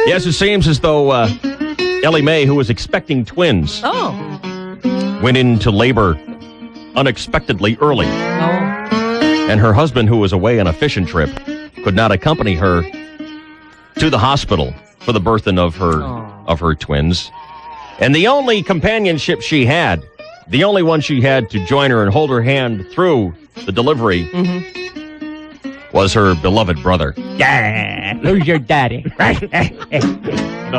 Yes, it seems as though Ellie Mae, who was expecting twins, went into labor unexpectedly early. And her husband, who was away on a fishing trip, could not accompany her to the hospital for the birthing of her twins. And the only companionship she had, the only one she had to join her and hold her hand through the delivery, was her beloved brother. Yeah, who's your daddy?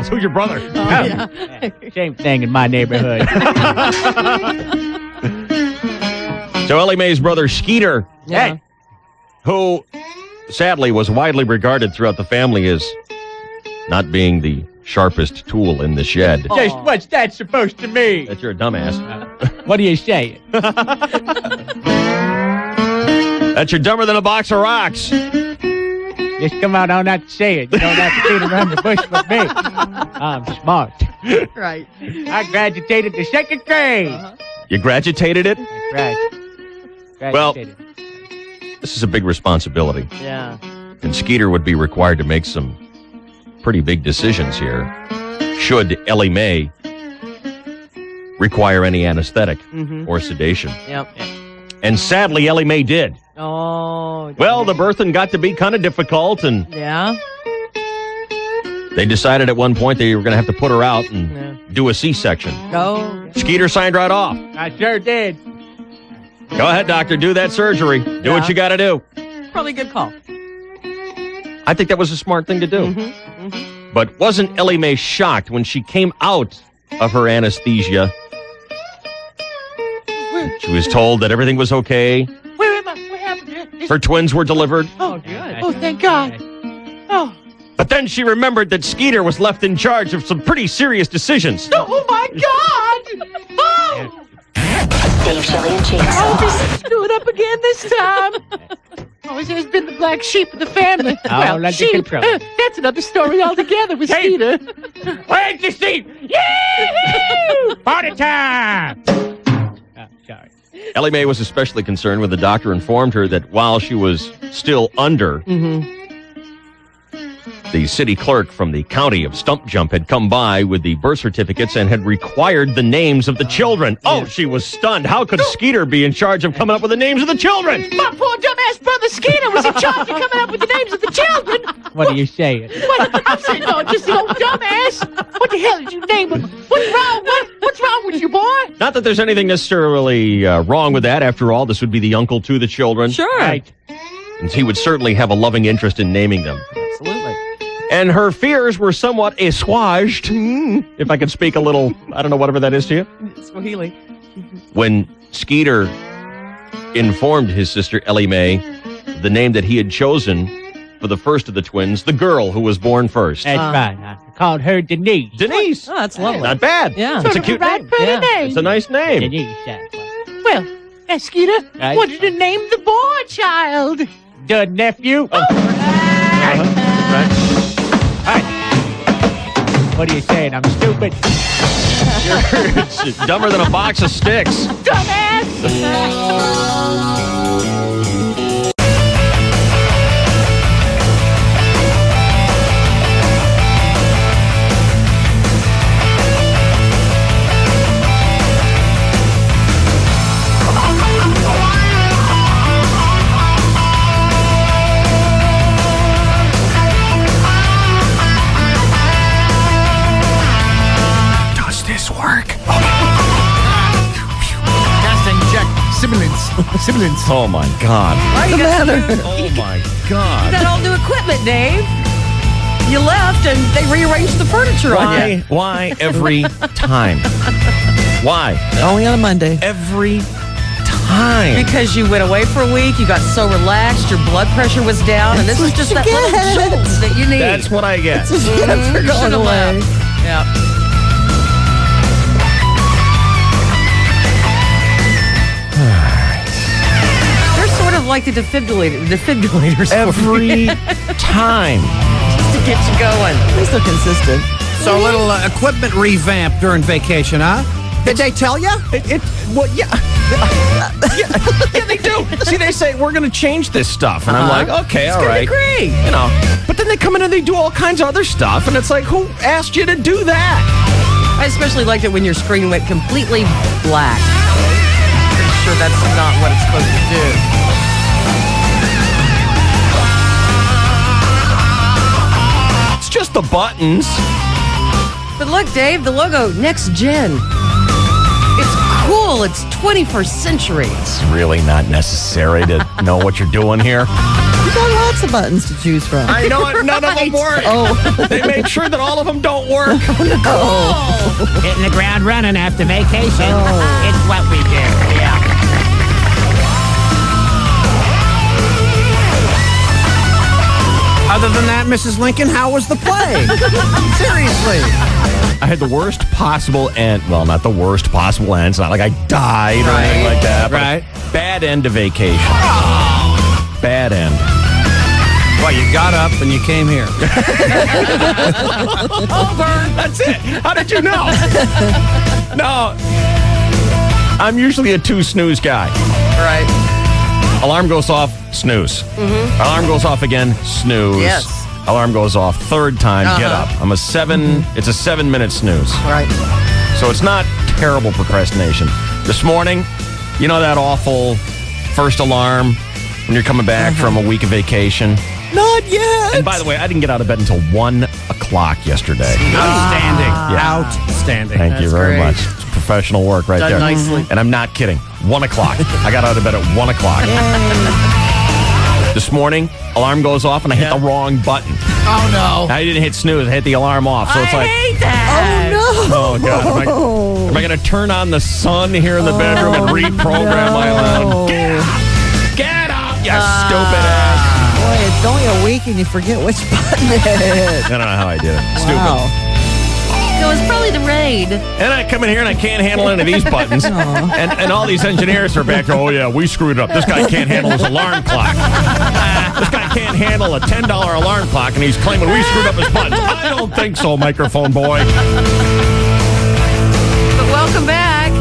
Who's your brother? Same thing in my neighborhood. So Ellie Mae's brother, Skeeter, who sadly was widely regarded throughout the family as not being the sharpest tool in the shed. Just what's that supposed to mean? That you're a dumbass. What are you saying? That you're dumber than a box of rocks. Just come out on that to say it. You don't have to beat around the bush with me. I'm smart. Right. I graduated to second grade. You graduated it? Well, Graduated. this is a big responsibility. Yeah. And Skeeter would be required to make some pretty big decisions here. Should Ellie Mae require any anesthetic or sedation? Yep. And sadly, Ellie Mae did. Oh. Well, the birthing got to be kind of difficult, and Yeah. they decided at one point they were going to have to put her out and do a C-section. Go. Skeeter signed right off. I sure did. Go ahead, doctor, do that surgery. Do what you got to do. Probably a good call. I think that was a smart thing to do. But wasn't Ellie Mae shocked when she came out of her anesthesia? She was told that everything was okay. Where am I? What happened? Her twins were delivered. Oh, good. Oh, thank God. Oh. But then she remembered that Skeeter was left in charge of some pretty serious decisions. Oh, my God. Oh. Dave, Shelley, and Chase. Oh, screw it up again this time. Always has been the black sheep of the family. Well, under sheep. control. That's another story altogether with Skeeter. Where's the sheep? Yee-hoo! Party time. Sorry. Ellie Mae was especially concerned when the doctor informed her that while she was still under, the city clerk from the county of Stump Jump had come by with the birth certificates and had required the names of the children. Oh, she was stunned. How could Skeeter be in charge of coming up with the names of the children? My poor dumbass brother Skeeter was in charge of coming up with the names of the children. What are you saying? What? I'm saying, no, just the old dumbass. What the hell did you name him? What's wrong? What's wrong with you, boy? Not that there's anything necessarily wrong with that. After all, this would be the uncle to the children. Sure. Right. And he would certainly have a loving interest in naming them. Absolutely. And her fears were somewhat assuaged, if I could speak a little, I don't know, whatever that is to you, Swahili. when Skeeter informed his sister Ellie Mae the name that he had chosen for the first of the twins, the girl who was born first. That's right. I called her Denise. Denise. Oh, that's lovely. Not bad. Yeah. It's a cute name. Yeah. It's a nice name. Denise. That's right. Well, Skeeter, Right. what did you name the boy child? The nephew. Right. What are you saying? I'm stupid. You're dumber than a box of sticks. Dumbass! Does this work? Just inject sibilance. Oh, my God. What's the matter? Oh, my God. Got all new equipment, Dave. You left and they rearranged the furniture on you. Why every time? Why? Only on a Monday. Every time. Because you went away for a week, you got so relaxed, your blood pressure was down, and this is just that little jolt that you need. That's what I get. Should've left. Yeah. They're sort of like the defibrillators. Every time. Just to get you going. At least they're consistent. So a little equipment revamp during vacation, huh? Did they tell you? Well, yeah. Yeah, they do. See, they say, we're going to change this stuff. And I'm like, okay, all right. It's gonna be great. You know, but then they come in and they do all kinds of other stuff. And it's like, who asked you to do that? I especially liked it when your screen went completely black. Pretty sure that's not what it's supposed to do. It's just the buttons. But look, Dave, the logo, Next Gen. It's cool. It's 21st century. It's really not necessary to know what you're doing here. You got lots of buttons to choose from. I know it. None of them work. Oh. They made sure that all of them don't work. Hitting the ground running after vacation. It's what we do. Yeah. Other than that, Mrs. Lincoln, how was the play? Seriously. I had the worst possible end. Well, not the worst possible end. It's not like I died or anything like that. But Right. bad end to vacation. Bad end. Well, you got up and you came here. That's it. How did you know? No. I'm usually a 2 snooze guy. Right. Alarm goes off, snooze. Alarm goes off again, snooze. Yes. Alarm goes off, third time, get up. It's a 7-minute snooze. Right. So it's not terrible procrastination. This morning, you know that awful first alarm when you're coming back from a week of vacation? Not yet. And by the way, I didn't get out of bed until 1 o'clock yesterday. Outstanding. Yeah. Outstanding. Thank you very great. much. It's professional work right Done there. nicely. And I'm not kidding. 1 o'clock. I got out of bed at 1 o'clock. This morning, alarm goes off and I hit the wrong button. Oh, no. I didn't hit snooze. I hit the alarm off. So it's I like, hate that. oh, God. Am I going to turn on the sun here in the bedroom and reprogram my alarm? Get up! Get up, you stupid ass! Boy, it's only a week and you forget which button it is. I don't know how I did it. Stupid. Wow. No, it's probably the raid. And I come in here and I can't handle any of these buttons. And all these engineers are back, oh, yeah, we screwed up. This guy can't handle his alarm clock. This guy can't handle a $10 alarm clock, and he's claiming we screwed up his buttons. I don't think so, microphone boy. But welcome back.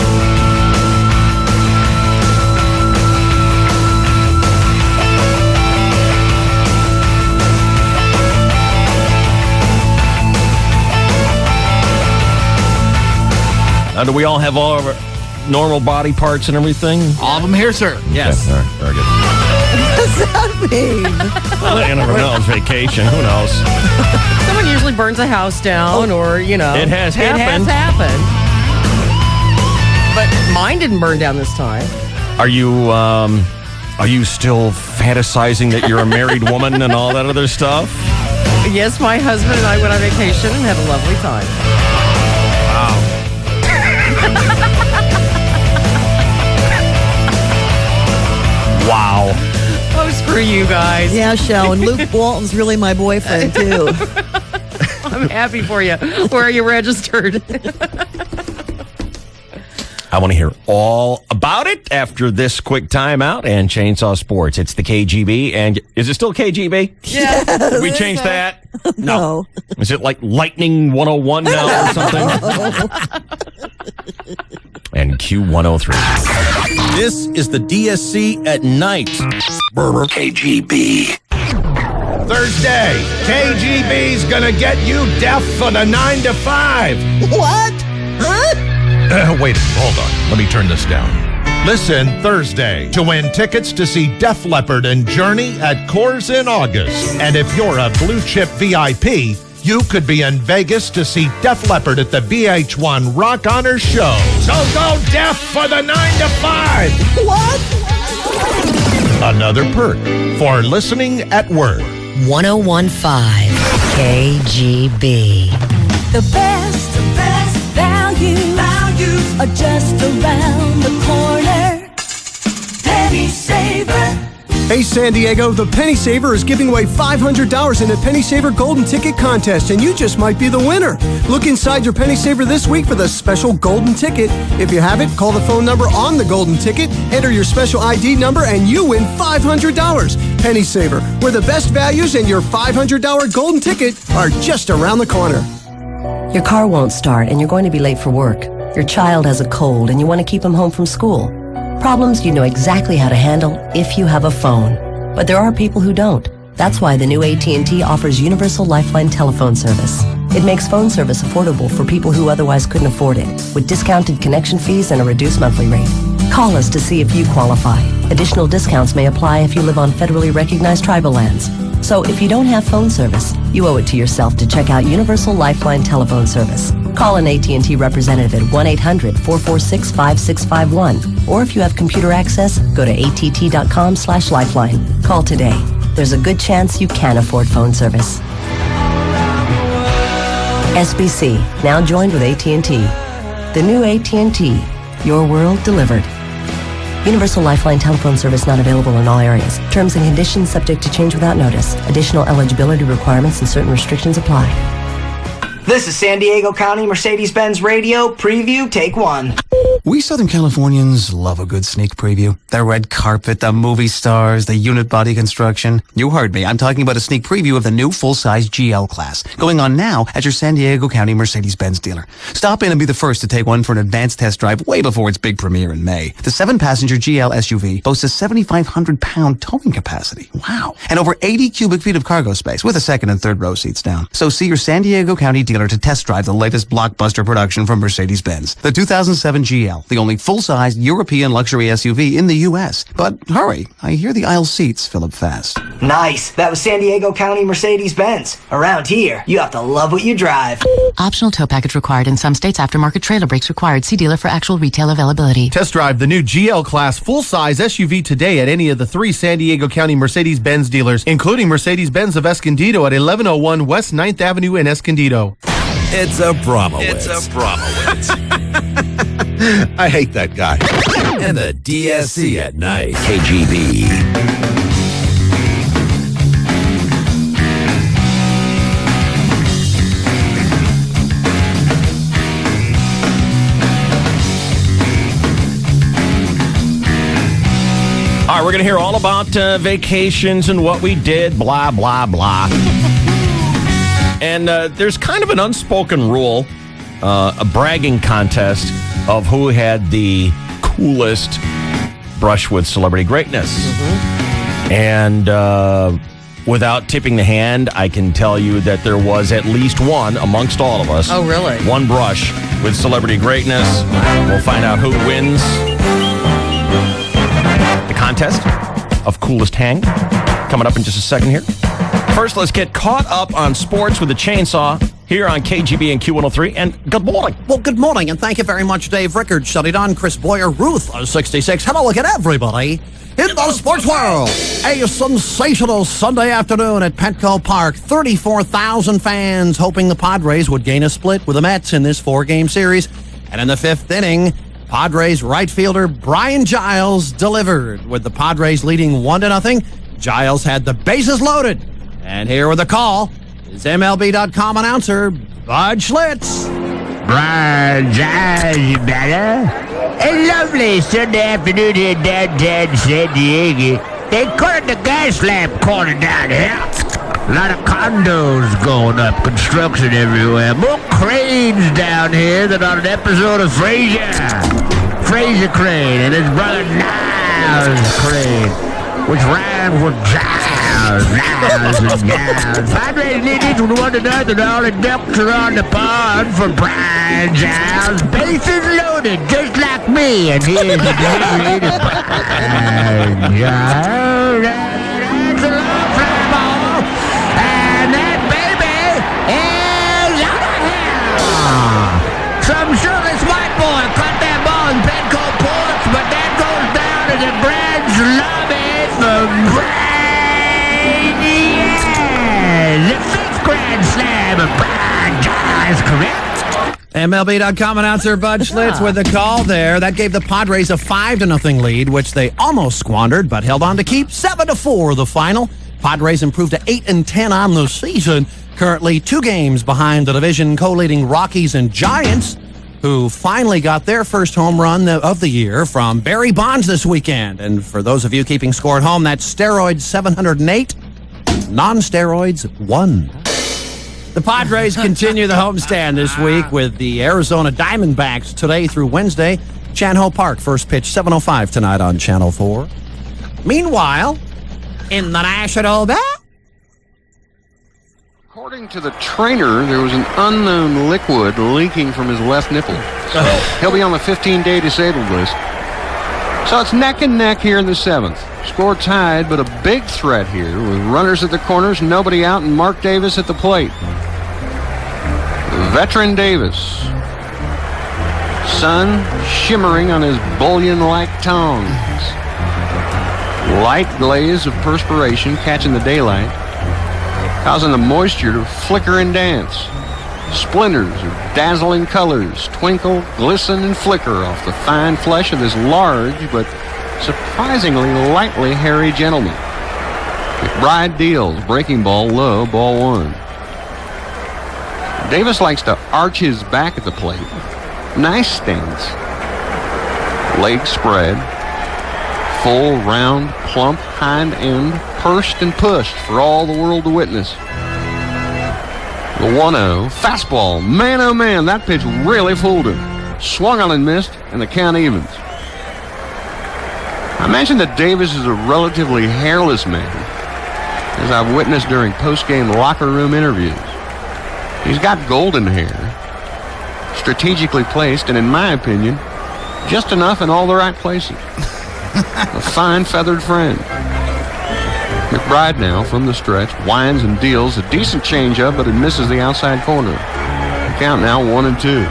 Do we all have all of our normal body parts and everything? All of them here, sir. Yes. Okay, all right, very good. What does that mean? Well, you never know. It's vacation. Who knows? Someone usually burns a house down or, you know. It has happened. It has happened. But mine didn't burn down this time. Are you still fantasizing that you're a married woman and all that other stuff? Yes, my husband and I went on vacation and had a lovely time. Wow. Oh, screw you guys. Yeah, Shell. And Luke Walton's really my boyfriend, too. I'm happy for you. Where are you registered? I want to hear all about it after this quick timeout and Chainsaw Sports. It's the KGB. And is it still KGB? Yeah. Did we change that? No. Is it like Lightning 101 now or something? And Q103. This is the DSC at night. KGB. Thursday, KGB's gonna get you deaf for the 9 to 5. What? Huh? Wait, hold on. Let me turn this down. Listen Thursday to win tickets to see Def Leppard and Journey at Coors in August. And if you're a blue chip VIP, you could be in Vegas to see Def Leppard at the VH1 Rock Honors Show. So go Def for the 9 to 5. What? Another perk for listening at work. 1015 KGB. The best values are just around the corner. Penny Saver. Hey, San Diego, the Penny Saver is giving away $500 in a Penny Saver Golden Ticket contest, and you just might be the winner. Look inside your Penny Saver this week for the special Golden Ticket. If you have it, call the phone number on the Golden Ticket, enter your special ID number, and you win $500. Penny Saver, where the best values and your $500 Golden Ticket are just around the corner. Your car won't start and you're going to be late for work. Your child has a cold and you want to keep him home from school. Problems you know exactly how to handle if you have a phone. But there are people who don't. That's why the new AT&T offers Universal Lifeline telephone service. It makes phone service affordable for people who otherwise couldn't afford it, with discounted connection fees and a reduced monthly rate. Call us to see if you qualify. Additional discounts may apply if you live on federally recognized tribal lands. So if you don't have phone service, you owe it to yourself to check out Universal Lifeline telephone service. Call an AT&T representative at 1-800-446-5651. Or if you have computer access, go to att.com/lifeline. Call today. There's a good chance you can afford phone service. SBC, now joined with AT&T. The new AT&T, your world delivered. Universal Lifeline telephone service not available in all areas. Terms and conditions subject to change without notice. Additional eligibility requirements and certain restrictions apply. This is San Diego County Mercedes-Benz Radio Preview Take 1. We Southern Californians love a good sneak preview. The red carpet, the movie stars, the unit body construction. You heard me. I'm talking about a sneak preview of the new full-size GL class, going on now at your San Diego County Mercedes-Benz dealer. Stop in and be the first to take one for an advanced test drive way before its big premiere in May. The 7-passenger GL SUV boasts a 7,500-pound towing capacity. Wow. And over 80 cubic feet of cargo space with a second and third row seats down. So see your San Diego County dealer to test drive the latest blockbuster production from Mercedes-Benz. The 2007 GL, the only full-size European luxury SUV in the U.S. But hurry, I hear the aisle seats fill up fast. Nice. That was San Diego County Mercedes-Benz. Around here, you have to love what you drive. Optional tow package required in some states. Aftermarket trailer brakes required. See dealer for actual retail availability. Test drive the new GL Class full-size SUV today at any of the 3 San Diego County Mercedes-Benz dealers, including Mercedes-Benz of Escondido at 1101 West 9th Avenue in Escondido. It's a Bromowitz. I hate that guy. And the DSC at night. KGB. All right, we're going to hear all about vacations and what we did, blah, blah, blah. And there's kind of an unspoken rule, a bragging contest of who had the coolest brush with celebrity greatness. Mm-hmm. And without tipping the hand, I can tell you that there was at least one amongst all of us. Oh, really? One brush with celebrity greatness. We'll find out who wins the contest of coolest hang coming up in just a second here. First, let's get caught up on sports with a chainsaw here on KGB and Q103. And good morning. Well, good morning, and thank you very much, Dave Rickard. Shut it on, Chris Boyer, Ruth, 66. Hello again, everybody. In the sports world, a sensational Sunday afternoon at Petco Park. 34,000 fans hoping the Padres would gain a split with the Mets in this 4-game series. And in the 5th inning, Padres right fielder Brian Giles delivered. With the Padres leading 1-0, Giles had the bases loaded. And here with the call is MLB.com announcer Bud Schlitz. Brian Giles, you better. A lovely Sunday afternoon here in downtown San Diego. They called the gas lamp corner down here. A lot of condos going up, construction everywhere. More cranes down here than on an episode of Frasier. Fraser Crane and his brother Niles Crane, which rhymes with Giles. Padres lead each with 1-0, and all the ducks are on the pond for Brian Giles. Bases loaded, just like me. And here's the delivery to Brian Giles. That's a long fly ball. And that baby is out of here. Some shirtless white boy caught that ball in Petco Ports, but that goes down to the Brad's lobby for Brian. The 5th Grand Slam of Brian Giles' career. MLB.com announcer Bud Schlitz with the call there. That gave the Padres a 5-0 lead, which they almost squandered, but held on to keep 7-4 the final. Padres improved to 8-10 on the season. Currently 2 games behind the division co-leading Rockies and Giants, who finally got their first home run of the year from Barry Bonds this weekend. And for those of you keeping score at home, that's steroids 708, non-steroids 1. The Padres continue the homestand this week with the Arizona Diamondbacks today through Wednesday. Chan-Ho Park, first pitch, 7:05 tonight on Channel 4. Meanwhile, in the National Ball. According to the trainer, there was an unknown liquid leaking from his left nipple. So he'll be on the 15-day disabled list. So it's neck and neck here in the 7th. Score tied, but a big threat here with runners at the corners, nobody out, and Mark Davis at the plate. Veteran Davis. Sun shimmering on his bullion-like tongs. Light glaze of perspiration catching the daylight, causing the moisture to flicker and dance. Splinters of dazzling colors twinkle, glisten, and flicker off the fine flesh of this large but surprisingly lightly hairy gentleman. McBride deals, breaking ball low, ball one. Davis likes to arch his back at the plate. Nice stance. Legs spread. Full, round, plump hind end, pursed and pushed for all the world to witness. The 1-0, fastball, man oh man, that pitch really fooled him. Swung on and missed, and the count evens. I mentioned that Davis is a relatively hairless man, as I've witnessed during post-game locker room interviews. He's got golden hair, strategically placed, and in my opinion, just enough in all the right places. A fine feathered friend. McBride now from the stretch winds and deals a decent changeup, but it misses the outside corner. The count now 1-2.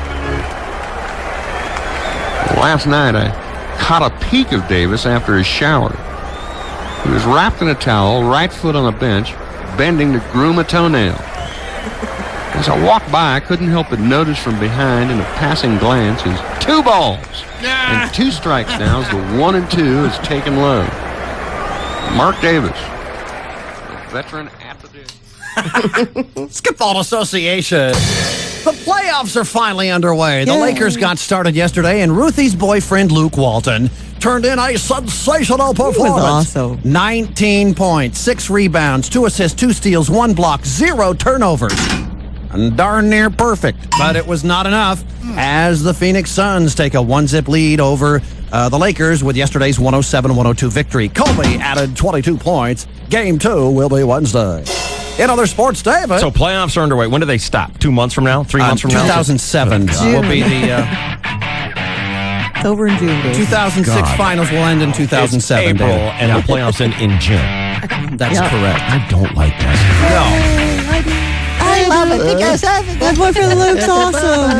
Last night I caught a peek of Davis after his shower. He was wrapped in a towel, right foot on a bench, bending to groom a toenail. As I walked by, I couldn't help but notice from behind in a passing glance his 2 balls and 2 strikes now as the 1-2 is taken low. Mark Davis, a veteran at the dish. Skip Ball Association. The playoffs are finally underway. The Lakers got started yesterday, and Ruthie's boyfriend, Luke Walton, turned in a sensational performance. He was awesome. 19 points, 6 rebounds, 2 assists, 2 steals, 1 block, 0 turnovers. And darn near perfect, but it was not enough as the Phoenix Suns take a 1-zip lead over the Lakers with yesterday's 107-102 victory. Kobe added 22 points. Game 2 will be Wednesday. In other sports, David. So playoffs are underway. When do they stop? 2 months from now? 3 months from now? 2007 will be the... It's over in June, Dave. 2006 finals will end in 2007. It's April, David. and the playoffs end in June. That's correct. I don't like that. I love it because my boyfriend Luke's awesome.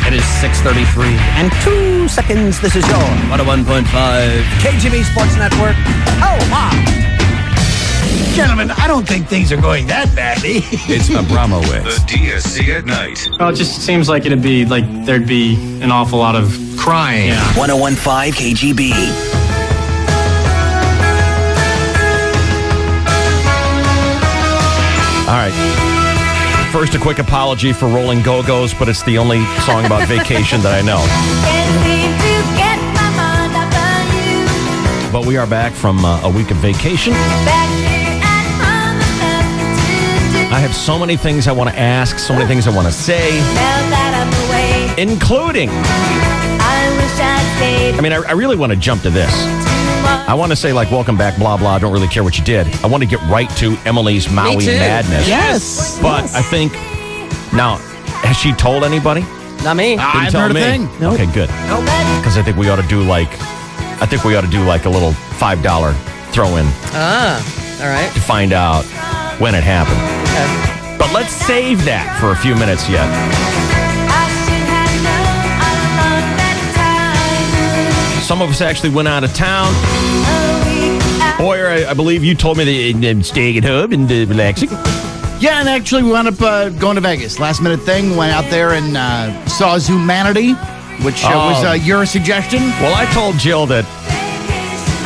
It is 6:33 and 2 seconds. This is your 101.5 KGB Sports Network. Oh, my. Gentlemen, I don't think things are going that badly. It's Abramowitz. The DSC at night. Well, it just seems like it'd be like there'd be an awful lot of crying. Yeah. 101.5 KGB. All right. First, a quick apology for Rolling Go-Go's, but it's the only song about vacation that I know. But we are back from a week of vacation. I have so many things I want to ask, so many things I want to say, including, I mean, I really want to jump to this. I want to say, like, welcome back, blah, blah, don't really care what you did. I want to get right to Emily's Maui madness. Yes. But I think, now, has she told anybody? Not me. Didn't I've tell heard a me. thing. Nope. Okay, good. Because I think we ought to do like a little $5 throw-in All right. to find out when it happened. Okay. But let's save that for a few minutes yet. Some of us actually went out of town. Boyer, I believe you told me that you're staying at home and relaxing. Yeah, and actually we wound up going to Vegas. Last minute thing, went out there and saw Zoomanity, which was your suggestion. Well, I told Jill that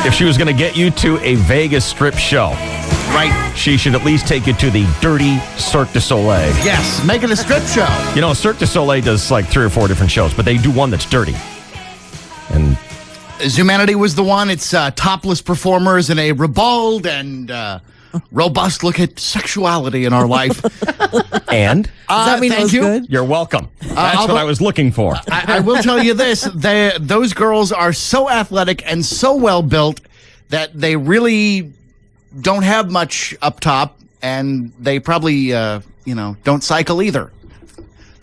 if she was going to get you to a Vegas strip show, right, she should at least take you to the dirty Cirque du Soleil. Yes, make it a strip show. You know, Cirque du Soleil does like 3 or 4 different shows, but they do one that's dirty. And Zoomanity was the one. It's topless performers in a ribald and robust look at sexuality in our life. And? Does that mean it was good? You're welcome. That's what I was looking for. I will tell you this. Those girls are so athletic and so well built that they really don't have much up top, and they probably, don't cycle either.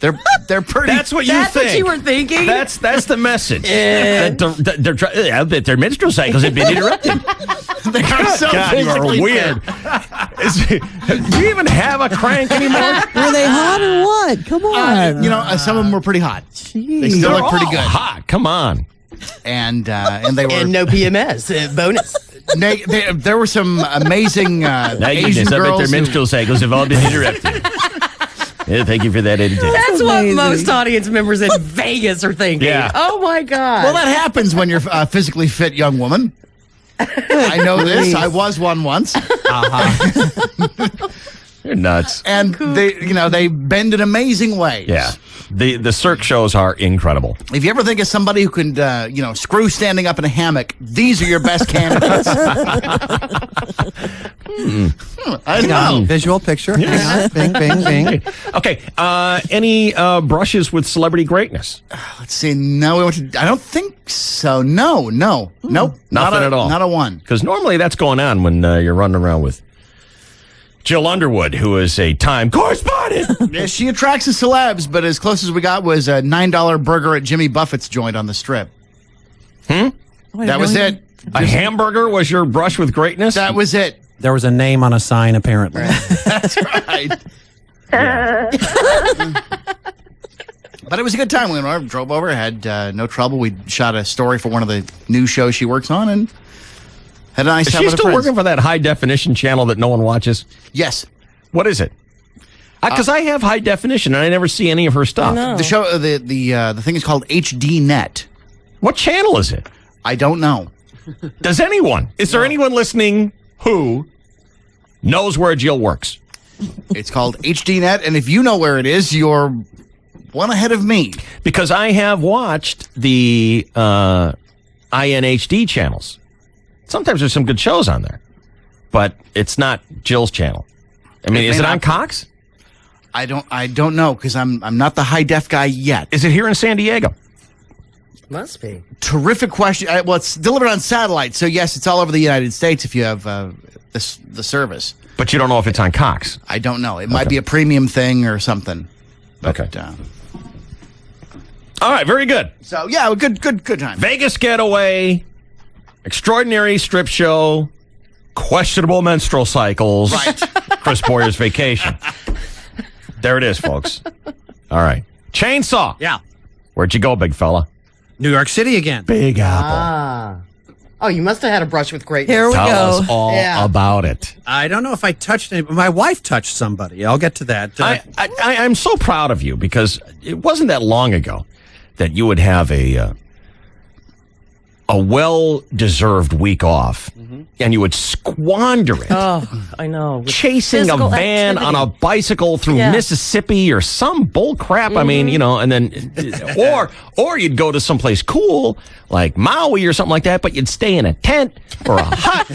They're pretty. That's what you That's think. what you were thinking? That's the message. Their menstrual cycles have been interrupted. They are so God, you are physically weird. Do you even have a crank anymore? Were they hot or what? Come on. Some of them were pretty hot. They still They're look pretty all good. hot. Come on. And they were. And no PMS. Bonus. There were some amazing Asian I bet their girls. menstrual cycles have all been interrupted. Yeah, thank you for that editing. That's what most audience members in Vegas are thinking. Yeah. Oh, my God. Well, that happens when you're a physically fit young woman. I know this. I was one once. You're nuts. And they bend in amazing ways. Yeah. The Cirque shows are incredible. If you ever think of somebody who can, screw standing up in a hammock, these are your best candidates. I know. Visual picture. Yes. Bing, bing, bing. Okay. Any brushes with celebrity greatness? Let's see. No, I don't think so. No. Nope. Nothing at all. Not a one. Because normally that's going on when you're running around with Jill Underwood, who is a Time correspondent. Yeah, she attracts the celebs, but as close as we got was a $9 burger at Jimmy Buffett's joint on the Strip. That was it. A hamburger was your brush with greatness? That was it. There was a name on a sign, apparently. That's right. But it was a good time. We drove over, had no trouble. We shot a story for one of the news shows she works on, and had a nice Is time she with her still friends. working for that high definition channel that no one watches? Yes. What is it? Because I have high definition and I never see any of her stuff. The show, the thing is called HD Net. What channel is it? I don't know. Does anyone? Is there anyone listening who knows where Jill works? It's called HD Net, and if you know where it is, you're one ahead of me. Because I have watched the INHD channels. Sometimes there's some good shows on there, but it's not Jill's channel. I mean, is it on Cox? I don't know because I'm not the high def guy yet. Is it here in San Diego? Must be. Terrific question. Well, it's delivered on satellite, so yes, it's all over the United States if you have the service. But you don't know if it's on Cox. I don't know. It might be a premium thing or something. But, okay. All right. Very good. So yeah, good time. Vegas getaway, extraordinary strip show, questionable menstrual cycles. Right. Chris Boyer's vacation. There it is, folks. All right. Chainsaw. Yeah. Where'd you go, big fella? New York City again. Big Apple. Ah. Oh, you must have had a brush with greatness. Here we Tell go. us all about it. I don't know if I touched any, but my wife touched somebody. I'll get to that. I'm so proud of you because it wasn't that long ago that you would have a well-deserved week off, and you would squander it. Oh, I know. With chasing a physical van activity. on a bicycle through Mississippi or some bull crap. I mean, and then, or you'd go to someplace cool like Maui or something like that, but you'd stay in a tent or a hut.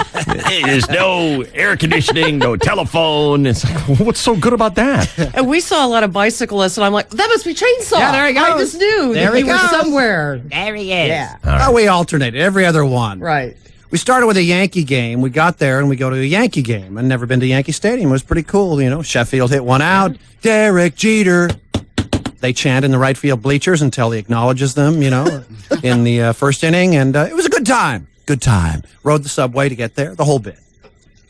There's no air conditioning, no telephone. It's like, what's so good about that? And we saw a lot of bicyclists, and I'm like, that must be Chainsaw. Yeah, there he goes. I just knew There that he he was goes. somewhere. There he is. Yeah. Oh, we alternated every other one. Right. We started with a Yankee game. We got there and we go to a Yankee game. I'd never been to Yankee Stadium. It was pretty cool. Sheffield hit one out. Derek Jeter. They chant in the right field bleachers until he acknowledges them, in the first inning. And it was a good time. Good time. Rode the subway to get there, the whole bit.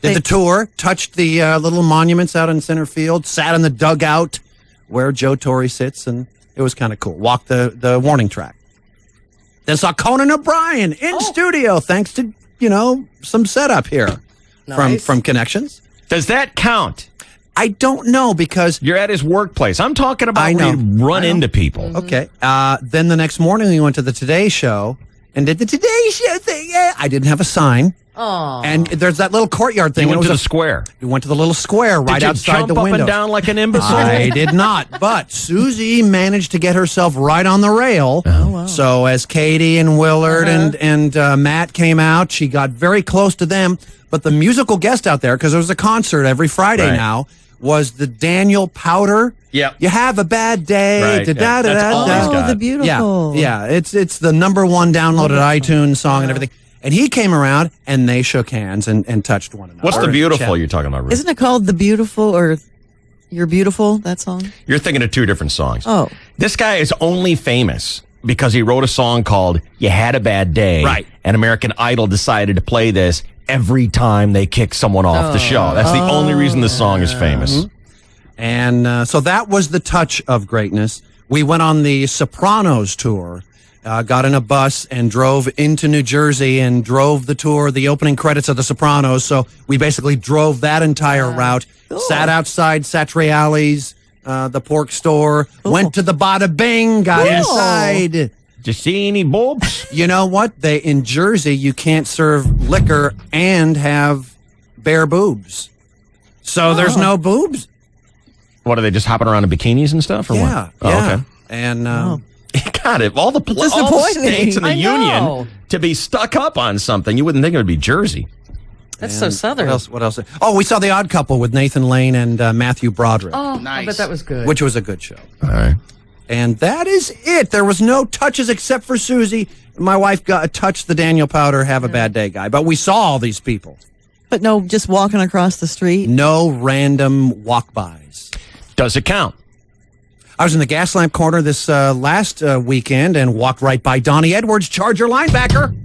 Did the tour, touched the little monuments out in center field, sat in the dugout where Joe Torre sits, and it was kind of cool. Walked the warning track. Then saw Conan O'Brien in studio, thanks to, some setup here from Connections. Does that count? I don't know because you're at his workplace. I'm talking about where you run into people. Okay. Then the next morning we went to the Today Show and did the Today Show thing. Yeah. I didn't have a sign. Oh. And there's that little courtyard thing. You went It was to the square. We went to the little square right Did you outside jump the up window. and down like an imbecile? I did not, but Susie managed to get herself right on the rail. Oh, wow. So as Katie and Willard and Matt came out, she got very close to them. But the musical guest out there, because there was a concert every Friday now, was the Daniel Powder. Yeah. You have a bad day. Right, yeah. That's all he's got. The beautiful. Yeah, it's the #1 downloaded iTunes song and everything. And he came around, and they shook hands and touched one another. What's the beautiful you're talking about, Ruth? Isn't it called The Beautiful or You're Beautiful, that song? You're thinking of two different songs. Oh. This guy is only famous because he wrote a song called You Had a Bad Day. Right. And American Idol decided to play this every time they kick someone off the show. That's the only reason this song is famous. Mm-hmm. And so that was the touch of greatness. We went on the Sopranos tour, got in a bus and drove into New Jersey and drove the tour, the opening credits of the Sopranos. So we basically drove that entire route, sat outside Satriali's, the pork store, went to the Bada Bing, got inside. Did you see any bulbs? You know what? In Jersey, you can't serve liquor and have bare boobs. So there's no boobs. What, are they just hopping around in bikinis and stuff? Or Yeah. what? Oh, yeah. okay. And God, if all the states in the union to be stuck up on something, you wouldn't think it would be Jersey. That's so southern. What else? Oh, we saw The Odd Couple with Nathan Lane and Matthew Broderick. Oh, I bet that was good. Which was a good show. All right. And that is it. There was no touches except for Susie. My wife touched the Daniel Powder Have a Bad Day guy. But we saw all these people. But no, just walking across the street? No random walk-bys. Does it count? I was in the gas lamp corner this last weekend and walked right by Donnie Edwards, Charger linebacker.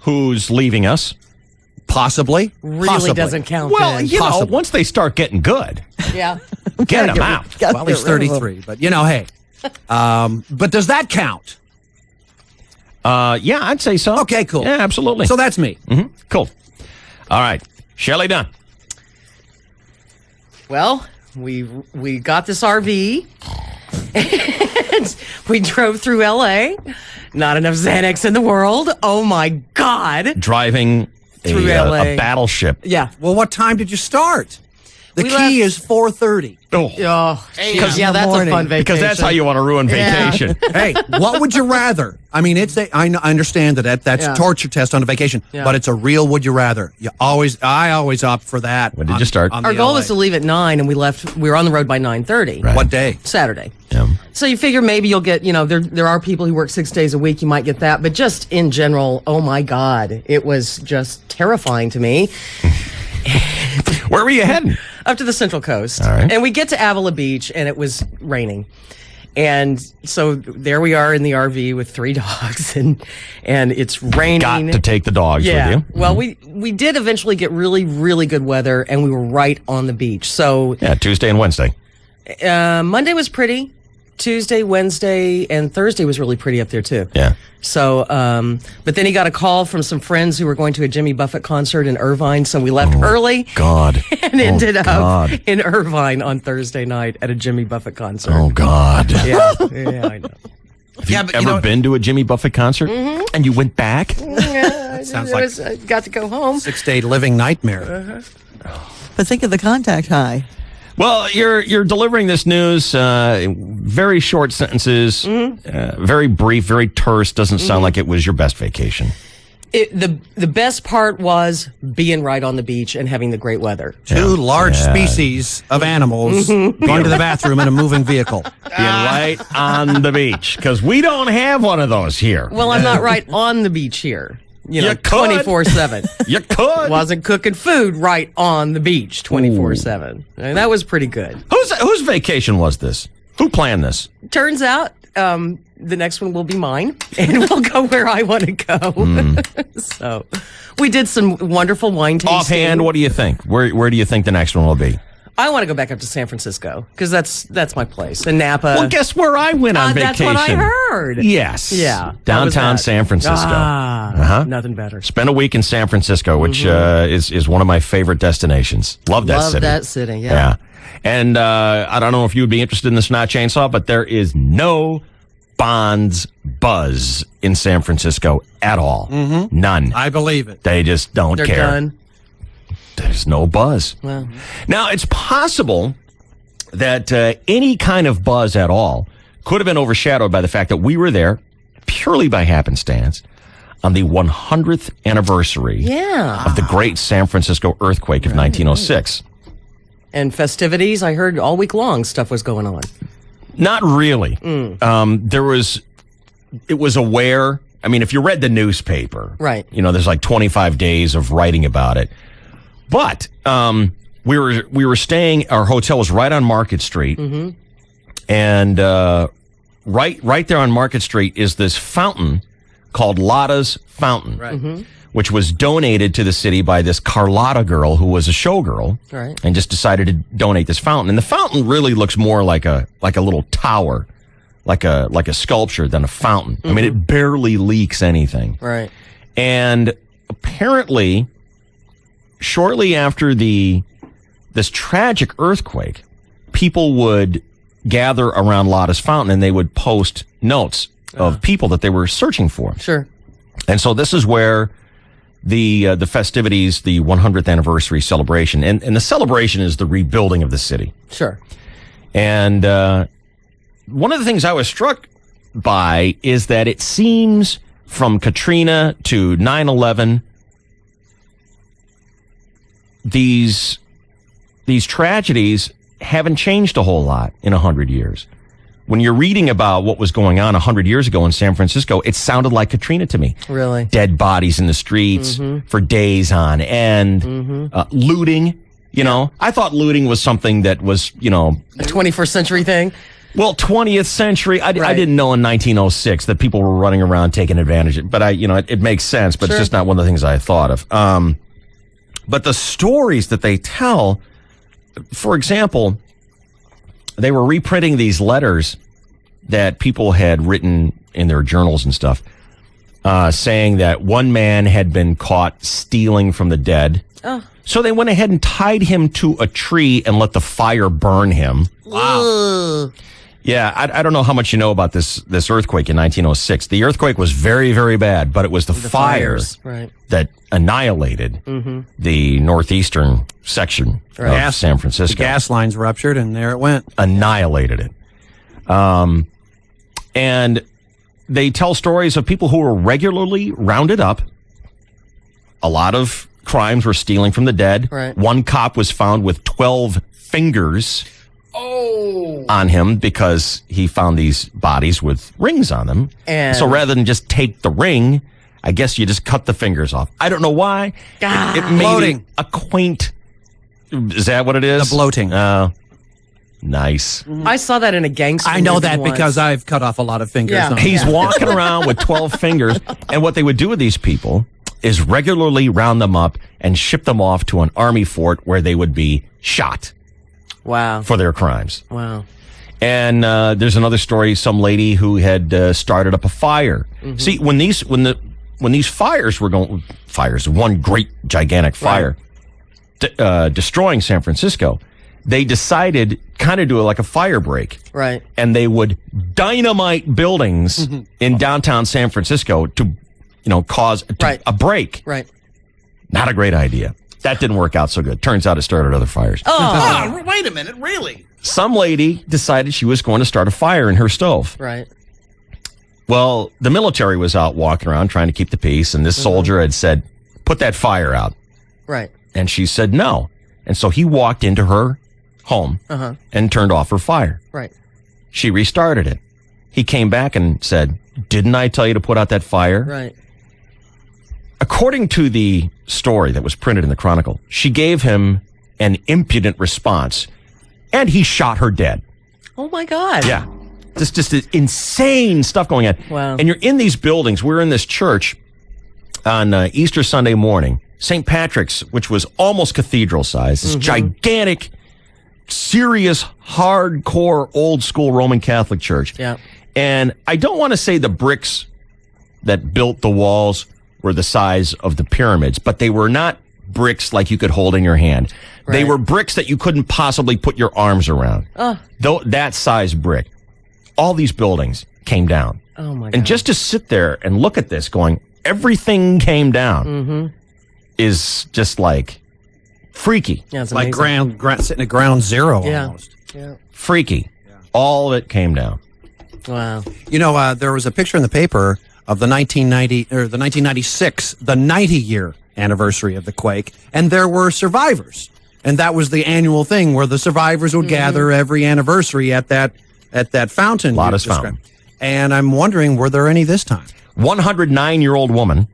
Who's leaving us? Possibly. Really doesn't count. Well, then. you know, once they start getting good, Yeah. get them out. Well, he's 33, but hey. But does that count? Yeah, I'd say so. Okay, cool. Yeah, absolutely. So that's me. Mm-hmm. Cool. All right. Shelley Dunn. Well, we got this RV and we drove through LA. Not enough Xanax in the world. Oh my God. Driving Through a LA. battleship. Yeah. Well, what time did you start? The We key is 4:30. Oh. Yeah, that's a fun vacation. Because that's how you want to ruin vacation. Hey, what would you rather? I mean, I understand that's Yeah. torture test on a vacation, Yeah. but it's a real would you rather. I always opt for that. When did you start? Our goal was to leave at 9 and we were on the road by 9:30. Right. What day? Saturday. Yeah. So you figure maybe you'll get, there are people who work 6 days a week. You might get that. But just in general, oh my God, it was just terrifying to me. Where were you heading? Up to the Central Coast. All right. And we get to Avila Beach and it was raining. And so there we are in the RV with 3 dogs and it's raining. Got to take the dogs with you. Well, we did eventually get really, really good weather and we were right on the beach. So Yeah, Tuesday and Wednesday. Monday was pretty. Tuesday, Wednesday, and Thursday was really pretty up there too. Yeah. So, but then he got a call from some friends who were going to a Jimmy Buffett concert in Irvine. So we left early God. and ended up God. in Irvine on Thursday night at a Jimmy Buffett concert. Oh, God. Yeah, I know. Have you ever been to a Jimmy Buffett concert? Mhm. And you went back? That sounds like got to go home. 6-day living nightmare. But think of the contact high. Well, you're delivering this news, very short sentences, very brief, very terse. Doesn't sound like it was your best vacation. The best part was being right on the beach and having the great weather. Two large species of animals going to the bathroom in a moving vehicle. Being right on the beach, because we don't have one of those here. Well, I'm not right on the beach here. You could. 24/7. You could. Wasn't cooking food right on the beach 24/7. And that was pretty good. Whose vacation was this? Who planned this? Turns out the next one will be mine, and we'll go where I want to go. So we did some wonderful wine tasting. Offhand, what do you think? Where do you think the next one will be? I want to go back up to San Francisco because that's my place. And Napa. Well, guess where I went on That's vacation? what I heard. Yes. Yeah. Downtown San Francisco. Nothing better. Spent a week in San Francisco, which is one of my favorite destinations. Love that city. Love that city, yeah. And I don't know if you would be interested in the Snot Chainsaw, but there is no bonds buzz in San Francisco at all. None. I believe it. They just don't They're care. done. There's no buzz. Well, Now, it's possible that any kind of buzz at all could have been overshadowed by the fact that we were there purely by happenstance on the 100th anniversary of the great San Francisco earthquake of 1906. and festivities. I heard all week long stuff was going on. Not really. It was aware. I mean, if you read the newspaper, Right. you know, there's like 25 days of writing about it. But we were staying. Our hotel was right on Market Street, and right there on Market Street is this fountain called Lotta's Fountain, which was donated to the city by this Carlotta girl who was a showgirl, Right. and just decided to donate this fountain. And the fountain really looks more like a little tower, like a sculpture than a fountain. I mean, it barely leaks anything. Right. And apparently, shortly after this tragic earthquake, people would gather around Lotta's Fountain and they would post notes of people that they were searching for. Sure. And so this is where the festivities, the 100th anniversary celebration, and the celebration is the rebuilding of the city. Sure. And one of the things I was struck by is that it seems from Katrina to 9/11, these tragedies haven't changed a whole lot in 100 years. When you're reading about what was going on 100 years ago in San Francisco, it sounded like Katrina to me. Really? Dead bodies in the streets for days on end, looting. You know, I thought looting was something that was, you know, A 21st century thing. well, 20th century. I didn't know in 1906 that people were running around taking advantage of it. But it makes sense, but it's just not one of the things I thought of. But the stories that they tell, for example, they were reprinting these letters that people had written in their journals and stuff, saying that one man had been caught stealing from the dead. Oh. So they went ahead and tied him to a tree and let the fire burn him. Wow. Yeah, I don't know how much you know about this earthquake in 1906. The earthquake was very, very bad, but it was the fires Right. that annihilated the northeastern section of San Francisco. The gas lines ruptured, and there it went. Annihilated it. And they tell stories of people who were regularly rounded up. A lot of crimes were stealing from the dead. Right. One cop was found with 12 fingers on him because he found these bodies with rings on them. And- so rather than just take the ring, I guess you just cut the fingers off. I don't know why. It made Bloating. a quaint. Is that what it is? The bloating. Nice. I saw that in a gangster I know movie that once. because I've cut off a lot of fingers. Yeah. on He's it. walking around with 12 fingers. And what they would do with these people is regularly round them up and ship them off to an army fort where they would be shot Wow. for their crimes. Wow. And there's another story, some lady who had started up a fire. See, when these fires were going, one great gigantic fire, destroying San Francisco, they decided kind of do it like a fire break. Right. And they would dynamite buildings in downtown San Francisco to, cause a break. Right. Not a great idea. That didn't work out so good. Turns out it started other fires. Oh, wait a minute, really? Some lady decided she was going to start a fire in her stove. Right. Well, the military was out walking around trying to keep the peace, and this soldier had said, "Put that fire out." Right. And she said no. And so he walked into her home and turned off her fire. Right. She restarted it. He came back and said, "Didn't I tell you to put out that fire?" Right. According to the story that was printed in the Chronicle, she gave him an impudent response, and he shot her dead. Oh my God. Yeah. Just insane stuff going on. Wow. And you're in these buildings. We're in this church on Easter Sunday morning, St. Patrick's, which was almost cathedral size, this gigantic, serious, hardcore, old school Roman Catholic church. Yeah. And I don't want to say the bricks that built the walls were the size of the pyramids, but they were not bricks like you could hold in your hand. They Right. were bricks that you couldn't possibly put your arms around. Though that size brick. All these buildings, came down. Oh, my God. And just to sit there and look at this going, everything came down is just like freaky. Yeah, it's Like amazing. sitting at ground zero Yeah. almost. Yeah. Freaky. All of it came down. Wow. You know, there was a picture in the paper of the 1996, the 90-year anniversary of the quake, and there were survivors. And that was the annual thing where the survivors would gather every anniversary at that fountain. Lotus you described. Fountain. And I'm wondering, were there any this time? 109-year-old woman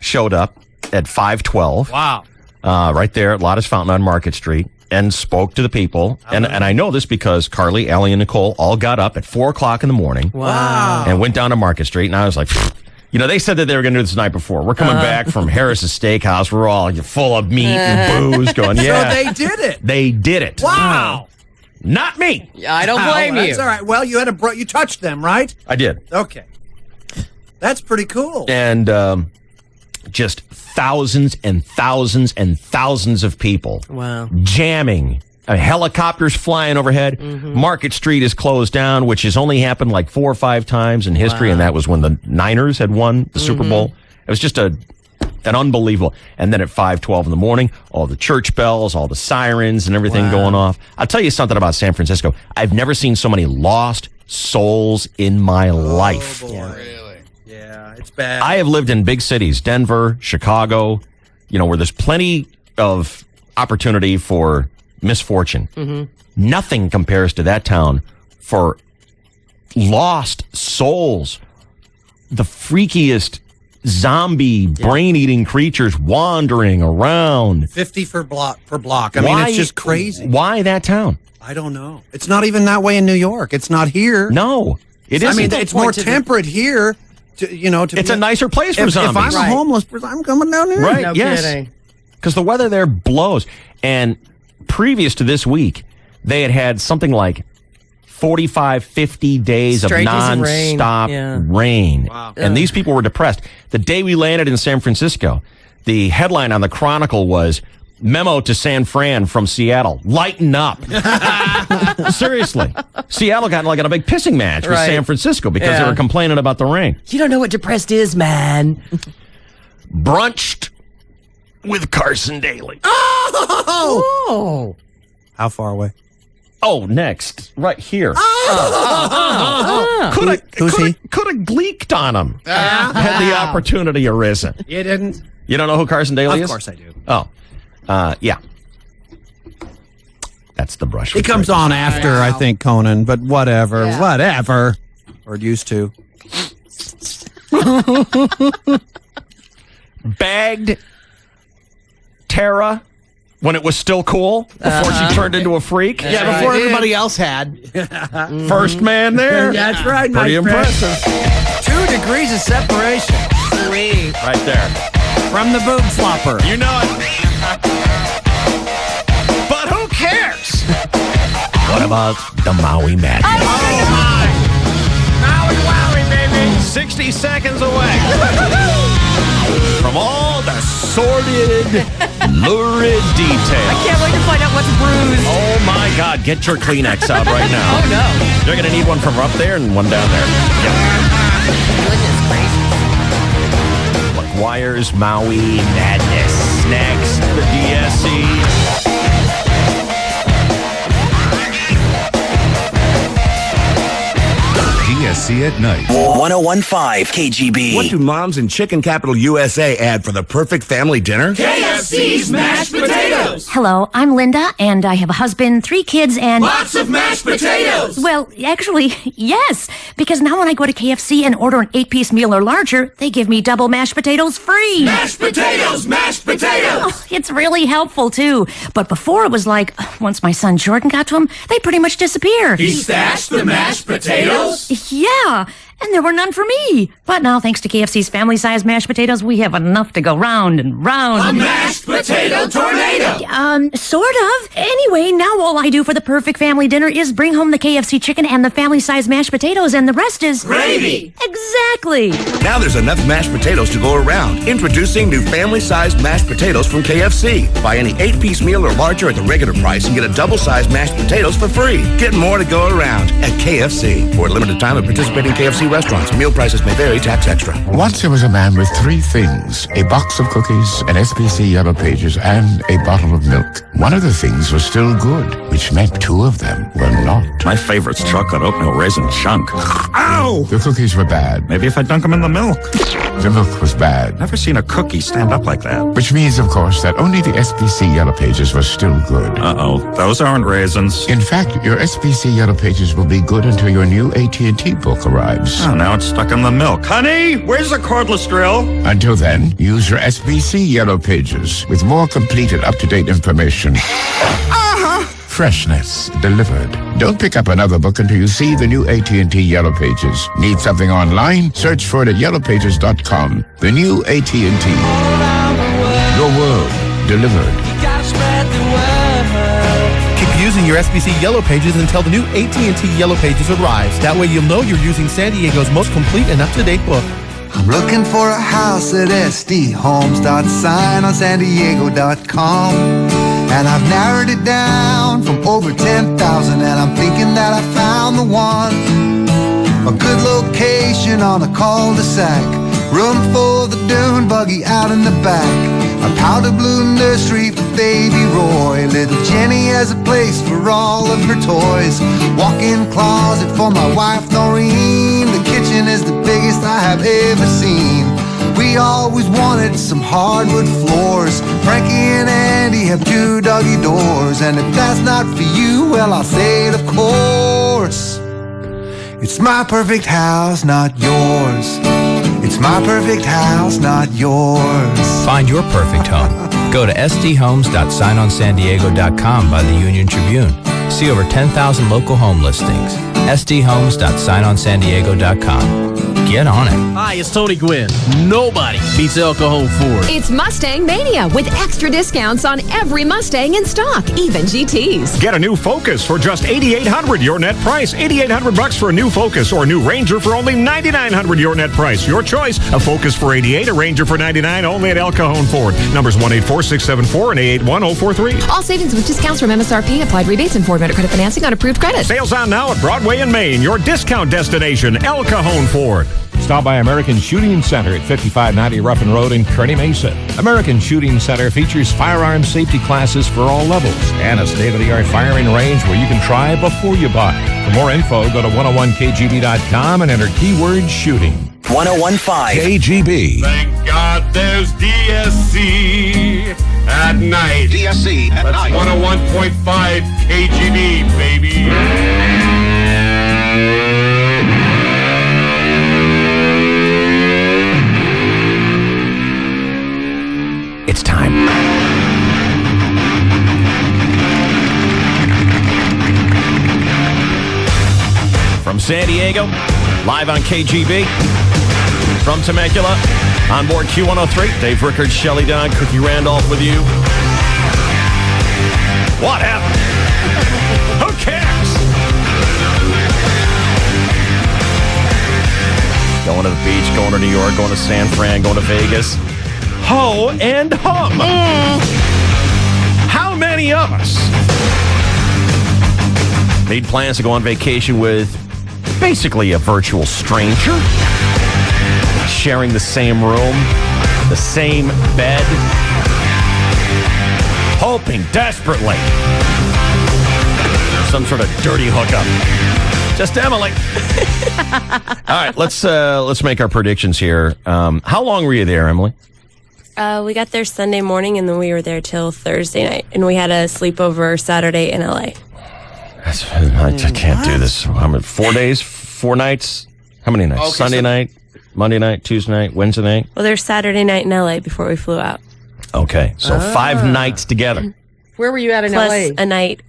showed up at 5:12. Wow. Right there at Lotus Fountain on Market Street and spoke to the people. And I know this because Carly, Allie, and Nicole all got up at 4 o'clock in the morning. Wow. And went down to Market Street. And I was like, you know, they said that they were going to do this the night before. We're coming back from Harris's Steakhouse. We're all full of meat and booze going, yeah. So they did it. They did it. Wow. Not me. I don't blame you. That's all right. Well, you had you touched them, right? I did. Okay. That's pretty cool. And just thousands and thousands and thousands of people. Wow. Jamming. Helicopters flying overhead. Market Street is closed down, which has only happened like 4 or 5 times in history, and that was when the Niners had won the Super Bowl. It was just an unbelievable. And then at 5:12 in the morning, all the church bells, all the sirens and everything going off. I'll tell you something about San Francisco. I've never seen so many lost souls in my life. Really? Yeah, it's bad. I have lived in big cities, Denver, Chicago, where there's plenty of opportunity for misfortune. Nothing compares to that town for lost souls. The freakiest zombie brain-eating creatures wandering around. 50 per block. I mean, it's just crazy. Why that town? I don't know. It's not even that way in New York. It's not here. No, it isn't. I mean, it's more temperate here. It's a nicer place for zombies. If I'm a homeless person, I'm coming down here. Right, No yes. kidding. Because the weather there blows. And previous to this week, they had something like 45, 50 days Straight of days of rain. nonstop Yeah. rain. Wow. And these people were depressed. The day we landed in San Francisco, the headline on the Chronicle was, "Memo to San Fran from Seattle. Lighten up." Seriously. Seattle got in a big pissing match with Right. San Francisco because they Yeah. were complaining about the rain. You don't know what depressed is, man. Brunched with Carson Daly. Oh. How far away? Oh, next. Right here. Who's he? Could have gleeked on him had the opportunity arisen. You didn't? You don't know who Carson Daly is? Of course I do. Oh. Yeah. That's the brush. He comes on after, I think, Conan, but whatever. Yeah. Whatever. Or used to. Bagged Tara when it was still cool before she turned into a freak. Yeah, before everybody else had. First man there. That's right, Pretty my friend. impressive. 2 degrees of separation. Sweet. Right there. From the boob flopper. You know it. But who cares? What about the Maui Madness? Maui Wowie, baby. 60 seconds away from all the sordid, lurid details. I can't wait to find out what's bruised. Oh my God, get your Kleenex out right now. Oh, no. You're going to need one from up there and one down there. Yep. Goodness gracious. McGuire's Maui Madness. Next, the DSC. DSC at night. 1015 KGB. What do moms in Chicken Capital USA add for the perfect family dinner? KFC's mashed potatoes. Hello, I'm Linda, and I have a husband, 3 kids, and... Lots of mashed potatoes. Well, actually, yes. Because now when I go to KFC and order an 8-piece meal or larger, they give me double mashed potatoes free. Mashed potatoes, mashed potatoes. Oh, it's really helpful, too. But before it was like, once my son Jordan got to them, they pretty much disappear. He stashed the mashed potatoes? Yeah, and there were none for me. But now, thanks to KFC's family-sized mashed potatoes, we have enough to go round and round. A mashed potato tornado! Sort of. Anyway, now all I do for the perfect family dinner is bring home the KFC chicken and the family-sized mashed potatoes, and the rest is... gravy! Exactly! Now there's enough mashed potatoes to go around. Introducing new family-sized mashed potatoes from KFC. Buy any 8-piece meal or larger at the regular price and get a double-sized mashed potatoes for free. Get more to go around at KFC. For a limited time at participating KFC restaurants. Meal prices may vary. Tax extra. Once there was a man with 3 things: a box of cookies, an SPC Yellow Pages, and a bottle of milk. One of the things was still good, which meant 2 of them were not. My favorite's chocolate oatmeal raisin chunk. Ow! The cookies were bad. Maybe if I dunk them in the milk. The milk was bad. Never seen a cookie stand up like that. Which means, of course, that only the SPC Yellow Pages were still good. Uh-oh, those aren't raisins. In fact, your SPC Yellow Pages will be good until your new AT&T book arrives. Oh, now it's stuck in the milk. Honey, where's the cordless drill? Until then, use your SPC Yellow Pages with more complete and up-to-date information. Freshness delivered. Don't pick up another book until you see the new AT&T Yellow Pages. Need something online? Search for it at yellowpages.com. The new AT&T. Your world delivered. Keep using your SBC Yellow Pages until the new AT&T Yellow Pages arrives. That way you'll know you're using San Diego's most complete and up-to-date book. I'm looking for a house at sdhomes.signonsandiego.com, and I've narrowed it down from over 10,000, and I'm thinking that I found the one. A good location on a cul-de-sac, room for the dune buggy out in the back, a powder blue nursery for baby Roy, little Jenny has a place for all of her toys, walk-in closet for my wife Noreen, the kitchen is the biggest I have ever seen. We always wanted some hardwood floors. Frankie and Andy have 2 doggy doors, and if that's not for you, well, I'll say it of course. It's my perfect house, not yours. It's my perfect house, not yours. Find your perfect home. Go to sdhomes.signonsandiego.com by the Union Tribune. See over 10,000 local home listings. sdhomes.signonsandiego.com. Get on it. Hi, it's Tony Gwynn. Nobody beats El Cajon Ford. It's Mustang Mania with extra discounts on every Mustang in stock, even GTs. Get a new Focus for just $8,800 your net price. $8,800 for a new Focus, or a new Ranger for only $9,900 your net price. Your choice: a Focus for $88, a Ranger for $99, only at El Cajon Ford. Numbers 1-84674 and 881-043. All savings with discounts from MSRP, applied rebates, and Ford Motor Credit financing on approved credit. Sales on now at Broadway and Main, your discount destination, El Cajon Ford. Stop by American Shooting Center at 5590 Ruffin Road in Kearney Mesa. American Shooting Center features firearm safety classes for all levels and a state-of-the-art firing range where you can try before you buy. For more info, go to 101kgb.com and enter keyword shooting. 101.5 KGB. Thank God there's DSC at night. DSC at night. 101.5 KGB, baby. It's time. From San Diego, live on KGB. From Temecula, on board Q103. Dave Rickard, Shelley Don, Cookie Randolph with you. What happened? Who cares? Going to the beach, going to New York, going to San Fran, going to Vegas. Ho and hum. How many of us made plans to go on vacation with basically a virtual stranger, sharing the same room, the same bed, hoping desperately some sort of dirty hookup? Just Emily. All right, let's make our predictions here. How long were you there, Emily? We got there Sunday morning, and then we were there till Thursday night, and we had a sleepover Saturday in LA. I can't do this. 4 days, 4 nights? How many nights? Okay, Sunday night, Monday night, Tuesday night, Wednesday night? Well, there's Saturday night in LA before we flew out. Okay, so 5 nights together. Where were you at in Plus LA? a night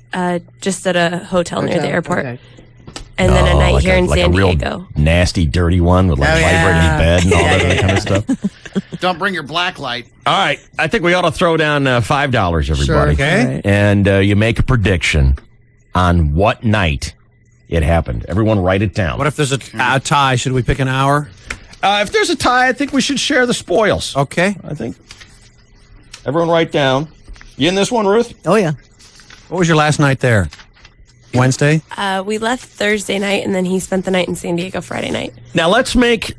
just at a hotel near the airport. Okay. and then a night like here in like San a real Diego. nasty, dirty one with like vibrating bed and all that other kind of stuff. Don't bring your black light. All right, I think we ought to throw down $5, everybody. Sure, okay. Right. And you make a prediction on what night it happened. Everyone write it down. What if there's a tie? Should we pick an hour? If there's a tie, I think we should share the spoils. Okay. I think. Everyone write down. You in this one, Ruth? Oh, yeah. What was your last night there? Wednesday? We left Thursday night, and then he spent the night in San Diego Friday night. Now let's make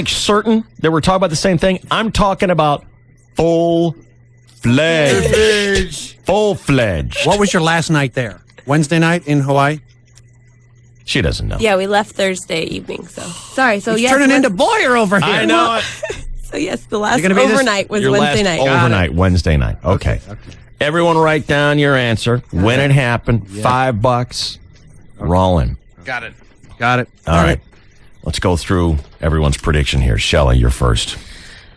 certain that we're talking about the same thing. I'm talking about full-fledged. Full-fledged. What was your last night there? Wednesday night in Hawaii? She doesn't know. Yeah, we left Thursday evening. So sorry. So He's yes, turning into Boyer over here. I know it. So yes, the last You're gonna be this- overnight was Your Wednesday last night. overnight, Wednesday night. Okay. Everyone write down your answer. When it happened. $5. Rolling. Got it. Got it. All right. Let's go through everyone's prediction here. Shelley, you're first.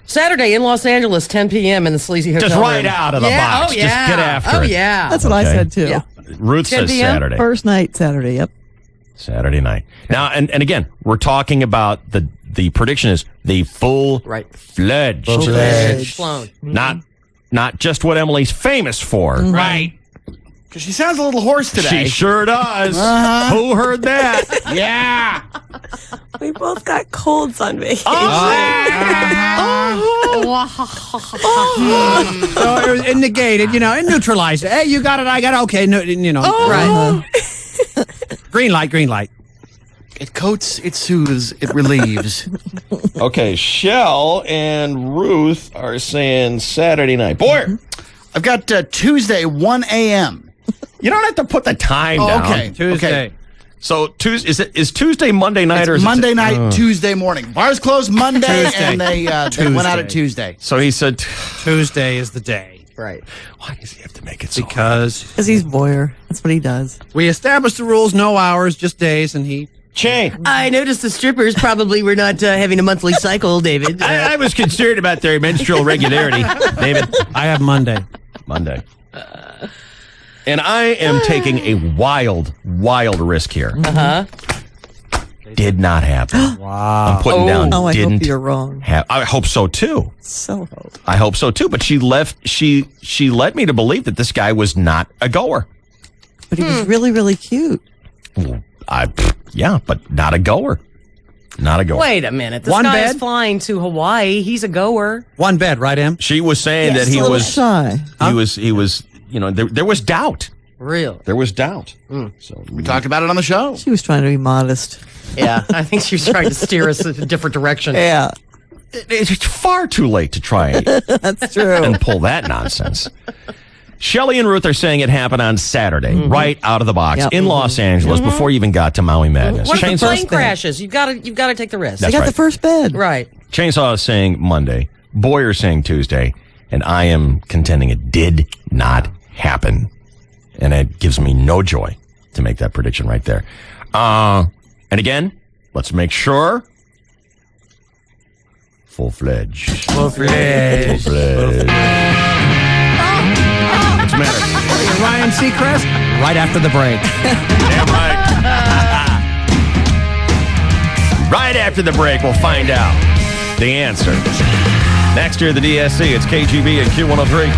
Saturday in Los Angeles, 10 p.m. in the Sleazy Hotel. Just right room. out of the Yeah, box. Oh, Just yeah. get after it. Yeah. That's what I Okay. said, too. Yeah. Ruth 10 says p.m. Saturday. First night, Saturday, yep. Saturday night. Now, and again, we're talking about the prediction is the full-fledged. Full-fledged. Flown. Not just what Emily's famous for. Right. Because she sounds a little hoarse today. She sure does. Who heard that? Yeah. We both got colds on vacation. So it negated, it neutralized it. Hey, you got it, I got it. Okay, no, right. Green light, green light. It coats, it soothes, it relieves. Okay, Shell and Ruth are saying Saturday night. Boyer, I've got Tuesday, 1 a.m. you don't have to put the time down. Okay. Tuesday. Okay. So Tuesday is Tuesday Monday night or is Monday it night, Tuesday morning. Bars closed Monday, Tuesday. and they went out at Tuesday. So he said Tuesday is the day. Right. why does he have to make it so Because he's Boyer. That's what he does. we established the rules, no hours, just days, and he... Chain. I noticed the strippers probably were not having a monthly cycle, David. I was concerned about their menstrual regularity, David. I have Monday. And I am taking a wild risk here. Did not happen. Wow. I'm putting down Oh, I didn't hope you're wrong. I hope so too. So hope. I hope so too. But she led me to believe that this guy was not a goer. But he was really, really cute. Yeah, but not a goer. Not a goer. Wait a minute. This One guy bed? is flying to Hawaii. He's a goer. One bed, right, Em? She was saying Yes, that he a little was shy. he was there was doubt. Real. There was doubt. So we talked about it on the show. She was trying to be modest. Yeah, I think she was trying to steer us in a different direction. Yeah, It's far too late to try that's true. and pull that nonsense. Shelley and Ruth are saying it happened on Saturday, right out of the box Yep. in Los Angeles before you even got to Maui Madness. What if the Chainsaw, plane crashes? You've got to take the risk. That's They got right. the first bed. Right. Chainsaw is saying Monday, Boyer saying Tuesday, and I am contending it did not happen. And it gives me no joy to make that prediction right there. And again, let's make sure. Full-fledged. Full-fledged. Full-fledged. What's the matter? Ryan Seacrest, right after the break. Damn right. Right after the break, we'll find out the answer. Next year, the DSC, it's KGB and Q103.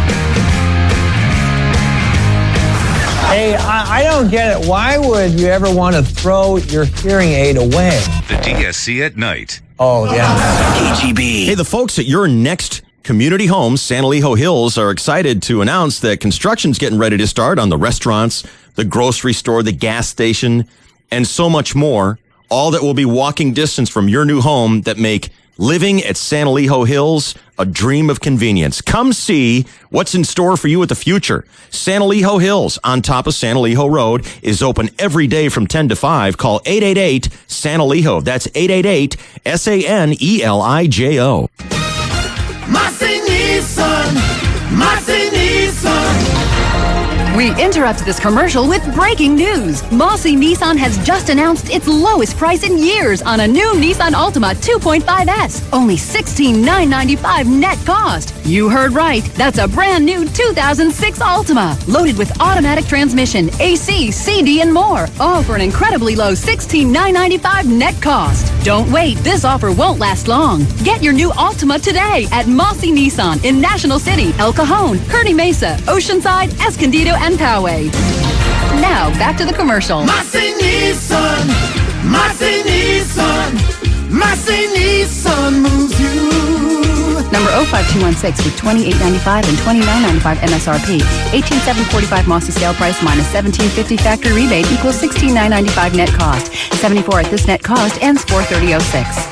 Hey, I don't get it. Why would you ever want to throw your hearing aid away? The DSC at night. Oh, yeah. KGB. Hey, the folks at your next community homes, Sanalijo Hills, are excited to announce that construction's getting ready to start on the restaurants, the grocery store, the gas station, and so much more. All that will be walking distance from your new home that make living at Sanalijo Hills a dream of convenience. Come see what's in store for you at the future. Sanalijo Hills on top of Sanalijo Road is open every day from 10 to 5. Call 888-SANALIJO. That's 888-SANELIJO. Massey Nissan. We interrupt this commercial with breaking news. Mossy Nissan has just announced its lowest price in years on a new Nissan Altima 2.5S. Only $16,995 net cost. You heard right. That's a brand new 2006 Altima. Loaded with automatic transmission, AC, CD, and more. All for an incredibly low $16,995 net cost. Don't wait. This offer won't last long. Get your new Altima today at Mossy Nissan in National City, El Cajon, Kearney Mesa, Oceanside, Escondido, and Poway. Now, back to the commercial. Mossy Nissan, Mossy Nissan, Mossy Nissan moves you. Number 05216 with $28.95 and $29.95 MSRP. 18,745 Mossy sale price minus $17.50 factory rebate equals $16,995 net cost. 74 at this net cost ends 4/30/06.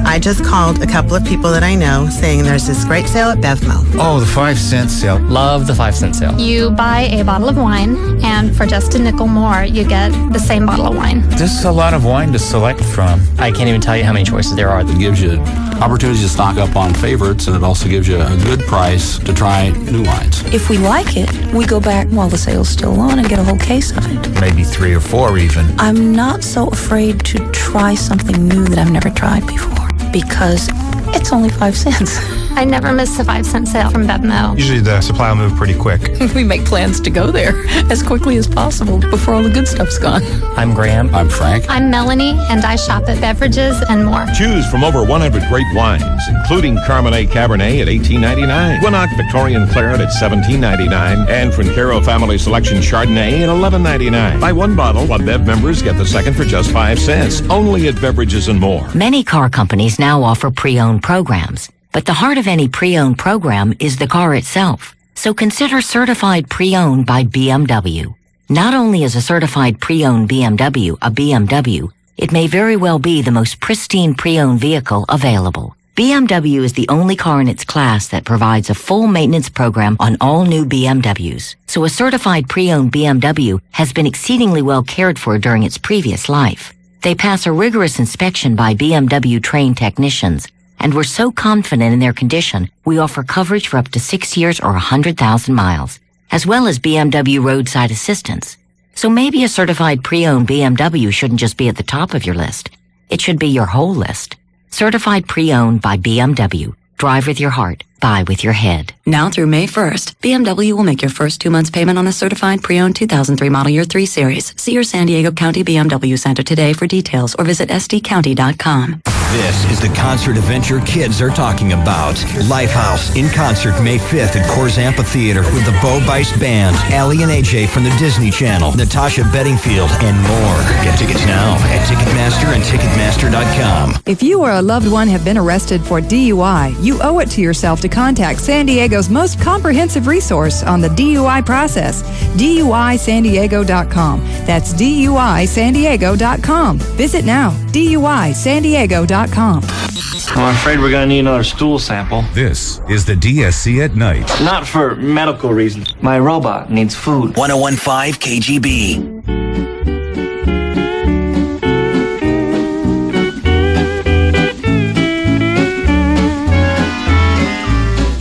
I just called a couple of people that I know saying there's this great sale at Bevmo. Oh, the 5-cent sale. Love the 5-cent sale. You buy a bottle of wine, and for just a nickel more, you get the same bottle of wine. This is a lot of wine to select from. I can't even tell you how many choices there are. It gives you opportunities to stock up on favorites, and it also gives you a good price to try new wines. If we like it, we go back while the sale's still on and get a whole case of it. Maybe 3 or 4 even. I'm not so afraid to try something new that I've never tried before, because it's only 5 cents. I never miss a 5-cent sale from Bevmo. Usually the supply will move pretty quick. We make plans to go there as quickly as possible before all the good stuff's gone. I'm Graham. I'm Frank. I'm Melanie, and I shop at Beverages and More. Choose from over 100 great wines, including Carmenet Cabernet at $18.99, Guanac Victorian Claret at $17.99, and Trinchero Family Selection Chardonnay at $11.99. Buy one bottle while Bev members get the second for just 5 cents. Only at Beverages and More. Many car companies now offer pre-owned programs, but the heart of any pre-owned program is the car itself. So consider Certified Pre-Owned by BMW. Not only is a certified pre-owned BMW a BMW, it may very well be the most pristine pre-owned vehicle available. BMW is the only car in its class that provides a full maintenance program on all new BMWs. So a certified pre-owned BMW has been exceedingly well cared for during its previous life. They pass a rigorous inspection by BMW trained technicians, and we're so confident in their condition, we offer coverage for up to 6 years or 100,000 miles, as well as BMW roadside assistance. So maybe a certified pre-owned BMW shouldn't just be at the top of your list. It should be your whole list. Certified pre-owned by BMW. Drive with your heart. Buy with your head. Now through May 1st, BMW will make your first 2 months payment on a certified pre-owned 2003 Model Year 3 Series. See your San Diego County BMW Center today for details or visit sdcounty.com. This is the concert adventure kids are talking about. Lifehouse in concert May 5th at Coors Amphitheater with the Bo Bice Band, Allie and AJ from the Disney Channel, Natasha Bedingfield, and more. Get tickets now at Ticketmaster and Ticketmaster.com. If you or a loved one have been arrested for DUI, you owe it to yourself to contact San Diego's most comprehensive resource on the DUI process, DUISandiego.com. That's DUISandiego.com. Visit now, DUISandiego.com. I'm afraid we're going to need another stool sample. This is the DSC at Night. Not for medical reasons. My robot needs food. 1015 KGB.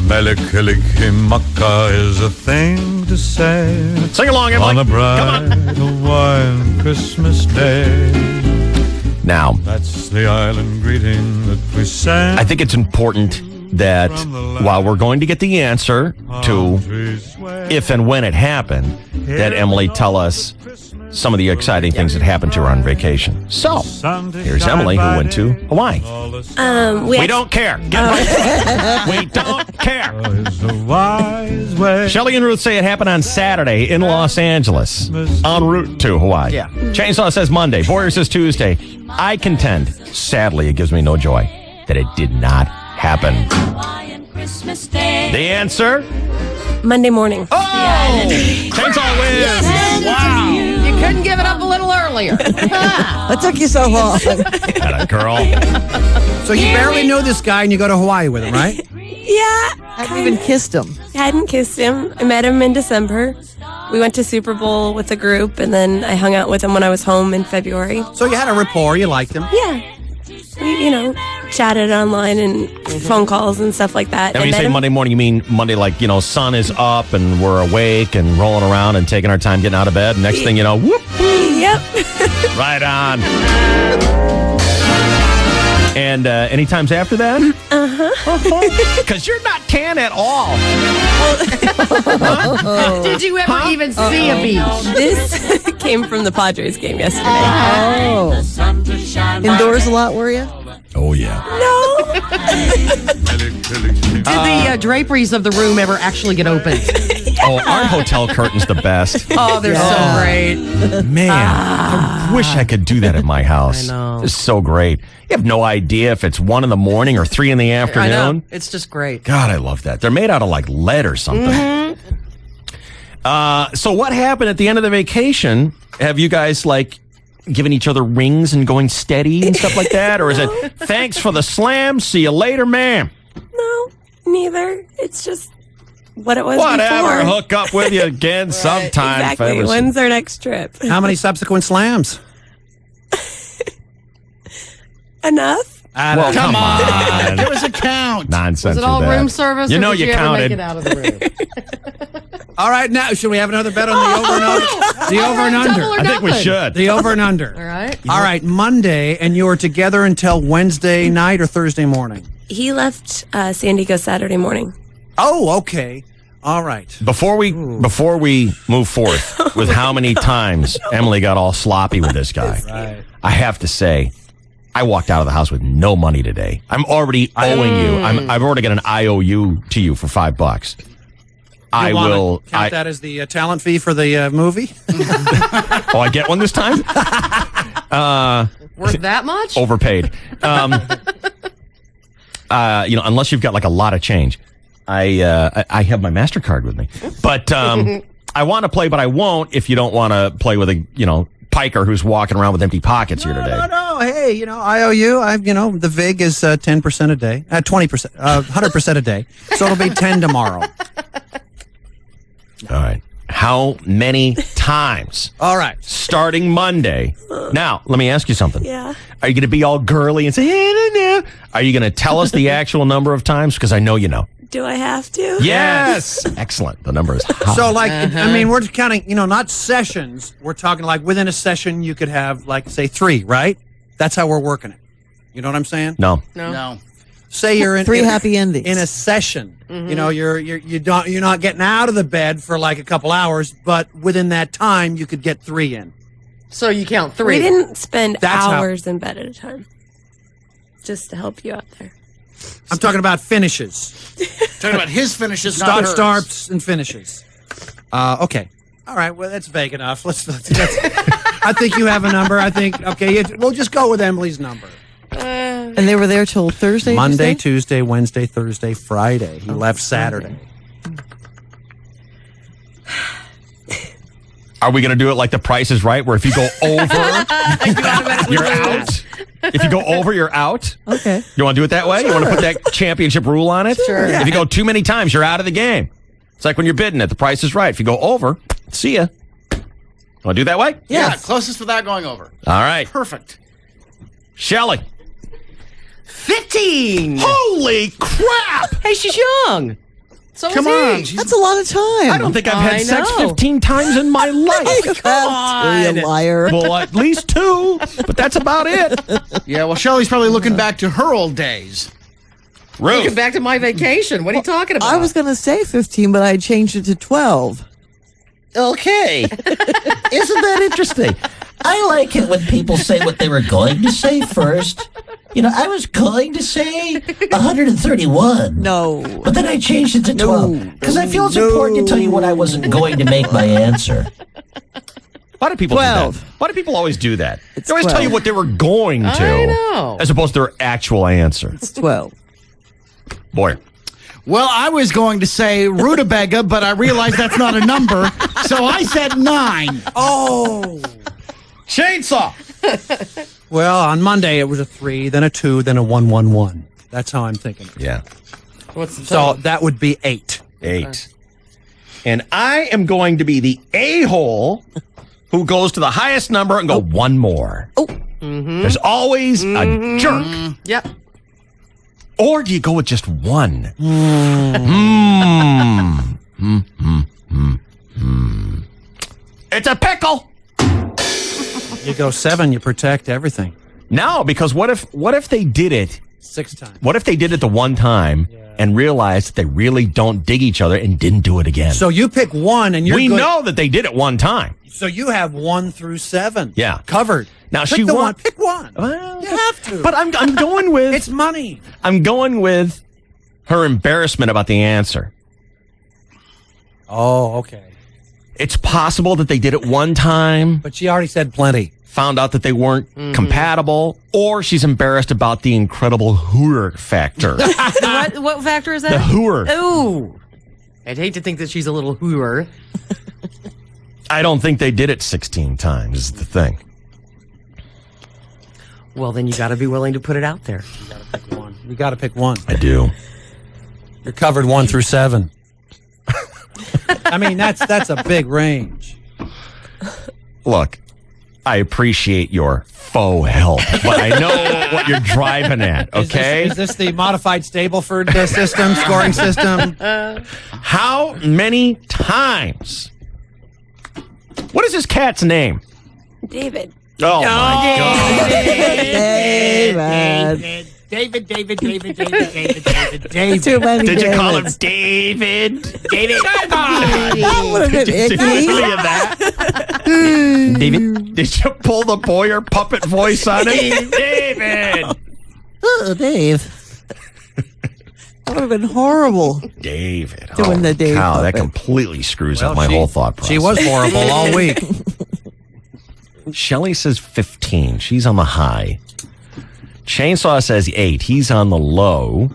Melikilikimaka is a thing to say. Sing along, Emily. On a bright Hawaiian Christmas day. Now, that's the island greeting that we sang. I think it's important that while we're going to get the answer to if and when it happened, that Emily tell us some of the exciting things that happened to her on vacation. So, here's Emily, who went to Hawaii. We don't care. We don't care. Shelley and Ruth say it happened on Saturday in Los Angeles, en route to Hawaii. Yeah. Chainsaw says Monday. Boyer says Tuesday. I contend, sadly, it gives me no joy, that it did not happen. The answer? Monday morning. Oh! Chainsaw wins! Yes. Wow! You couldn't give it up a little earlier. What took you so long? Atta girl. So you barely know this guy and you go to Hawaii with him, right? Yeah. I haven't even kissed him. I hadn't kissed him. I met him in December. We went to Super Bowl with a group, and then I hung out with him when I was home in February. So you had a rapport, you liked him. Yeah. We, chatted online and phone calls and stuff like that. And when you say Monday morning, you mean Monday, like, sun is up and we're awake and rolling around and taking our time getting out of bed. Next thing you know, whoop. Yep. Right on. And any times after that? Because you're not tan at all. Did you ever even see a beach? This came from the Padres game yesterday. Oh. Indoors a lot, were you? Oh, yeah. No. Did the draperies of the room ever actually get opened? Oh, our hotel curtain's the best. Oh, they're so great. Man, I wish I could do that at my house. I know. It's so great. You have no idea if it's 1 a.m. or 3 in the afternoon. I know. It's just great. God, I love that. They're made out of like lead or something. So what happened at the end of the vacation? Have you guys like giving each other rings and going steady and stuff like that? Or is it, thanks for the slam, see you later, ma'am? No, neither. It's just what it was Whatever, before. hook up with you again sometime. Exactly. When's our next trip? How many subsequent slams? Enough? Well, come on. Give us a count. Nonsense. Was it all with that. room service? You or know did you you ever counted. make it out of the room? All right, now, should we have another bet on the over and under? The over and under. Double or I think we nothing. should. The over and under. All right. All right, Monday, and you were together until Wednesday night or Thursday morning? He left San Diego Saturday morning. Oh, okay. All right. Before we move forth with how many times Emily got all sloppy with this guy, Right. I have to say, I walked out of the house with no money today. I'm already owing you. I've already got an IOU to you for $5. I wanna will count that as the talent fee for the movie? Oh, I get one this time? Worth that much? Overpaid. Unless you've got like a lot of change. I have my MasterCard with me. But I want to play, but I won't if you don't want to play with a, piker who's walking around with empty pockets here today. No. Hey, IOU, the VIG is 10% a day, 20%, 100% a day. So it'll be 10 tomorrow. All right. How many times? All right. Starting Monday. Now, let me ask you something. Yeah. Are you going to be all girly and say, hey, no? Are you going to tell us the actual number of times? Because I know you know. Do I have to? Yes. Excellent. The number is high. So, we're counting, not sessions. We're talking like within a session, you could have, say 3, right? That's how we're working it. You know what I'm saying? No. Say you're in 3 happy endings. in a session. You're not getting out of the bed for like a couple hours, but within that time, you could get 3 in. So you count 3. We didn't spend That's how- hours in bed at a time. Just to help you out there. I'm talking about finishes. Talking about his finishes, not hers. Starts and finishes. Okay. All right. Well, that's vague enough. Let's I think you have a number. We'll just go with Emily's number. And they were there till Thursday? Monday, you say? Tuesday, Wednesday, Thursday, Friday. He left Saturday. Are we going to do it like The Price is Right, where if you go over, you're out? If you go over, you're out? Okay. You want to do it that way? You want to put that championship rule on it? Sure. If you go too many times, you're out of the game. It's like when you're bidding it. The Price is Right. If you go over, see ya. Want to do it that way? Yeah, closest without going over. All right. Perfect. Shelley. 15. Holy crap! Hey, she's young. So Come is on. he. That's a lot of time. I don't think I've had I sex know. 15 times in my life. God. You liar. Well, at least 2, but that's about it. Yeah, well, Shelley's probably looking back to her old days. Get Ruth. back to my vacation. What are you talking about? I was going to say 15, but I changed it to 12. Okay. Isn't that interesting? I like it when people say what they were going to say first. I was going to say 131. No. But then I changed it to 12. Because I feel it's important to tell you what I wasn't going to make my answer. Why do people 12. do that? Why do people always do that? It's They always tell 12. you what they were going to. I know. As opposed to their actual answer. It's 12. Boy. Well, I was going to say rutabaga, but I realized that's not a number, so I said 9. Oh. Chainsaw. Well, on Monday, it was a 3, then a 2, then a 111. That's how I'm thinking. Yeah. What's the So total? that would be 8. 8. And I am going to be the a-hole who goes to the highest number and go one more. Oh. There's always a jerk Yep. Or do you go with just one? It's a pickle. You go 7, you protect everything. No, because what if they did it 6 times? What if they did it the one time and realized that they really don't dig each other and didn't do it again? So you pick 1 and we know that they did it one time. So you have 1 through 7. Yeah. Covered. Now pick she the won. one. Pick 1. Well, you have to. But I'm going with it's money. I'm going with her embarrassment about the answer. Oh, okay. It's possible that they did it one time, but she already said plenty. Found out that they weren't compatible, or she's embarrassed about the incredible hooer factor. What factor is that? The hooer. Ooh. I'd hate to think that she's a little hooer. I don't think they did it 16 times is the thing. Well, then you got to be willing to put it out there. You got to pick 1. I do. You're covered 1 through 7. I mean, that's a big range. Look, I appreciate your faux help, but I know what you're driving at, okay? Is this the modified Stableford system, scoring system? How many times? What is this cat's name? David. Oh, my God. David. Too many Did you call him Davids. David? That would have been Did you do icky. any of that? David? Did you pull the Boyer puppet voice on it? David! Oh, Dave. That would have been horrible. David. Doing the Dave Cow, that puppet. completely screws up my whole thought process. She was horrible all week. Shelley says 15. She's on the high. Chainsaw says 8. He's on the low.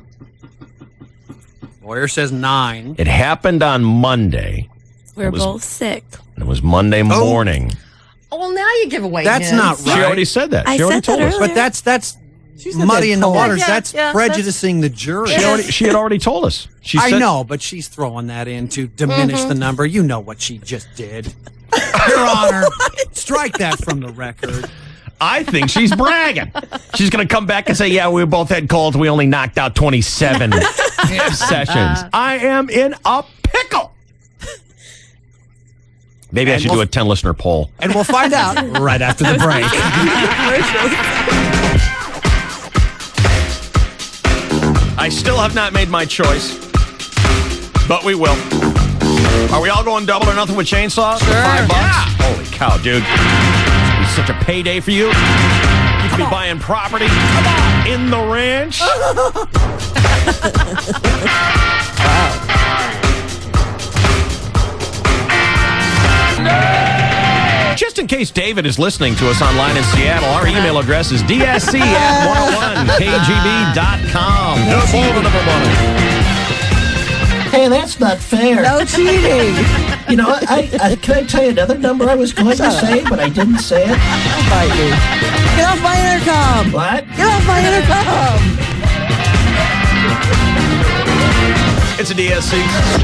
Boyer says 9. It happened on Monday. We're both sick. It was Monday morning. Oh, well, now you give away That's hints. not right. She already said that. I She already said that told us. earlier. But that's She said muddy that in the cold. waters. Yeah, that's yeah, prejudicing the jury. She had already told us. She I said, know, but she's throwing that in to diminish the number. You know what she just did. Your Honor, strike that from the record. I think she's bragging. She's going to come back and say, yeah, we both had colds. We only knocked out 27 sessions. I am in a pickle. Maybe I should do a 10-listener poll. And we'll find out right after the break. I still have not made my choice, but we will. Are we all going double or nothing with Chainsaw? Sure. $5? Holy cow, dude. It's such a payday for you. You could be buying property in the ranch. Just in case David is listening to us online in Seattle, our email address is dsc@101kgb.com. Hey, that's not fair. No cheating. You know, I can I tell you another number I was going to say, but I didn't say it? Don't bite me. Get off my intercom. What? Get off my intercom. It's a DSC.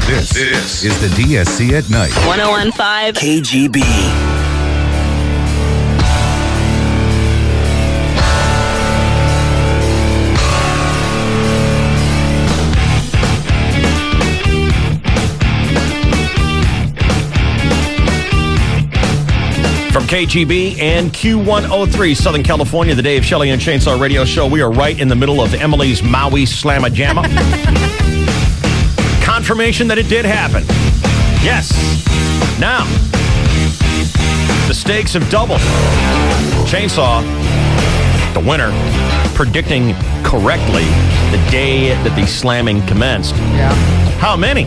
This is the DSC at Night. 1015 KGB. From KGB and Q103, Southern California, the Dave Shelley and Chainsaw Radio Show. We are right in the middle of Emily's Maui Slamma Jamma. Confirmation that it did happen. Yes. Now, the stakes have doubled. Chainsaw, the winner, predicting correctly the day that the slamming commenced. Yeah. How many?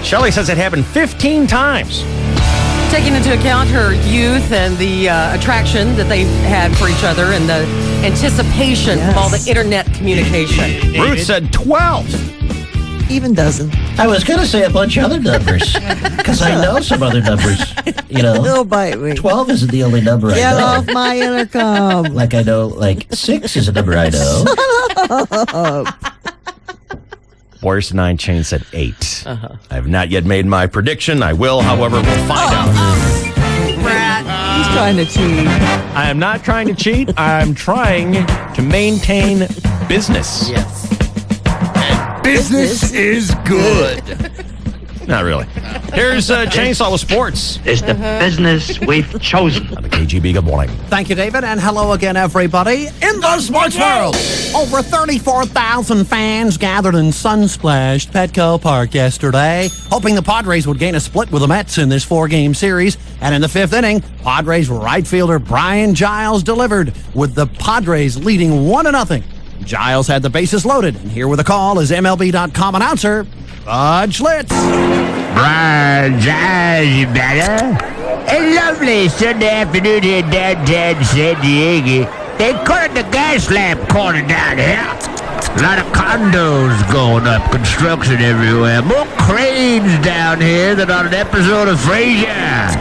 Shelley says it happened 15 times. Taking into account her youth and the attraction that they had for each other and the anticipation of all the internet communication. Ruth said 12. Even dozen. I was going to say a bunch of other numbers because I know some other numbers. You know, Don't bite me. 12 isn't the only number Get I know. off my intercom. Like I know, like 6 is a number I know. Warriors 9 Chain said 8. I have not yet made my prediction. I will, however, we'll find out. Brat. He's trying to cheat. I am not trying to cheat. I'm trying to maintain business. Yes. Business is good. Not really. Here's Chainsaw with sports. It's the business we've chosen. On the KGB, good morning. Thank you, David, and hello again, everybody. In the sports world, over 34,000 fans gathered in sun-splashed Petco Park yesterday, hoping the Padres would gain a split with the Mets in this four-game series. And in the fifth inning, Padres right fielder Brian Giles delivered, with the Padres leading 1-0. Giles had the bases loaded, and here with a call is MLB.com announcer Bud Schlitz. Brian Giles, you better. A lovely Sunday afternoon here in downtown San Diego. They call it the gas lamp corner down here. A lot of condos going up, construction everywhere. More cranes down here than on an episode of Frasier.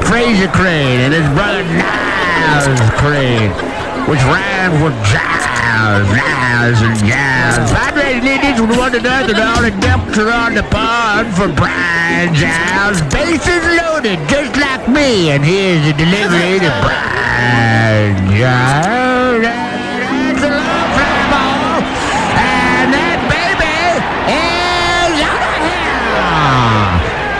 Fraser Crane and his brother Niles Crane, which rhymes with Niles and Giles. Padres need each one another now. The ducks are on the pond for Brian Giles. Bases loaded, just like me. And here's the delivery to Brian Giles. That's a low fly ball. And that baby is out of here.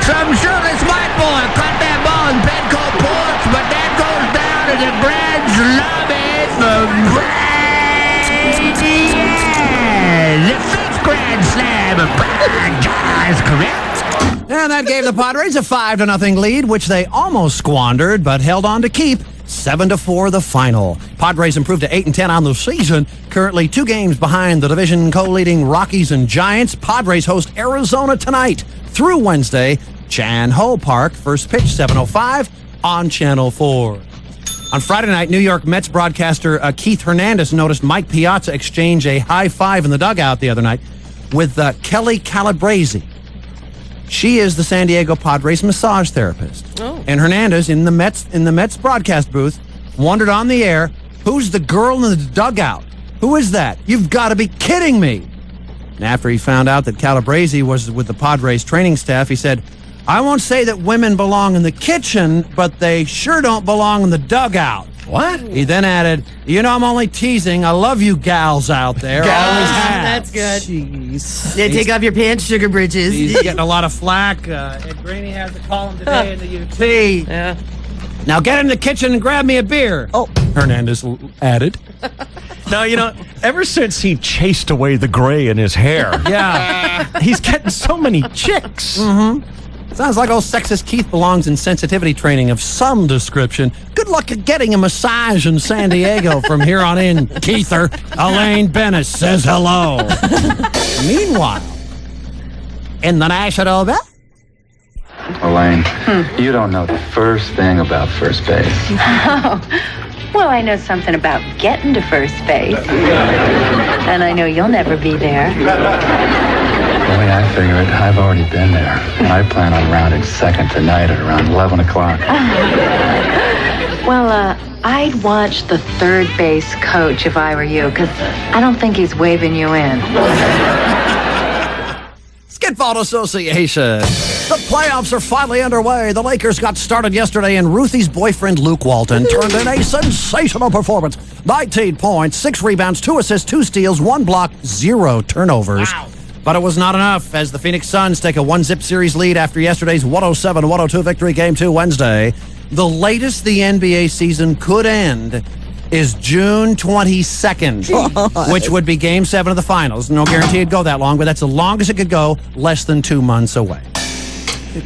Some shirtless white boy caught that ball in Petco porch, but that goes down to the Brad's lobby for Brian. The fifth grand slam of Brian Giles, correct? And that gave the Padres a 5-0 lead, which they almost squandered, but held on to keep 7-4 the final. Padres improved to 8-10 on the season, currently 2 games behind the division co-leading Rockies and Giants. Padres host Arizona tonight through Wednesday. Chan Ho Park, first pitch 7:05 on Channel 4. On Friday night, New York Mets broadcaster Keith Hernandez noticed Mike Piazza exchange a high five in the dugout the other night with Kelly Calabrese. She is the San Diego Padres massage therapist. Oh. And Hernandez in the Mets broadcast booth wondered on the air, "Who's the girl in the dugout? Who is that? You've got to be kidding me." And after he found out that Calabrese was with the Padres training staff, he said, "I won't say that women belong in the kitchen, but they sure don't belong in the dugout." What? He then added, "You know I'm only teasing. I love you gals out there. Always have." That's good. Jeez. Yeah, take off your pants, Sugar Bridges. He's getting a lot of flack. Ed Graney has a column today in the UT. Yeah. Now get in the kitchen and grab me a beer. Oh, Hernandez added. Now, ever since he chased away the gray in his hair, Yeah. he's getting so many chicks. Mm-hmm. Sounds like old sexist Keith belongs in sensitivity training of some description. Good luck at getting a massage in San Diego from here on in, Keither. Elaine Bennett says hello. Meanwhile, in the National Bell. Elaine, you don't know the first thing about first base. Oh, well, I know something about getting to first base. And I know you'll never be there. The way I figure it, I've already been there. And I plan on rounding second tonight at around 11 o'clock. Well, I'd watch the third base coach if I were you, because I don't think he's waving you in. Skidball Association. The playoffs are finally underway. The Lakers got started yesterday, and Ruthie's boyfriend, Luke Walton, turned in a sensational performance. 19 points, 6 rebounds, 2 assists, 2 steals, 1 block, 0 turnovers. Wow. But it was not enough as the Phoenix Suns take a 1-zip series lead after yesterday's 107-102 victory Game 2 Wednesday. The latest the NBA season could end is June 22nd, which would be Game 7 of the finals. No guarantee it'd go that long, but that's the longest it could go, less than 2 months away.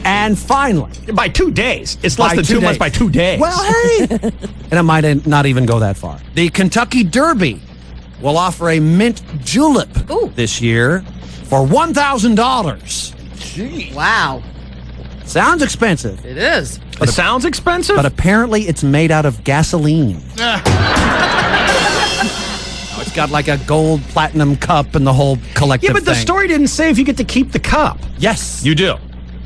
And finally, by 2 days. It's less than 2 months by 2 days. Well, hey, and it might not even go that far. The Kentucky Derby will offer a mint julep this year for $1,000. Gee. Wow. Sounds expensive. It is. It sounds expensive? But apparently it's made out of gasoline. It's got like a gold platinum cup and the whole collective thing. Yeah, but the story didn't say if you get to keep the cup. Yes. You do.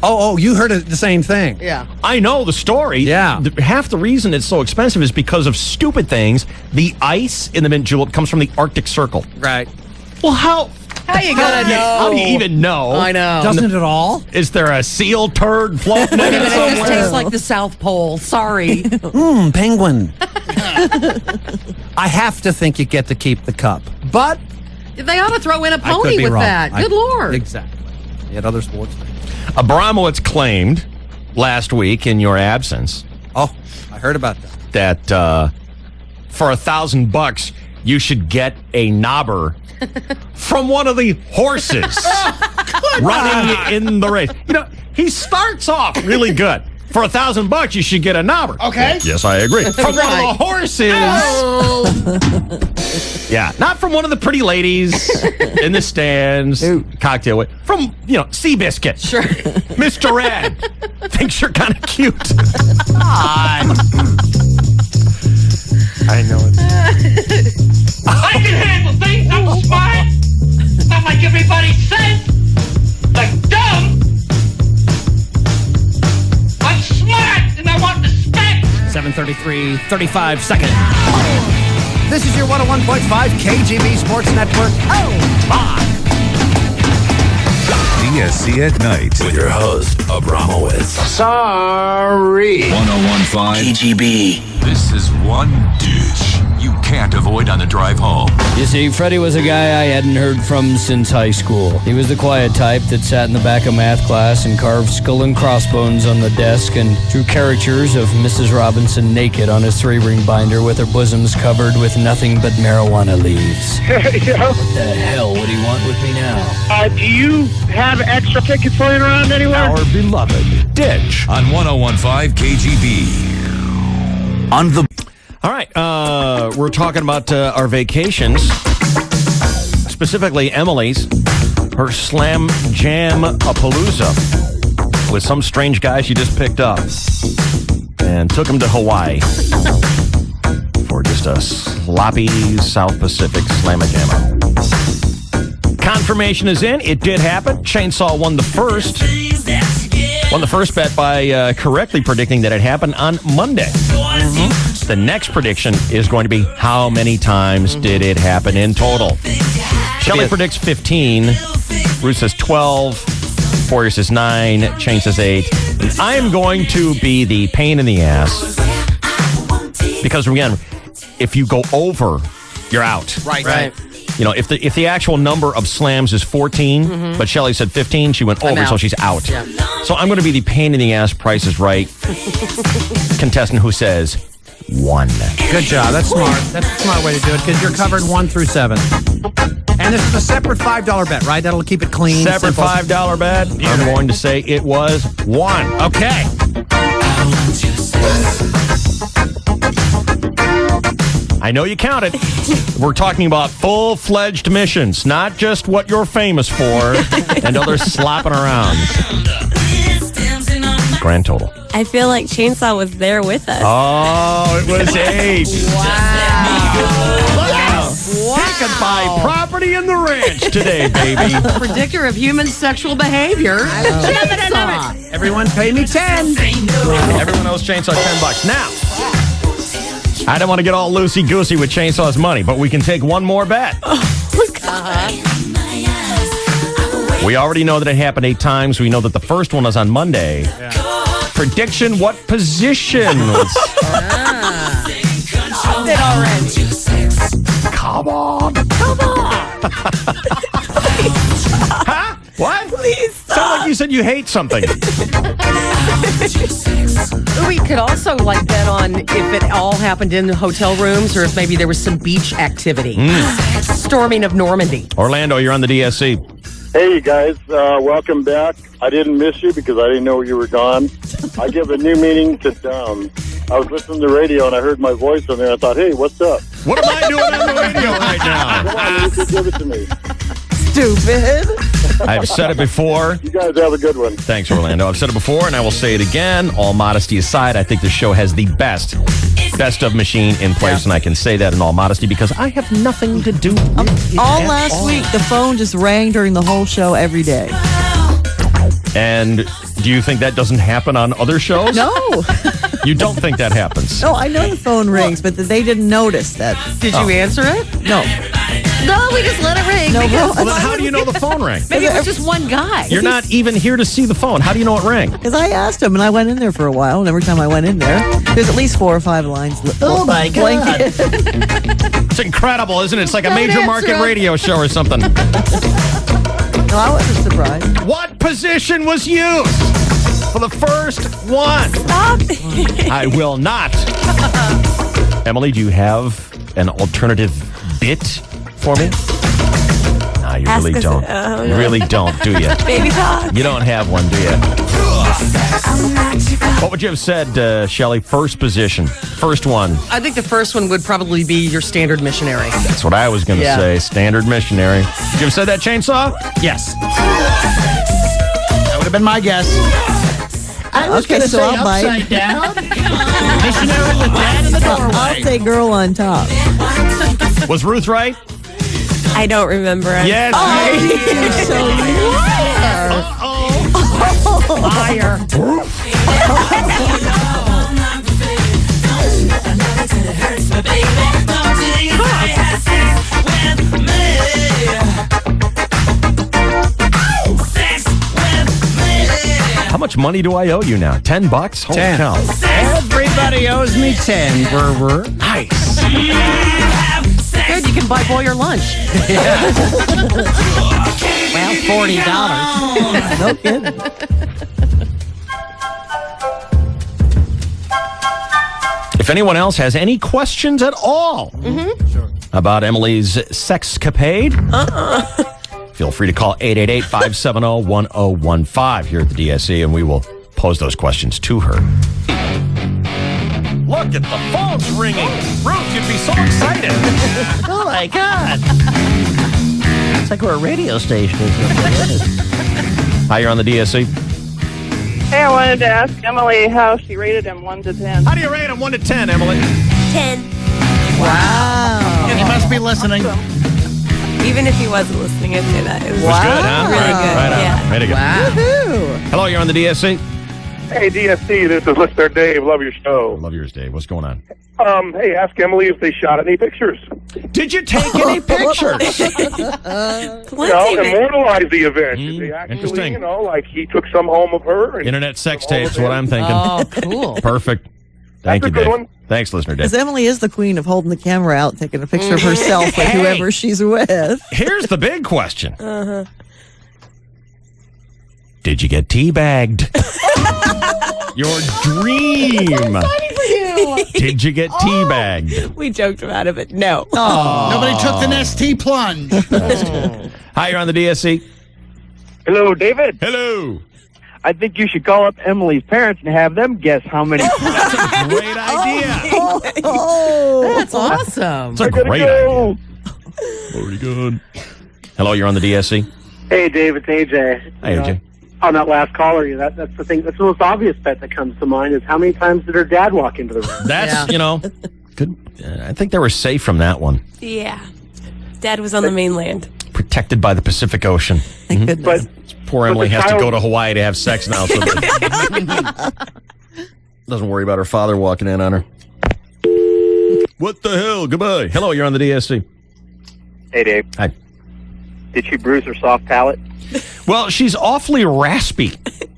Oh, you heard the same thing. Yeah. I know the story. Yeah. Half the reason it's so expensive is because of stupid things. The ice in the mint julep comes from the Arctic Circle. Right. Well, how How you gonna know? How do you even know? I know. Doesn't it all? Is there a seal turd floating in it It just somewhere? tastes like the South Pole. Sorry. Penguin. I have to think you get to keep the cup. But They ought to throw in a I could pony be with wrong. that. Good Lord. Exactly. Yet other sports. Abramowitz claimed last week in your absence Oh, I heard about that. that for $1,000 you should get a knobber from one of the horses running in the race. You know, he starts off really good. For $1,000 you should get a knobber. Okay. Yes, I agree. From one of the horses. Yeah, not from one of the pretty ladies in the stands, cocktail with. From, Seabiscuit. Sure. Mr. Ed thinks you're kind of cute. I know it. I can handle things. I'm smart. Not like everybody says. Like dumb. I'm smart and I want respect. 7:33, 35 seconds. This is your 101.5 KGB Sports Network. DSC at Night with your host, Abramowitz. Sorry. 101.5 KGB. This is one dish you can't avoid on the drive home. You see, Freddie was a guy I hadn't heard from since high school. He was the quiet type that sat in the back of math class and carved skull and crossbones on the desk and drew caricatures of Mrs. Robinson naked on his 3-ring binder with her bosoms covered with nothing but marijuana leaves. What the hell would he want with me now? Do you have extra tickets laying around anywhere? Our beloved Ditch on 101.5 KGB. On the... All right, we're talking about our vacations, specifically Emily's, her Slam Jam-a-Palooza with some strange guy she just picked up and took him to Hawaii for just a sloppy South Pacific Slamma-Jamma. Confirmation is in. It did happen. Chainsaw won the first bet by correctly predicting that it happened on Monday. The next prediction is going to be how many times did it happen in total? Shelley predicts 15. Ruth says 12. Fourier says 9. Chain says 8. And I am going to be the pain in the ass because, again, if you go over, you're out. Right. You know, if the actual number of slams is 14, but Shelley said 15, she went over, so she's out. Yeah. So I'm going to be the pain in the ass, Price is Right contestant who says 1. Good job. That's smart. That's a smart way to do it because you're covered 1 through 7. And this is a separate $5 bet, right? That'll keep it clean. Separate simple. $5 bet. I'm going to say it was 1. Okay. I know you counted. We're talking about full-fledged missions, not just what you're famous for and others slopping around. Grand total. I feel like Chainsaw was there with us. Oh, it was 8. Wow. He could buy property in the ranch today, baby. Predictor of human sexual behavior. Everyone pay me 10. Everyone else Chainsaw $10. Now, I don't want to get all loosey-goosey with Chainsaw's money, but we can take one more bet. We already know that it happened 8 times. We know that the first one was on Monday. Yeah. Prediction, what position was... It already. Come on. Huh? What? Please stop. Sound like you said you hate something. We could also bet on if it all happened in the hotel rooms or if maybe there was some beach activity. Storming of Normandy. Orlando, you're on the DSC. Hey, you guys. Welcome back. I didn't miss you because I didn't know you were gone. I give a new meaning to dumb. I was listening to the radio and I heard my voice on there. I thought, hey, what's up? What am I doing on the radio right now? Come on, you can give it to me. Stupid. I've said it before. You guys have a good one. Thanks, Orlando. I've said it before, and I will say it again. All modesty aside, I think the show has the best of machine in place, and I can say that in all modesty because I have nothing to do with it All at last all. week, the phone just rang during the whole show every day. And do you think that doesn't happen on other shows? No. You don't think that happens? No, I know the phone rings, but they didn't notice that. Did you answer it? No. No, we just let it ring. No, because- Well, then how do you know the phone rang? Maybe it was just one guy. You're not even here to see the phone. How do you know it rang? Because I asked him, and I went in there for a while, and every time I went in there, there's at least 4 or 5 lines. Oh, my God. It's incredible, isn't it? It's like a major market radio show or something. No, I wasn't surprised. What position was used for the first one? Stop. I will not. Emily, do you have an alternative bit for me? No, you Ask really us- don't. oh, You no. really don't, do you? Baby talk. You don't have one, do you? What would you have said, Shelley? First position. First one. I think the first one would probably be your standard missionary. That's what I was going to Yeah. say. Standard missionary. Would you have said that, Chainsaw? Yes. That would have been my guess. I was Okay, going to so say I'll bite. upside down. Missionary with dad in the doorway. I'll say girl on top. Was Ruth right? I don't remember. Yes. So you are. Liar. How much money do I owe you now? $10? Holy 10. cow. Everybody owes me 10. Brr. Nice. Good, you can buy Boyer lunch. Well, $40. No kidding. If anyone else has any questions at all about Emily's sexcapade, feel free to call 888-570-1015 here at the DSE, and we will pose those questions to her. Look at the phone's ringing. Ruth, you'd be so excited. Oh, my God. It's like we're a radio station or something. Hi, you're on the DSE. Hey, I wanted to ask Emily how she rated him 1 to 10. How do you rate him 1 to 10, Emily? 10. Wow. He must be listening. Even if he wasn't listening, I'd say that. It was Was good, huh? really Right, good. right on. Yeah. Way to go. Woohoo. Hello, you're on the DSE. Hey, DSC, this is Listener Dave. Love your show. Love yours, Dave. What's going on? Hey, ask Emily if they shot any pictures. Did you take any pictures? Immortalize the event. Did they actually, interesting. like he took some home of her. And Internet sex tapes, what I'm thinking. Oh, cool. Perfect. Thank That's you, a good Dave. one. Thanks, listener Dave. Because Emily is the queen of holding the camera out, taking a picture of herself with Hey. whoever she's with. Here's the big question. Uh-huh. Did you get teabagged? Your dream. Did you get teabagged? We joked about it, but no. Nobody took the ST plunge. Hi, you're on the DSC. Hello, David. Hello. I think you should call up Emily's parents and have them guess how many. Great idea. That's awesome. It's a great idea. Very good. Hello, you're on the DSC. Hey, Dave, it's AJ. Hi, AJ. On that last caller, that's the thing. That's the most obvious bet that comes to mind is how many times did her dad walk into the room? That's, good. I think they were safe from that one. Yeah. Dad was on the mainland. Protected by the Pacific Ocean. Thank goodness. Poor Emily has to go to Hawaii to have sex now. So doesn't worry about her father walking in on her. What the hell? Goodbye. Hello, you're on the DSC. Hey, Dave. Hi. Did she bruise her soft palate? Well, she's awfully raspy.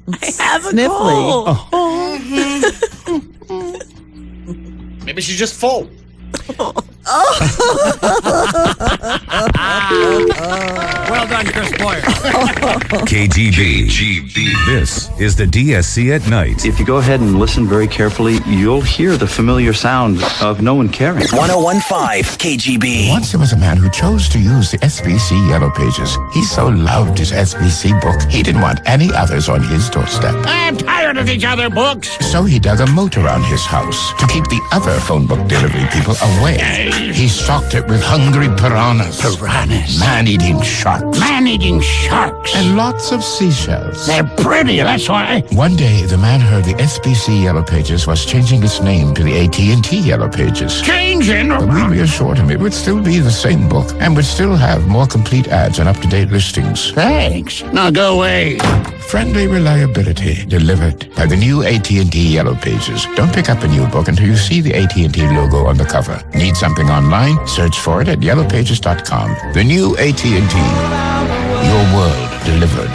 I have a Sniffly. cold. Maybe she's just full. Well done, Chris Boyer. KGB. This is the DSC at night. If you go ahead and listen very carefully, you'll hear the familiar sound of no one caring. 1015 KGB. Once there was a man who chose to use the SBC Yellow Pages. He so loved his SBC book, he didn't want any others on his doorstep. I'm tired of these other books. So he dug a moat around his house to keep the other phone book delivery people away. He stocked it with hungry piranhas. Man-eating sharks. Man-eating sharks. And lots of seashells. They're pretty, that's why. One day, the man heard the SBC Yellow Pages was changing its name to the AT&T Yellow Pages. Changing? But we reassured him it would still be the same book and would still have more complete ads and up-to-date listings. Thanks. Now go away. Friendly reliability delivered by the new AT&T Yellow Pages. Don't pick up a new book until you see the AT&T logo on the cover. Need something online? Search for it at yellowpages.com. The new AT&T. Your world delivered.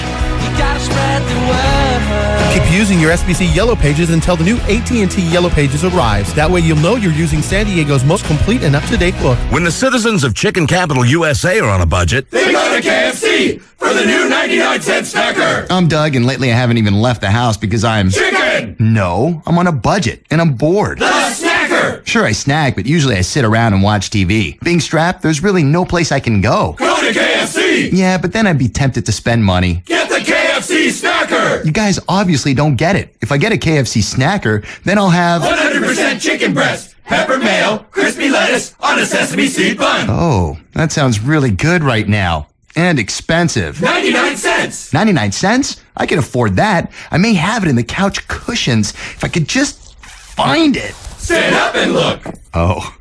Keep using your SBC Yellow Pages until the new AT&T Yellow Pages arrives. That way you'll know you're using San Diego's most complete and up-to-date book. When the citizens of Chicken Capital USA are on a budget, they go to KFC for the new 99-cent snacker. I'm Doug, and lately I haven't even left the house because I'm... Chicken! No, I'm on a budget, and I'm bored. The snacker! Sure, I snack, but usually I sit around and watch TV. Being strapped, there's really no place I can go. Go to KFC! Yeah, but then I'd be tempted to spend money. Get the KFC snacker! You guys obviously don't get it. If I get a KFC snacker, then I'll have... 100% chicken breast, pepper mayo, crispy lettuce on a sesame seed bun. Oh, that sounds really good right now. And expensive. 99 cents! 99 cents? I can afford that. I may have it in the couch cushions if I could just find it. Stand up and look. Oh,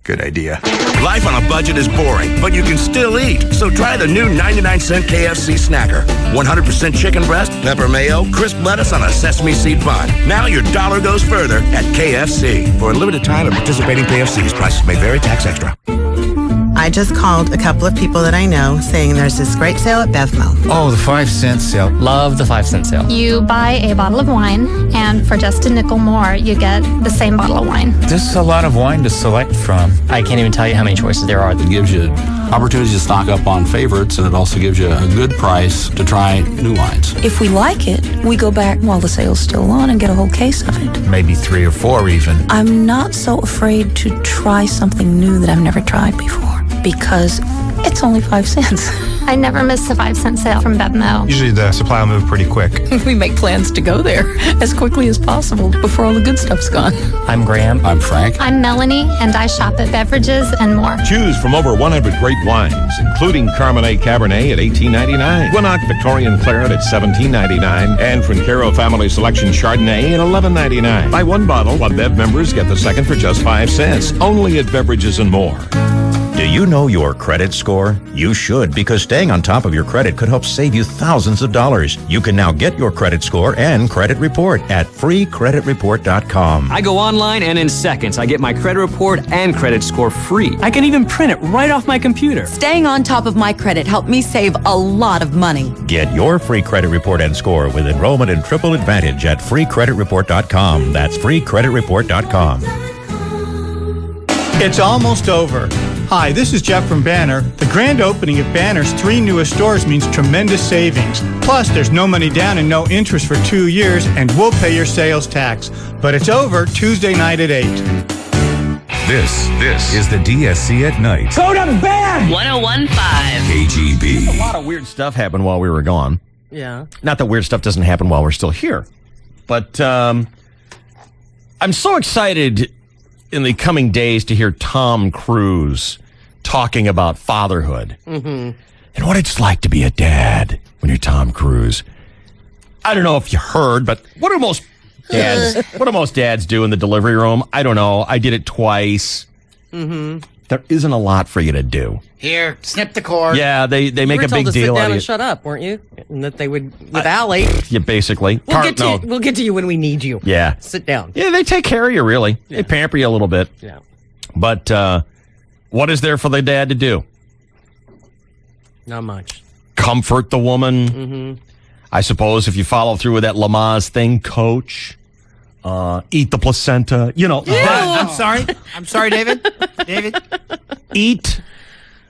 good idea. Life on a budget is boring, but you can still eat. So try the new 99-cent KFC snacker. 100% chicken breast, pepper mayo, crisp lettuce on a sesame seed bun. Now your dollar goes further at KFC. For a limited time at participating KFCs, prices may vary, tax extra. I just called a couple of people that I know saying there's this great sale at Bevmo. Oh, the 5-cent sale. Love the 5-cent sale. You buy a bottle of wine, and for just a nickel more, you get the same bottle of wine. There's a lot of wine to select from. I can't even tell you how many choices there are. It gives you opportunities to stock up on favorites, and it also gives you a good price to try new wines. If we like it, we go back while the sale's still on and get a whole case of it. Maybe 3 or 4 even. I'm not so afraid to try something new that I've never tried before, because it's only 5 cents. I never miss the 5-cent sale from Bevmo. Usually the supply will move pretty quick. We make plans to go there as quickly as possible before all the good stuff's gone. I'm Graham. I'm Frank. I'm Melanie, and I shop at Beverages and More. Choose from over 100 great wines, including Carmenet Cabernet at $18.99, Guanac Victorian Claret at $17.99, and Trinchero Family Selection Chardonnay at $11.99. Buy one bottle while Bev members get the second for just 5 cents. Only at Beverages and More. Do you know your credit score? You should, because staying on top of your credit could help save you thousands of dollars. You can now get your credit score and credit report at freecreditreport.com. I go online and in seconds I get my credit report and credit score free. I can even print it right off my computer. Staying on top of my credit helped me save a lot of money. Get your free credit report and score with enrollment in Triple Advantage at freecreditreport.com. That's freecreditreport.com. It's almost over. Hi, this is Jeff from Banner. The grand opening of Banner's 3 newest stores means tremendous savings. Plus, there's no money down and no interest for 2 years, and we'll pay your sales tax. But it's over Tuesday night at 8. This is the DSC at Night. Go to bed! 101.5 KGB. A lot of weird stuff happened while we were gone. Yeah. Not that weird stuff doesn't happen while we're still here. But I'm so excited in the coming days to hear Tom Cruise talking about fatherhood and what it's like to be a dad when you're Tom Cruise. I don't know if you heard, but what do most dads do in the delivery room? I don't know. I did it twice. There isn't a lot for you to do. Here, snip the cord. Yeah, they make a big deal out of it. You were told to sit down and and shut up, weren't you? And that they would, with Allie. Yeah, basically. We'll get to you when we need you. Yeah. Sit down. Yeah, they take care of you, really. Yeah. They pamper you a little bit. Yeah. But what is there for the dad to do? Not much. Comfort the woman. I suppose if you follow through with that Lamaze thing, coach. Eat the placenta. You know. I'm sorry, David. Eat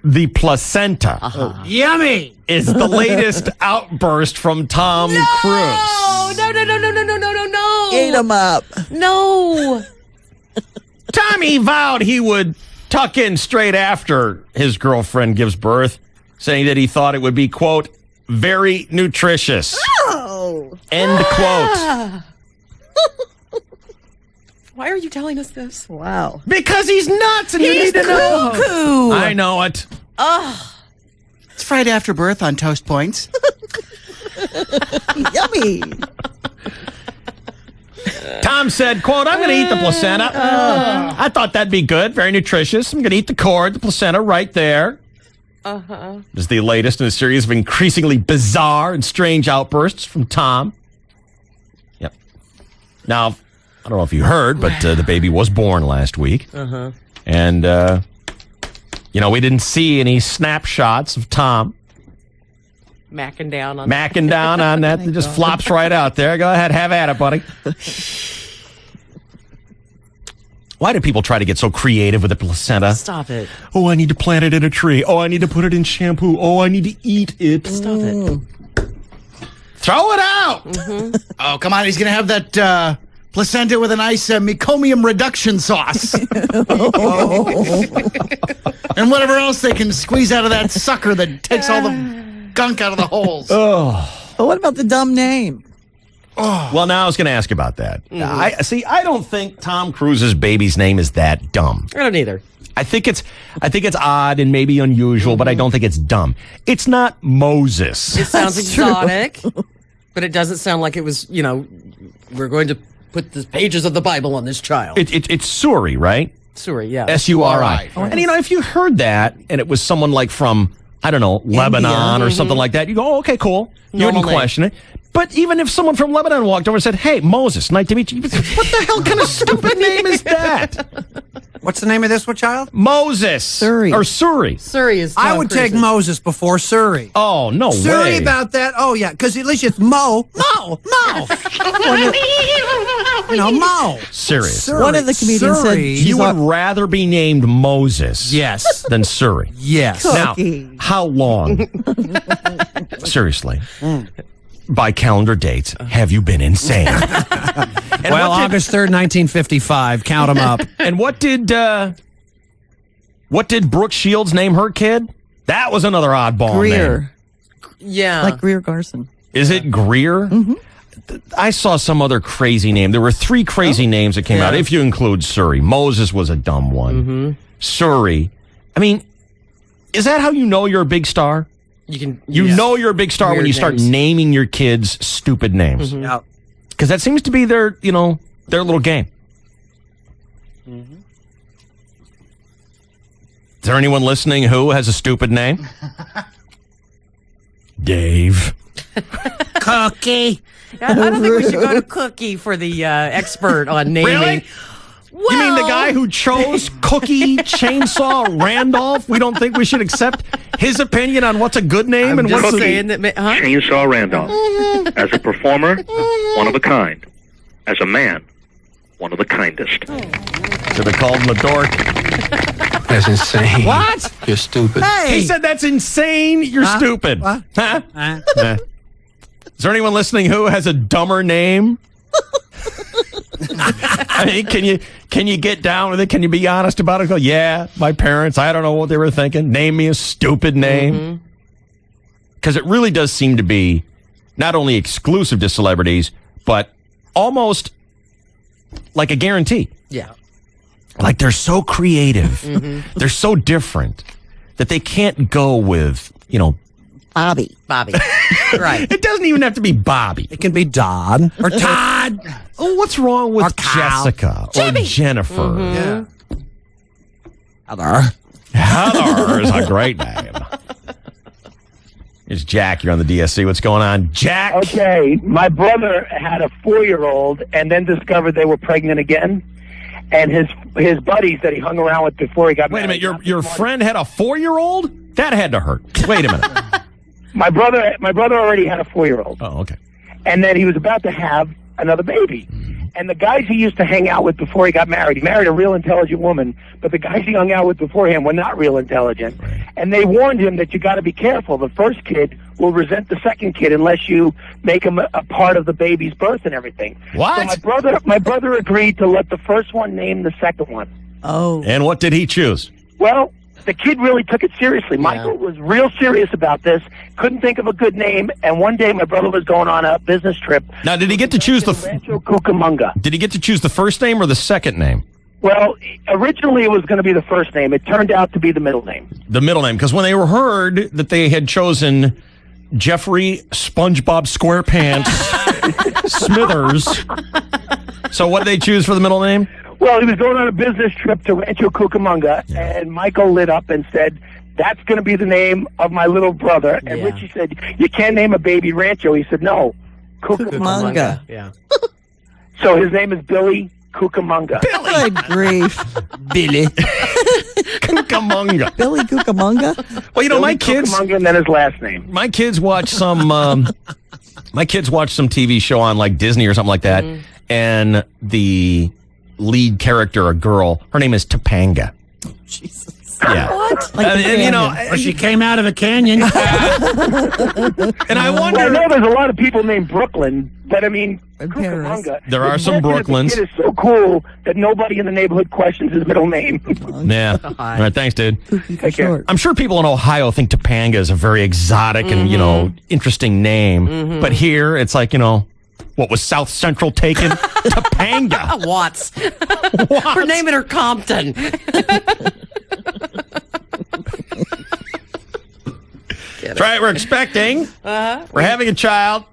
the placenta. Yummy! Is the latest outburst from Tom Cruise. No. Eat them up. No. Tommy vowed he would tuck in straight after his girlfriend gives birth, saying that he thought it would be, quote, very nutritious. Oh. End quote. Why are you telling us this? Wow. Because he's nuts and you need to know. Cuckoo. I know it. It's Friday after birth on Toast Points. Yummy. Tom said, quote, I'm going to eat the placenta. I thought that'd be good. Very nutritious. I'm going to eat the cord, the placenta right there. This is the latest in a series of increasingly bizarre and strange outbursts from Tom. Yep. Now, I don't know if you heard, but the baby was born last week. And And, we didn't see any snapshots of Tom Macking down on that. It just flops right out there. Go ahead, have at it, buddy. Why do people try to get so creative with the placenta? Stop it. Oh, I need to plant it in a tree. Oh, I need to put it in shampoo. Oh, I need to eat it. Stop it. Throw it out. Mm-hmm. Oh, come on. He's going to have that placenta with a nice meconium reduction sauce. And whatever else they can squeeze out of that sucker that takes all the gunk out of the holes. Oh. But what about the dumb name? Oh. Well, now I was going to ask about that. I don't think Tom Cruise's baby's name is that dumb. I don't either. I think it's odd and maybe unusual, but I don't think it's dumb. It's not Moses. It sounds exotic, but it doesn't sound like it was, we're going to put the pages of the Bible on this child. It's Suri, right? Suri, yeah. Suri. And, if you heard that and it was someone like from, I don't know, Lebanon or something like that, you go, oh, okay, cool. You wouldn't question it. But even if someone from Lebanon walked over and said, hey, Moses, nice to meet you, what the hell kind of stupid name is that? What's the name of this one, child? Moses. Suri. Or Suri. Suri is Tom I would take Moses before Suri. Oh, no way. Suri about that? Oh, yeah, because at least it's Mo. Mo. Mo. Seriously. One of the comedians said you would rather be named Moses than Suri. Yes. Cookie. Now, how long? Seriously. By calendar dates, have you been insane? Well, August 3rd, 1955. Count them up. And what did Brooke Shields name her kid? That was another oddball Greer. name. Yeah. Like Greer Garson. Is it Greer? Mm-hmm. I saw some other crazy name. There were 3 crazy names that came out, if you include Suri. Moses was a dumb one. Mm-hmm. Suri. I mean, is that how you know you're a big star? You know you're a big star when you start naming your kids stupid names. Mm-hmm. Yeah. Because that seems to be their little game. Mm-hmm. Is there anyone listening who has a stupid name? Dave. Cookie. I don't think we should go to Cookie for the expert on naming. Really? You mean the guy who chose Cookie Chainsaw Randolph? We don't think we should accept his opinion on what's a good name and what's Chainsaw Randolph. As a performer, one of a kind. As a man, one of the kindest. Should have called him a dork. That's insane. What? You're stupid. Hey! He said that's insane. You're stupid. What? Huh? Is there anyone listening who has a dumber name? I mean, can you get down with it? Can you be honest about it? Go, yeah, my parents, I don't know what they were thinking. Name me a stupid name. Because it really does seem to be not only exclusive to celebrities, but almost like a guarantee. Yeah. Like they're so creative. They're so different that they can't go with, Bobby. Right. It doesn't even have to be Bobby. It can be Don or Todd. Oh, what's wrong with Or Kyle. Jessica or Jennifer? Yeah. Heather. Heather is a great name. It's Jack. You're on the DSC. What's going on, Jack? Okay, my brother had a 4-year-old and then discovered they were pregnant again. And his buddies that he hung around with before he got married. Wait a minute. Your friend had a 4-year-old? That had to hurt. Wait a minute. My brother already had a 4-year-old. Oh, okay. And then he was about to have another baby. And the guys he used to hang out with before he got married, he married a real intelligent woman, but the guys he hung out with beforehand were not real intelligent. Right. And they warned him that you got to be careful. The first kid will resent the second kid unless you make him a part of the baby's birth and everything. What? So my brother agreed to let the first one name the second one. Oh. And what did he choose? Well, the kid really took it seriously. Michael was real serious about this, couldn't think of a good name, and one day my brother was going on a business trip. Now, did he get to choose Rancho Cucamonga. Did he get to choose the first name or the second name? Well, originally it was going to be the first name. It turned out to be the middle name. The middle name, because when they were heard that they had chosen Jeffrey SpongeBob SquarePants Smithers, so what did they choose for the middle name? Well, he was going on a business trip to Rancho Cucamonga, and Michael lit up and said, that's going to be the name of my little brother. And Richie said, you can't name a baby Rancho. He said, no, Cucamonga. Yeah. So his name is Billy Cucamonga. Good grief. Billy. Cucamonga. Billy Cucamonga? Well, you know, my Billy kids. Cucamonga and then his last name. My kids watch some. My kids watch some TV show on like Disney or something like that, and the lead character, a girl, her name is Topanga. Jesus. Yeah. What? And, you know, Or she came out of a canyon. and I Well, wonder. I know there's a lot of people named Brooklyn, but I mean, Cucamonga. There are the some fact that the Brooklyns. kid is so cool that nobody in the neighborhood questions his middle name. Yeah. All right. Thanks, dude. Take care. I'm sure people in Ohio think Topanga is a very exotic and, you know, interesting name. But here, it's like, you know, what was South Central taken? Topanga. Watts. We're naming her Compton. That's right. We're expecting. We're having a child.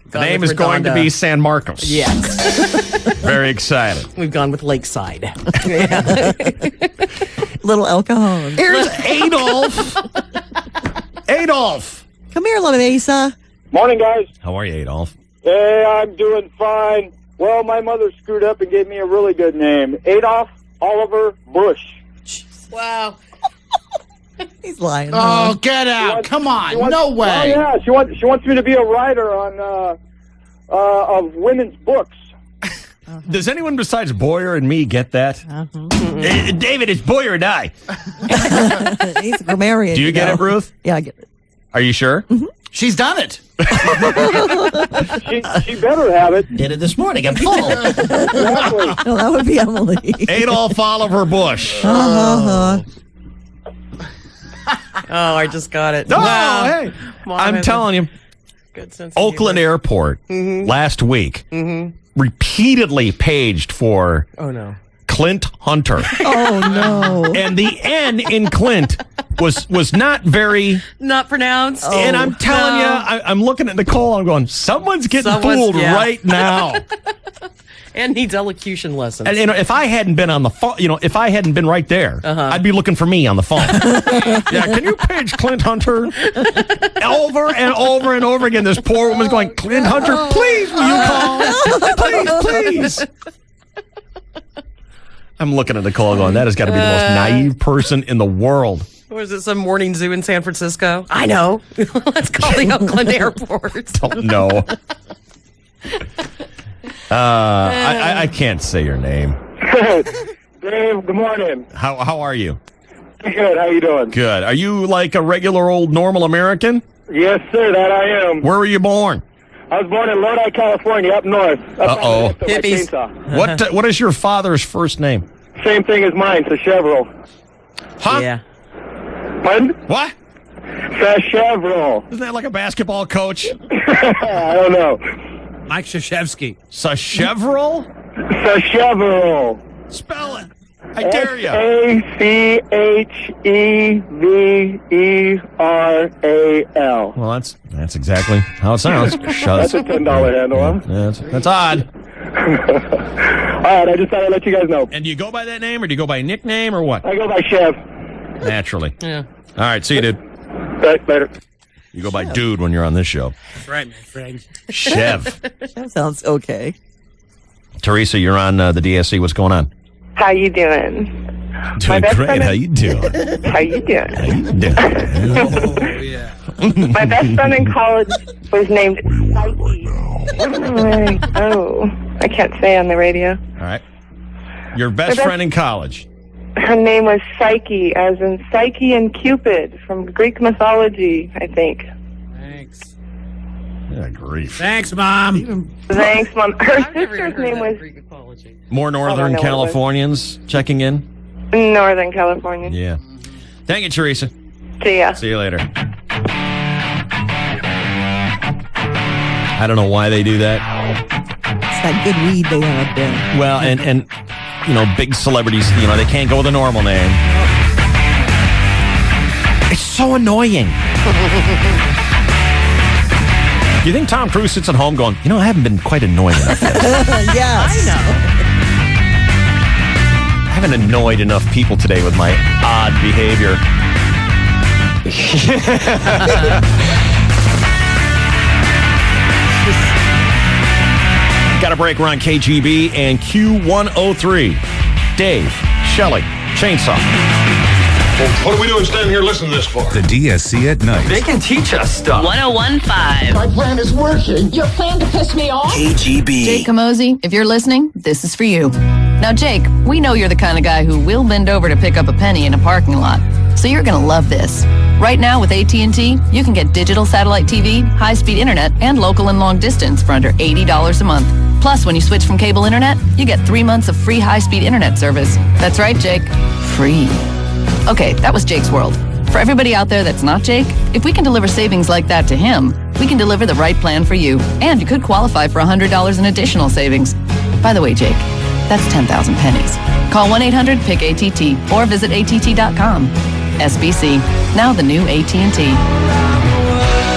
The Gone name with is going to Redonda. be San Marcos. Yes. Very excited. We've gone with Lakeside. Little El Cajon. Here's Adolf. Adolf. Come here, little Asa. Morning, guys. How are you, Adolf? Hey, I'm doing fine. Well, my mother screwed up and gave me a really good name. Adolf Oliver Bush. Wow. He's lying. Oh, get out. Come on. No Oh, way. yeah. She wants me to be a writer on of women's books. Does anyone besides Boyer and me get that? David, it's Boyer and I. He's a grammarian. Do you get it, Ruth? Yeah, I get it. Are you sure? She's done it. She better have it. Did it this morning. I'm full. Exactly. No, that would be Emily. Adolf Oliver Bush. Oh, I just got it. Oh, Wow. hey. Mom I'm has telling you, good sense of Oakland humor. Airport last week repeatedly paged for Oh, no. Clint Hunter. Oh, no. And the N in Clint was not very. Not pronounced. And I'm telling you, I'm looking at Nicole. I'm going, someone's getting fooled right now. And needs elocution lessons. And you know, if I hadn't been on the phone, you know, if I hadn't been right there, I'd be looking for me on the phone. Yeah, can you page Clint Hunter? Over and over and over again, this poor woman's going, Clint Hunter, please, will you call? Please. I'm looking at Nicole going, that has got to be the most naive person in the world. Or is it some morning zoo in San Francisco? I know. Let's call the Oakland Airport. Don't know. I can't say your name. Dave, good morning. How are you? Good. How you doing? Good. Are you like a regular old normal American? Yes, sir. That I am. Where were you born? I was born in Lodi, California, up north. Uh-oh. Hippies. What is your father's first name? Same thing as mine, Sechevreau. Huh? Yeah. Pardon? What? Sechevreau. Isn't that like a basketball coach? I don't know. Mike Krzyzewski. Sechevreau? Sechevreau. Spell it. I dare you. Sachevreral. Well, that's exactly how it sounds. That's a $10 handle, huh? That's odd. All right, I just thought I'd let you guys know. And do you go by that name, or do you go by a nickname, or what? I go by Chev. Naturally. Yeah. All right, see you, dude. Right, later. You go by dude when you're on this show. That's right, my friend. Chev. That sounds okay. Teresa, you're on the DSC. What's going on? How you doing? Doing great. How you doing? How you doing? How you doing? My best friend in college was named Psyche. Oh, I can't say on the radio. All right. Your best friend in college. Her name was Psyche, as in Psyche and Cupid from Greek mythology, I think. Thanks. Yeah, grief. Thanks, Mom. Thanks, Mom. Her sister's name was More Northern know what it was. Californians checking in? Northern California. Yeah. Thank you, Teresa. See ya. See you later. I don't know why they do that. It's that good weed they have there. Well, and you know, big celebrities, you know, they can't go with a normal name. It's so annoying. Do you think Tom Cruise sits at home going, you know, I haven't been quite annoying enough yet. Yes. I know. I haven't annoyed enough people today with my odd behavior. Got a break. We're on KGB and Q103. Dave, Shelley, Chainsaw. Well, what are we doing standing here listening to this for? The DSC at night. They can teach us stuff. 101.5. My plan is working. Your plan to piss me off? KGB. Jake Camozzi, if you're listening, this is for you. Now, Jake, we know you're the kind of guy who will bend over to pick up a penny in a parking lot. So you're going to love this. Right now with AT&T, you can get digital satellite TV, high-speed internet, and local and long distance for under $80 a month. Plus, when you switch from cable internet, you get 3 months of free high-speed internet service. That's right, Jake. Free. Okay, that was Jake's world. For everybody out there that's not Jake, if we can deliver savings like that to him, we can deliver the right plan for you. And you could qualify for $100 in additional savings. By the way, Jake, that's 10,000 pennies. Call 1-800-PICK-ATT or visit att.com. SBC, now the new AT&T.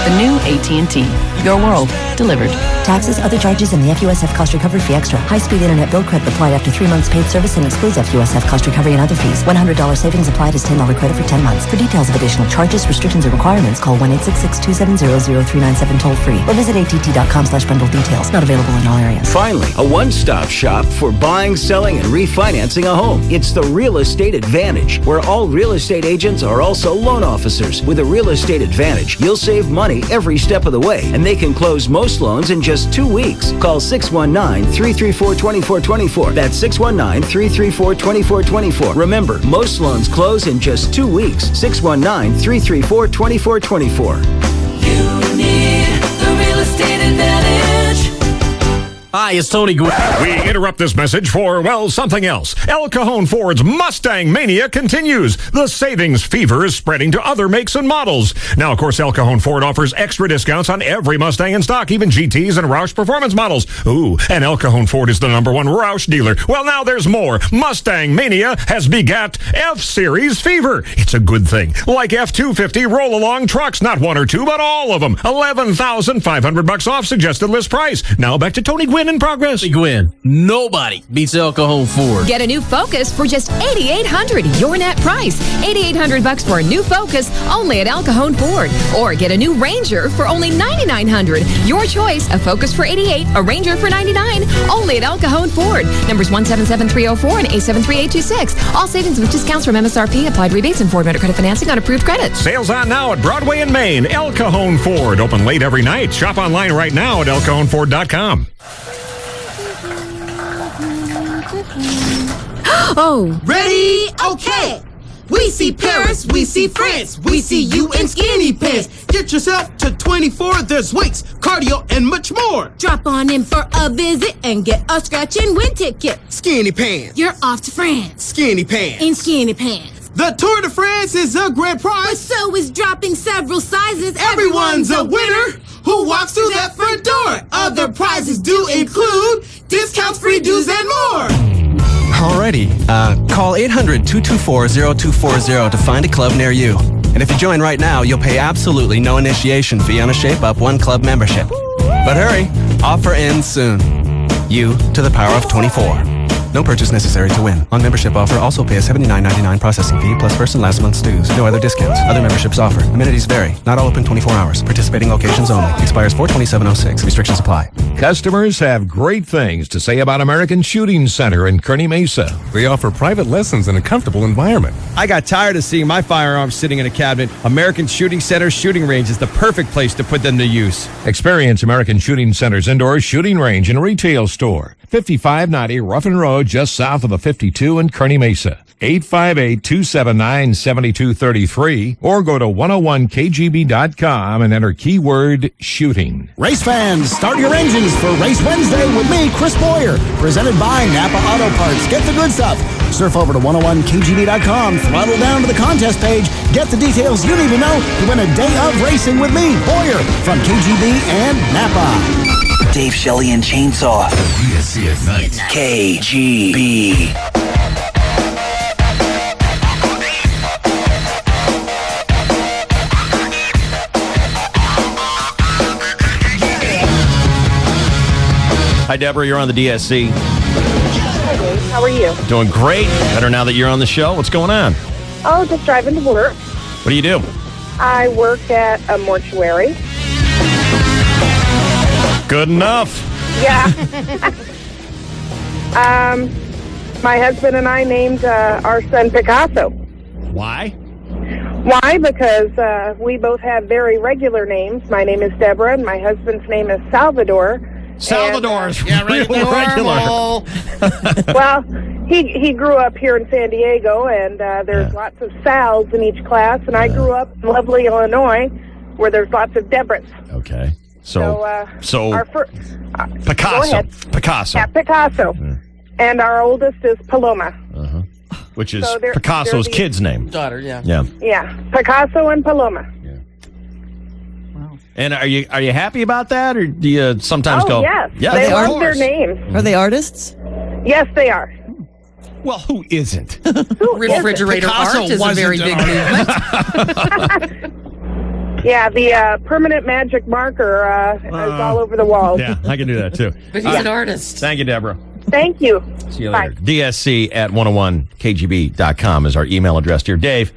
The new AT&T. Your world, delivered. Taxes, other charges, and the FUSF cost recovery fee extra. High-speed internet bill credit applied after 3 months paid service and excludes FUSF cost recovery and other fees. $100 savings applied as $10 credit for 10 months. For details of additional charges, restrictions, and requirements, call 1-866-270-0397 toll-free or visit att.com/bundle details. Not available in all areas. Finally, a one-stop shop for buying, selling, and refinancing a home. It's the Real Estate Advantage, where all real estate agents are also loan officers. With a Real Estate Advantage, you'll save money every step of the way, and they can close most loans in just 2 weeks. Call 619-334-2424. That's 619-334-2424. Remember, most loans close in just 2 weeks. 619-334-2424. You need the Real Estate Advantage. Hi, it's Tony Gwynn. We interrupt this message for, well, something else. El Cajon Ford's Mustang Mania continues. The savings fever is spreading to other makes and models. Now, of course, El Cajon Ford offers extra discounts on every Mustang in stock, even GTs and Roush performance models. Ooh, and El Cajon Ford is the #1 Roush dealer. Well, now there's more. Mustang Mania has begat F-Series fever. It's a good thing. Like F-250 roll-along trucks, not one or two, but all of them. $11,500 off suggested list price. Now back to Tony Gwynn in progress. Gwynn, nobody beats El Cajon Ford. Get a new Focus for just $8,800, your net price. $8,800 for a new Focus, only at El Cajon Ford. Or get a new Ranger for only $9,900. Your choice, a Focus for $88, a Ranger for $99, only at El Cajon Ford. Numbers 177304 and 873826. All savings with discounts from MSRP, applied rebates, and Ford Motor Credit financing on approved credits. Sales on now at Broadway and Main. El Cajon Ford, open late every night. Shop online right now at elcajonford.com. Oh. Ready? Okay. We see Paris, we see France, we see you in skinny pants. Get yourself to 24, there's weights, cardio, and much more. Drop on in for a visit and get a scratch and win ticket. Skinny pants. You're off to France. Skinny pants. In skinny pants. The Tour de France is a grand prize. But so is dropping several sizes. Everyone's a winner who walks through that front door. Other prizes do include discounts, free dues, and more. Alrighty, call 800-224-0240 to find a club near you. And if you join right now, you'll pay absolutely no initiation fee on a Shape Up One Club membership. But hurry, offer ends soon. You to the power of 24. No purchase necessary to win. On membership offer, also pay a $79.99 processing fee plus first and last month's dues. No other discounts. Other memberships offered. Amenities vary. Not all open 24 hours. Participating locations only. Expires 4/27/06. Restrictions apply. Customers have great things to say about American Shooting Center in Kearney Mesa. They offer private lessons in a comfortable environment. I got tired of seeing my firearms sitting in a cabinet. American Shooting Center shooting range is the perfect place to put them to use. Experience American Shooting Center's indoor shooting range and retail store. 5590 Ruffin Road, just south of the 52 in Kearney Mesa. 858-279-7233 or go to 101kgb.com and enter keyword shooting. Race fans, start your engines for Race Wednesday with me, Chris Boyer, presented by Napa Auto Parts. Get the good stuff. Surf over to 101kgb.com, throttle down to the contest page, get the details you need to know to win a day of racing with me, Boyer, from KGB and Napa. Dave Shelley and Chainsaw. DSC at night. KGB. Hi, Deborah. You're on the DSC. Hi, Dave. How are you? Doing great. Better now that you're on the show. What's going on? Oh, just driving to work. What do you do? I work at a mortuary. Good enough. Yeah. My husband and I named our son Picasso. Why? Why? Because we both have very regular names. My name is Deborah, and my husband's name is Salvador. Salvador's right, real regular. Well, he grew up here in San Diego, and there's lots of Sals in each class, and I grew up in lovely Illinois, where there's lots of Deborahs. Okay. So our Picasso. Picasso. Yeah, Picasso. And our oldest is Paloma. Which is So they're Picasso's the- kid's name. Daughter, yeah. Yeah. Yeah, Picasso and Paloma. And are you happy about that, or do you sometimes go? Yes. Yeah, They of love course. their names. Are they artists? Yes, they are. Well, who isn't? Refrigerator Picasso art is a very big movement. Yeah, the permanent magic marker is all over the walls. Yeah, I can do that too. But he's an artist. Thank you, Deborah. Thank you. See you Bye. later. DSC@101kgb.com is our email address. Dear Dave,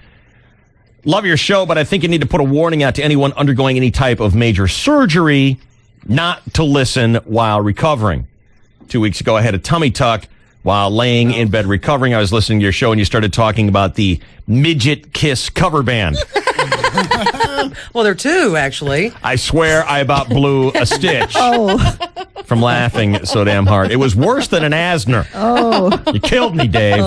love your show, but I think you need to put a warning out to anyone undergoing any type of major surgery not to listen while recovering. 2 weeks ago, I had a tummy tuck while laying in bed recovering. I was listening to your show, and you started talking about the Midget Kiss cover band. Well, there are two, actually. I swear I about blew a stitch from laughing so damn hard. It was worse than an Asner. You killed me, Dave.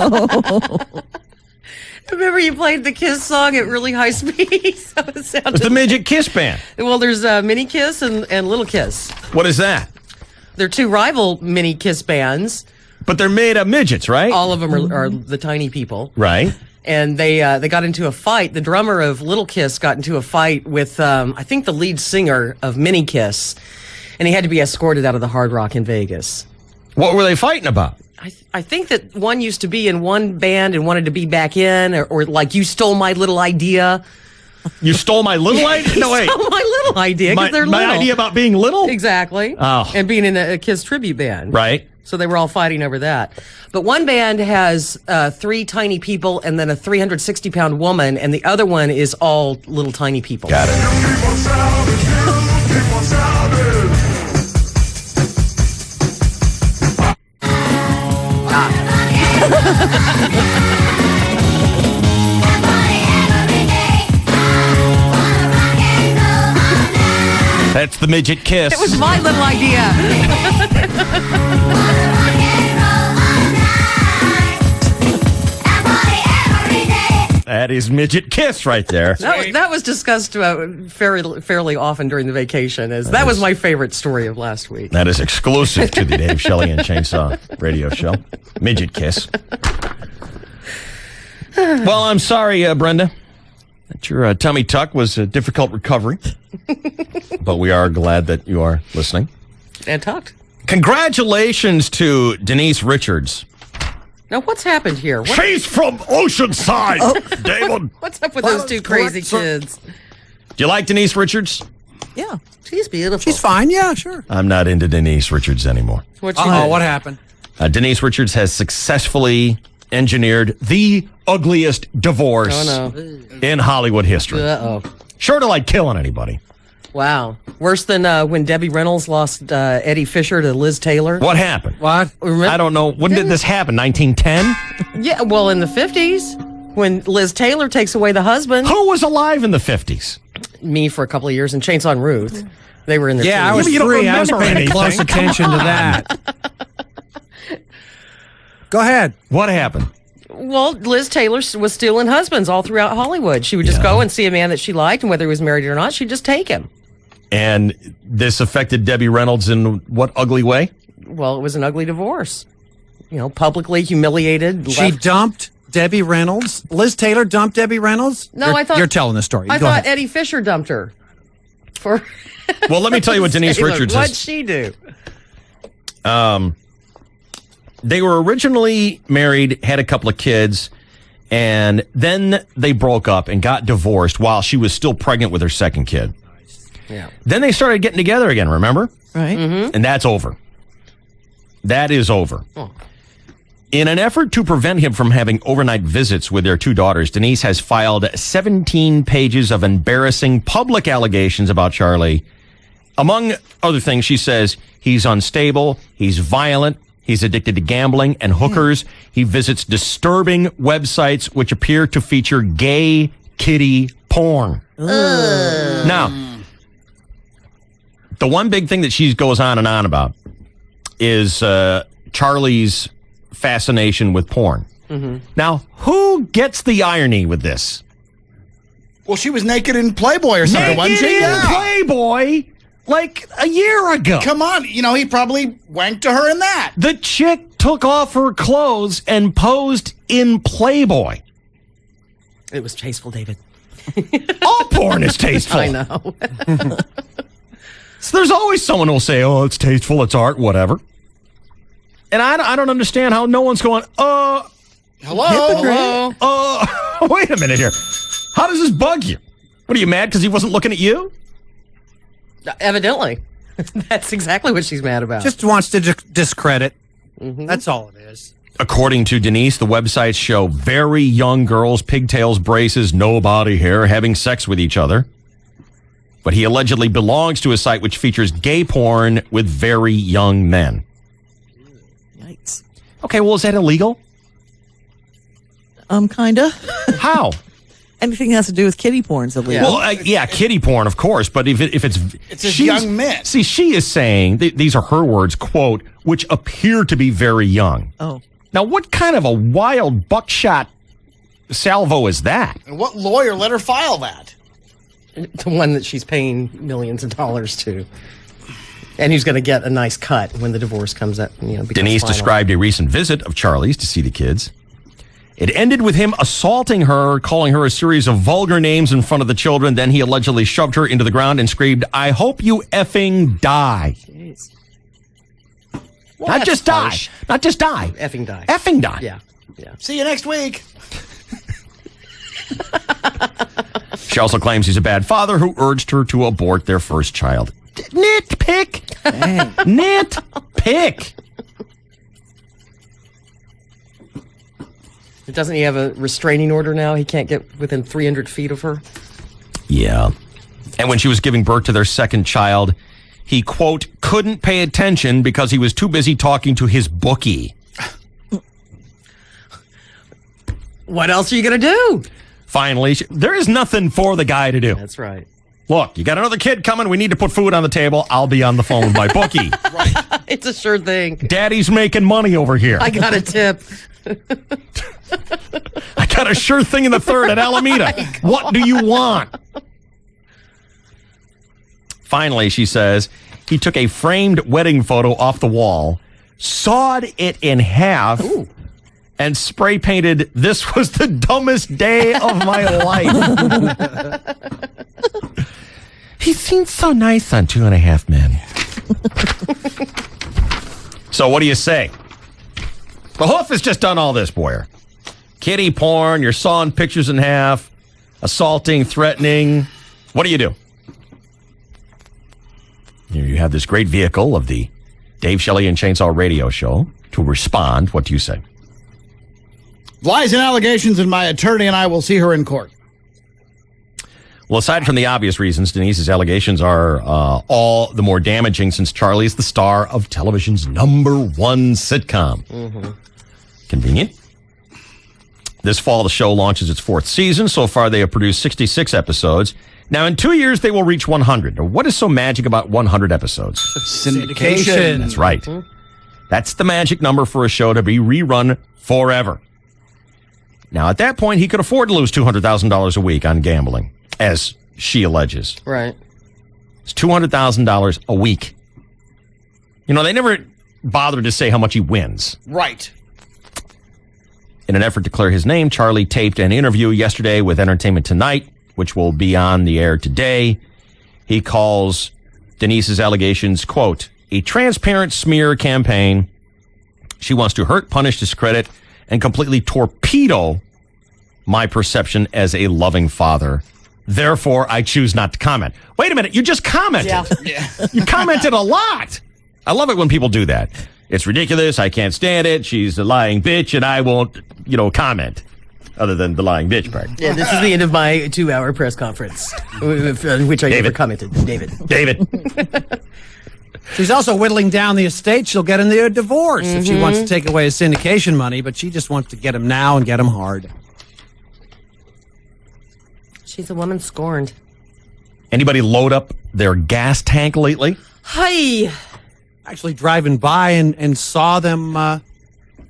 Remember you played the Kiss song at really high speed? So it sounded... It's the Midget Kiss band. Well, there's Mini Kiss and Little Kiss. What is that? They're two rival Mini Kiss bands. But they're made of midgets, right? All of them are the tiny people. Right. And they got into a fight. The drummer of Little Kiss got into a fight with, I think, the lead singer of Mini Kiss. And he had to be escorted out of the Hard Rock in Vegas. What were they fighting about? I think that one used to be in one band and wanted to be back in, or like, you stole my little idea. You stole my little idea? No, wait. Stole my little idea because they're my little. idea about being little? Exactly. Oh. And being in a Kiss tribute band. Right. So they were all fighting over that. But one band has 3 tiny people and then a 360-pound woman, and the other one is all little tiny people. Got it. That's the Midget Kiss. It was my little idea. That is Midget Kiss right there. That was discussed fairly often during the vacation. That was my favorite story of last week. That is exclusive to the Dave Shelley and Chainsaw radio show. Midget Kiss. Well, I'm sorry, Brenda, that your tummy tuck was a difficult recovery. But we are glad that you are listening. And talked. Congratulations to Denise Richards. Now, what's happened here? She's from Oceanside, David. What's up with those two crazy kids? Do you like Denise Richards? Yeah. She's beautiful. She's fine. Yeah, sure. I'm not into Denise Richards anymore. What happened? Denise Richards has successfully engineered the ugliest divorce in Hollywood history. Uh-oh. Short of like killing anybody. Wow. Worse than when Debbie Reynolds lost Eddie Fisher to Liz Taylor. What happened? What? I don't know. When did this happen? 1910? Yeah, well, in the 50s, when Liz Taylor takes away the husband. Who was alive in the 50s? Me for a couple of years, and Chainsaw and Ruth. They were in their I was 3. I was paying close attention to that. Go ahead. What happened? Well, Liz Taylor was stealing husbands all throughout Hollywood. She would just go and see a man that she liked, and whether he was married or not, she'd just take him. And this affected Debbie Reynolds in what ugly way? Well, it was an ugly divorce. You know, publicly humiliated. She dumped Debbie Reynolds. Liz Taylor dumped Debbie Reynolds? No, I thought... You're telling the story. I Go thought ahead. Eddie Fisher dumped her. For Well, let me tell you what Denise Richards What'd is. she do? They were originally married, had a couple of kids, and then they broke up and got divorced while she was still pregnant with her second kid. Yeah. Then they started getting together again, remember? Right. Mm-hmm. And that's over. That is over. Oh. In an effort to prevent him from having overnight visits with their 2 daughters, Denise has filed 17 pages of embarrassing public allegations about Charlie. Among other things, she says he's unstable, he's violent, he's addicted to gambling and hookers. He visits disturbing websites which appear to feature gay kiddie porn. Now, the one big thing that she goes on and on about is Charlie's fascination with porn. Now, who gets the irony with this? Well, she was naked in Playboy or something, wasn't she? Naked in Playboy like a year ago. Come on, he probably wanked to her in that. The chick took off her clothes and posed in Playboy. It was tasteful, David. All porn is tasteful. I know. So there's always someone who'll say, oh, it's tasteful, it's art, whatever. And I don't understand how no one's going, hello? Wait a minute here. How does this bug you? What, are you mad because he wasn't looking at you? Evidently. That's exactly what she's mad about. Just wants to discredit. That's all it is. According to Denise, the websites show very young girls, pigtails, braces, no body hair, having sex with each other. But he allegedly belongs to a site which features gay porn with very young men. Yikes. Okay, well, is that illegal? Kinda. How? Anything that has to do with kiddie porn's illegal. Well, yeah, kiddie porn, of course, but if it's a young men. See, she is saying, these are her words, quote, which appear to be very young. Oh. Now, what kind of a wild buckshot salvo is that? And what lawyer let her file that? The one that she's paying millions of dollars to. And who's going to get a nice cut when the divorce comes up. Denise described a recent visit of Charlie's to see the kids. It ended with him assaulting her, calling her a series of vulgar names in front of the children. Then he allegedly shoved her into the ground and screamed, I hope you effing die. Jeez. Not just die. Not just die. Effing die. Effing die. Yeah. See you next week. She also claims he's a bad father who urged her to abort their first child. Nitpick. Nitpick. Doesn't he have a restraining order now? He can't get within 300 feet of her? Yeah. And when she was giving birth to their second child, he, quote, couldn't pay attention because he was too busy talking to his bookie. What else are you going to do? Finally, there is nothing for the guy to do. That's right. Look, you got another kid coming. We need to put food on the table. I'll be on the phone with my bookie. Right. It's a sure thing. Daddy's making money over here. I got a tip. I got a sure thing in the third at Alameda. What do you want? Finally, she says, he took a framed wedding photo off the wall, sawed it in half, and spray painted, "This was the dumbest day of my life." He seems so nice on 2.5 Men. So what do you say? The Hoof has just done all this, Boyer. Kiddie porn, you're sawing pictures in half, assaulting, threatening. What do? Here you have this great vehicle of the Dave Shelley and Chainsaw Radio Show to respond. What do you say? Lies and allegations, and my attorney and I will see her in court. Well, aside from the obvious reasons, Denise's allegations are all the more damaging since Charlie is the star of television's #1 sitcom. Convenient. This fall, the show launches its 4th season. So far, they have produced 66 episodes. Now, in 2 years, they will reach 100. What is so magic about 100 episodes? Syndication. That's right. That's the magic number for a show to be rerun forever. Now, at that point, he could afford to lose $200,000 a week on gambling, as she alleges. Right. It's $200,000 a week. You know, they never bothered to say how much he wins. Right. In an effort to clear his name, Charlie taped an interview yesterday with Entertainment Tonight, which will be on the air today. He calls Denise's allegations, quote, a transparent smear campaign. She wants to hurt, punish, discredit, and completely torpedo my perception as a loving father. Therefore, I choose not to comment. Wait a minute, you just commented. Yeah. You commented a lot. I love it when people do that. It's ridiculous. I can't stand it. She's a lying bitch, and I won't, comment other than the lying bitch part. Yeah, this is the end of my 2-hour press conference, in which I never commented. David. She's also whittling down the estate. She'll get in the divorce if she wants to take away his syndication money, but she just wants to get him now and get him hard. She's a woman scorned. Anybody load up their gas tank lately? Hi. Actually driving by and saw them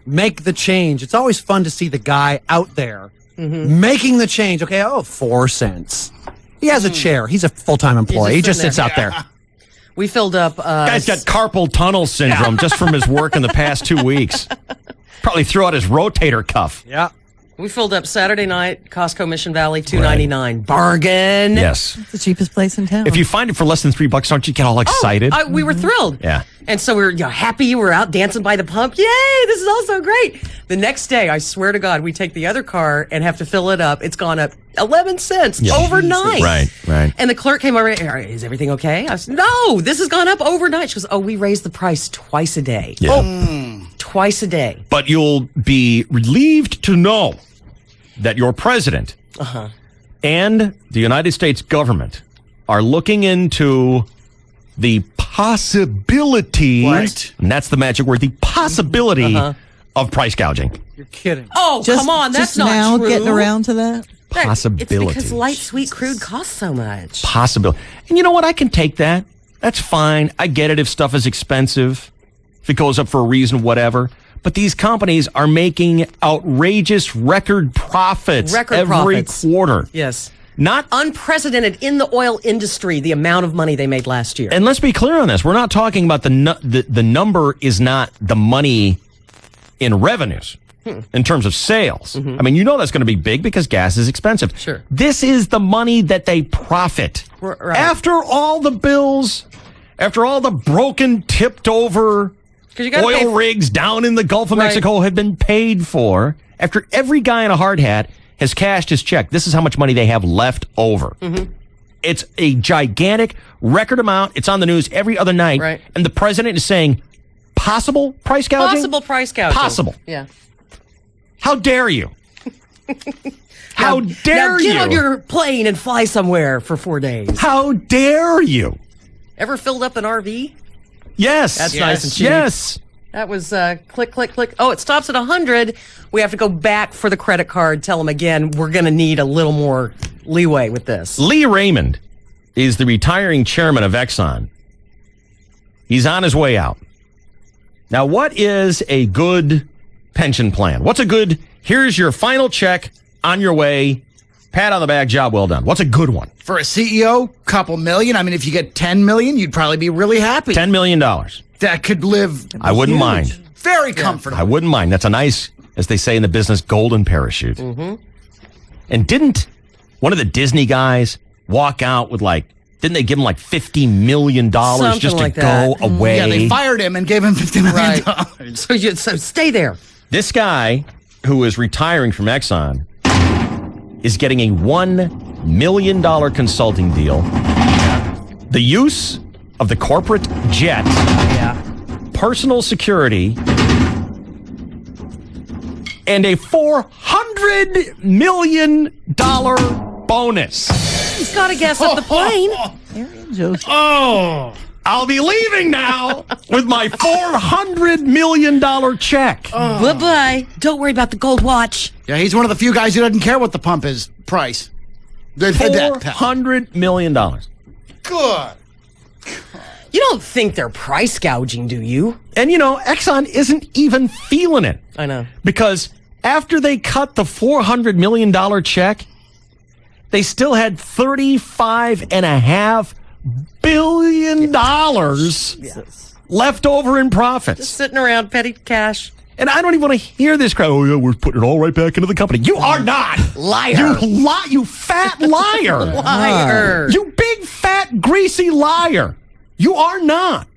make the change. It's always fun to see the guy out there making the change. Okay, 4 cents. He has a chair. He's a full-time employee. He just sits out there. We filled up... Guy's got carpal tunnel syndrome just from his work in the past 2 weeks. Probably threw out his rotator cuff. Yeah. We filled up Saturday night, Costco Mission Valley, $2.99. Bargain. Yes. It's the cheapest place in town. If you find it for less than $3, don't you get all excited? We were thrilled. Yeah. And so we were happy. We're out dancing by the pump. Yay, this is all so great. The next day, I swear to God, we take the other car and have to fill it up. It's gone up 11 cents overnight. Right. And the clerk came over, is everything okay? I said, no, this has gone up overnight. She goes, we raised the price twice a day. Yeah. Twice a day. But you'll be relieved to know that your president and the United States government are looking into the possibility, and that's the magic word, the possibility of price gouging. You're kidding. Oh, come on, that's just not now true. getting around to that? Possibility. It's because light sweet crude costs so much. Possibility. And you know what? I can take that. That's fine. I get it if stuff is expensive, if it goes up for a reason, whatever. But these companies are making outrageous record profits every quarter. Yes. Not unprecedented in the oil industry, the amount of money they made last year. And let's be clear on this. We're not talking about the number is not the money in revenues in terms of sales. I mean, you know that's going to be big because gas is expensive. Sure. This is the money that they profit. Right. After all the bills, after all the broken, tipped over oil rigs down in the Gulf of Mexico have been paid for, after every guy in a hard hat has cashed his check, this is how much money they have left over. It's a gigantic record amount. It's on the news every other night. Right. And the president is saying, possible price gouging? Possible price gouging. Possible. Yeah. How dare you? How dare you? Get on your plane and fly somewhere for 4 days. How dare you? Ever filled up an RV? Yes. That's nice and cheap. Yes. That was click, click, click. Oh, it stops at 100. We have to go back for the credit card. Tell them again, we're going to need a little more leeway with this. Lee Raymond is the retiring chairman of Exxon. He's on his way out. Now, what is a good pension plan? What's a good, here's your final check on your way, pat on the back, job well done. What's a good one? For a CEO, couple million. I mean, if you get 10 million, you'd probably be really happy. $10 million. That could live. I wouldn't mind. Very comfortable. I wouldn't mind. That's a nice, as they say in the business, golden parachute. And didn't one of the Disney guys walk out with didn't they give him $50 million just to go away? Yeah, they fired him and gave him $50 million. Right. So stay there. This guy who is retiring from Exxon is getting a $1 million consulting deal. The use of the corporate jet, personal security, and a $400 million bonus. He's got to gas up the plane. I'll be leaving now with my $400 million check. Bye-bye. Don't worry about the gold watch. Yeah, he's one of the few guys who doesn't care what the pump is price. $400 million. Good. You don't think they're price gouging, do you? And Exxon isn't even feeling it. I know. Because after they cut the $400 million check, they still had $35.5 billion left over in profits. Just sitting around petty cash. And I don't even want to hear this crowd. Oh, yeah, we're putting it all right back into the company. You are not. Liar. You fat liar. Liar. You big, fat, greasy liar. You are not.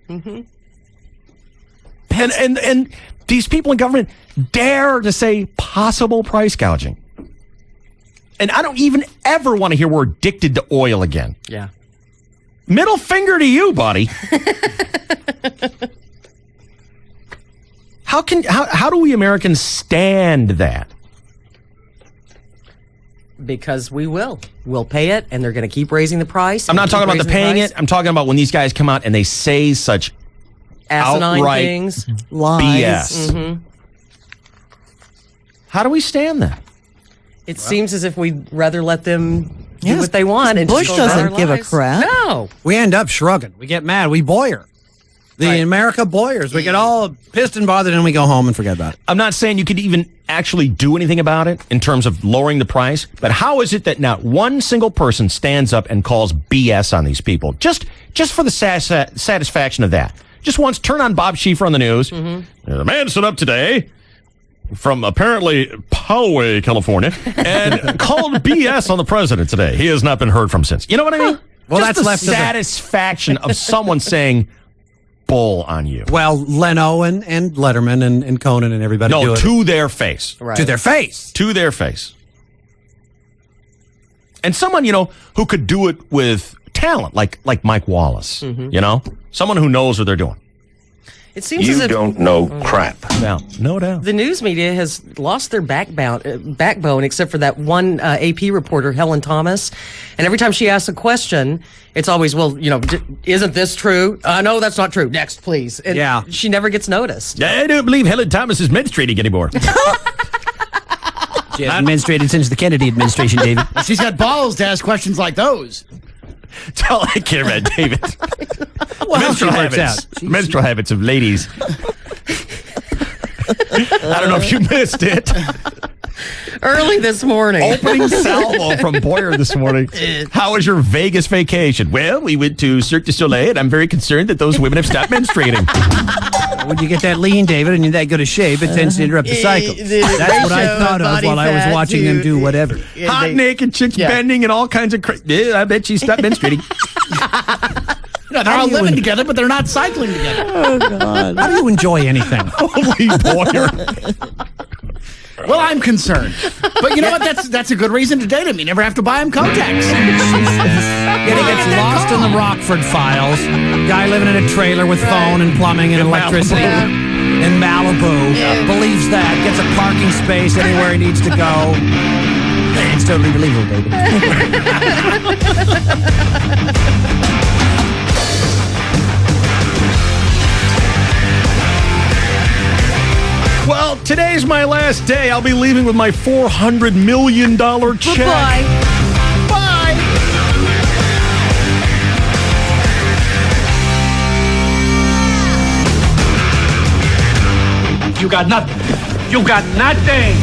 And these people in government dare to say possible price gouging. And I don't even ever want to hear we're addicted to oil again. Yeah. Middle finger to you, buddy. How do we Americans stand that? Because we will. We'll pay it, and they're going to keep raising the price. I'm not talking about the paying it. I'm talking about when these guys come out and they say such asinine outright things, lies. BS. How do we stand that? It seems as if we'd rather let them do what they want. And Bush just go about doesn't our give a lives. crap. No. We end up shrugging. We get mad. We boyer. The America boyers. We get all pissed and bothered, and we go home and forget about it. I'm not saying you could even actually do anything about it in terms of lowering the price, but how is it that not one single person stands up and calls BS on these people? Just for the satisfaction of that. Just once, turn on Bob Schieffer on the news. The man stood up today from apparently Poway, California, and called BS on the president today. He has not been heard from since. You know what I mean? Well, just that's the left to the- satisfaction of someone saying bull on you. Well, Leno and Letterman and Conan and everybody do No, it. to their face. Right. To their face. To their face. And someone, who could do it with talent, like Mike Wallace, Someone who knows what they're doing. It seems as if don't know crap. Now, no doubt. the news media has lost their backbone, except for that one AP reporter, Helen Thomas. And every time she asks a question, it's always, well, isn't this true? No, that's not true. Next, please. And Yeah. she never gets noticed. I don't believe Helen Thomas is menstruating anymore. She hasn't menstruated since the Kennedy administration, David. She's got balls to ask questions like those. That's all I care about, David. Well, she works out. Menstrual habits of ladies. I don't know if you missed it. Early this morning. Opening salvo from Boyer this morning. How was your Vegas vacation? Well, we went to Cirque du Soleil, and I'm very concerned that those women have stopped menstruating. When you get that lean, David, and you're that good a shape, it tends to interrupt the cycle. That's what I thought of while I was watching them do whatever. Hot, naked chicks bending and all kinds of Yeah, I bet she stopped menstruating. They're all living together, but they're not cycling together. Oh, God. How do you enjoy anything? Holy Boyer. Well, I'm concerned. But you know what? That's a good reason to date him. You never have to buy him contacts. Yeah, he gets lost in the Rockford Files. Guy living in a trailer with phone and plumbing and electricity in Malibu. Believes that. Gets a parking space anywhere he needs to go. It's totally believable, David. Well, today's my last day. I'll be leaving with my $400 million check. Bye. Bye. You got nothing. You got nothing.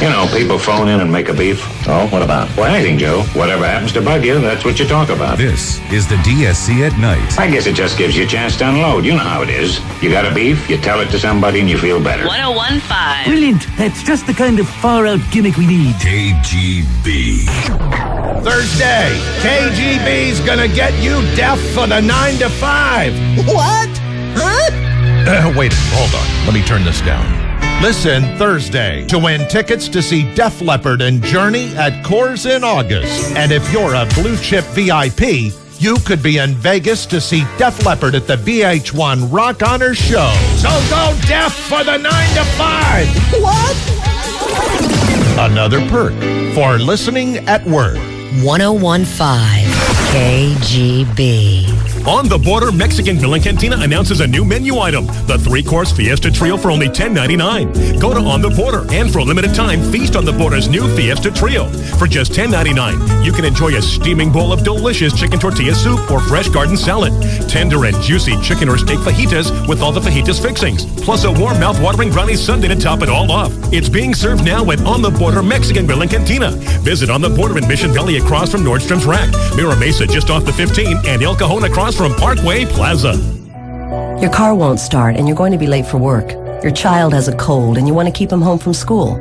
You know, people phone in and make a beef. Oh, what about? Well, anything, Joe. Whatever happens to bug you, that's what you talk about. This is the DSC at night. I guess it just gives you a chance to unload. You know how it is. You got a beef, you tell it to somebody, and you feel better. 101.5. Brilliant. That's just the kind of far-out gimmick we need. KGB. Thursday, KGB's gonna get you deaf for the 9 to 5. What? Huh? Wait, hold on. Let me turn this down. Listen Thursday to win tickets to see Def Leppard and Journey at Coors in August. And if you're a blue chip VIP, you could be in Vegas to see Def Leppard at the VH1 Rock Honor Show. So go deaf for the 9 to 5. What? Another perk for listening at work. 101.5 KGB. On the Border, Mexican Grill and Cantina announces a new menu item, the 3-course Fiesta Trio for only $10.99. Go to On the Border, and for a limited time, feast on the Border's new Fiesta Trio. For just $10.99, you can enjoy a steaming bowl of delicious chicken tortilla soup or fresh garden salad, tender and juicy chicken or steak fajitas with all the fajitas fixings, plus a warm mouth-watering brownie sundae to top it all off. It's being served now at On the Border, Mexican Grill and Cantina. Visit On the Border in Mission Valley across from Nordstrom's Rack, Mira Mesa just off the 15, and El Cajon across from Parkway Plaza. Your car won't start and you're going to be late for work. Your child has a cold and you want to keep him home from school.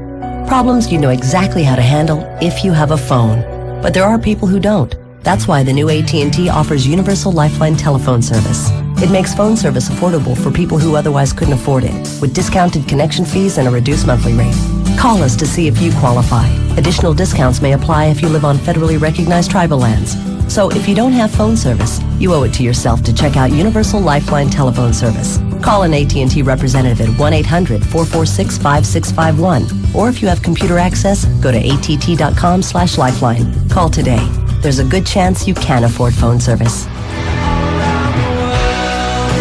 Problems you know exactly how to handle if you have a phone. But there are people who don't. That's why the new AT&T offers Universal Lifeline telephone service. It makes phone service affordable for people who otherwise couldn't afford it, with discounted connection fees and a reduced monthly rate. Call us to see if you qualify. Additional discounts may apply if you live on federally recognized tribal lands. So if you don't have phone service, you owe it to yourself to check out Universal Lifeline telephone service. Call an AT&T representative at 1-800-446-5651. Or if you have computer access, go to att.com/lifeline. Call today. There's a good chance you can afford phone service.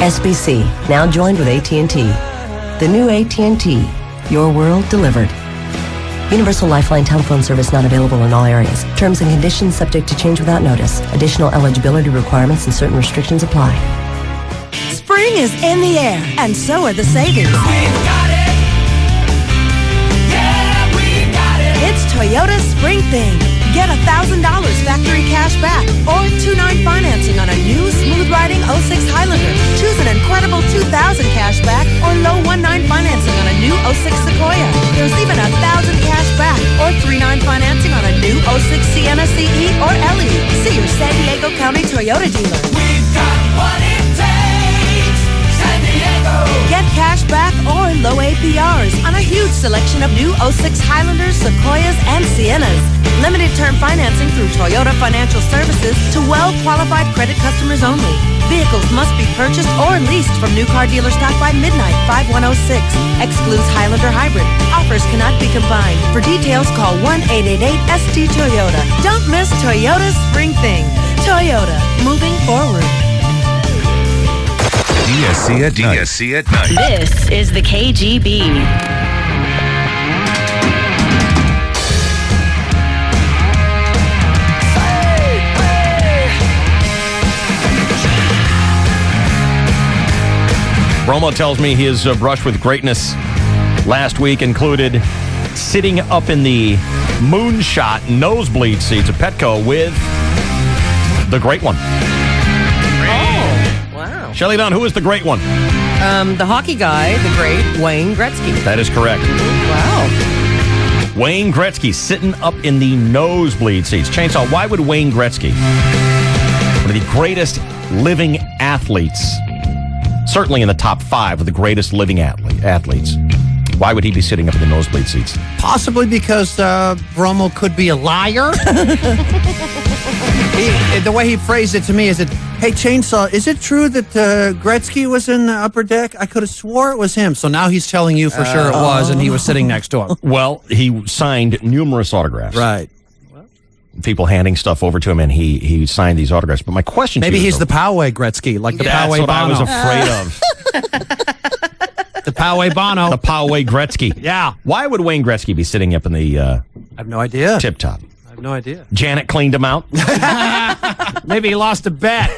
SBC, now joined with AT&T. The new AT&T, your world delivered. Universal Lifeline telephone service not available in all areas. Terms and conditions subject to change without notice. Additional eligibility requirements and certain restrictions apply. Spring is in the air, and so are the savings. It's Toyota Spring Thing. Get $1,000 factory cash back or 2.9 financing on a new smooth-riding 06 Highlander. Choose an incredible $2,000 cash back or low 1.9 financing on a new 06 Sequoia. There's even $1,000 cash back or 3.9 financing on a new 06 Sienna CE or LE. See your San Diego County Toyota dealer. We've got what it takes, San Diego. Get cash back or low APRs on a huge selection of new 06 Highlanders, Sequoias, and Siennas. Limited term financing through Toyota Financial Services to well-qualified credit customers only. Vehicles must be purchased or leased from new car dealer stock by midnight 5106. Excludes Highlander Hybrid. Offers cannot be combined. For details, call 1-888-ST-TOYOTA. Don't miss Toyota's Spring Thing. Toyota, moving forward. DSC at night. DSC at night. This is the KGB. Bromo tells me his brush with greatness last week included sitting up in the moonshot nosebleed seats at Petco with the great one. Oh, wow. Shelley Dunn, who is the great one? The hockey guy, the great Wayne Gretzky. That is correct. Wow. Wayne Gretzky sitting up in the nosebleed seats. Chainsaw, why would Wayne Gretzky, one of the greatest living athletes, certainly in the top 5 of the greatest living athletes, why would he be sitting up in the nosebleed seats? Possibly because Bromo could be a liar. The way he phrased it to me is that, hey, Chainsaw, is it true that Gretzky was in the upper deck? I could have swore it was him. So now he's telling you for sure it was, and he was sitting next to him. Well, he signed numerous autographs. Right. People handing stuff over to him, and he signed these autographs. But my question to you maybe he's is, the Poway Gretzky, like the Poway Bono. That's what I was afraid of. The Poway Bono. The Poway Gretzky. Yeah. Why would Wayne Gretzky be sitting up in the I have no idea. Tip top? I have no idea. Janet cleaned him out. Maybe he lost a bet.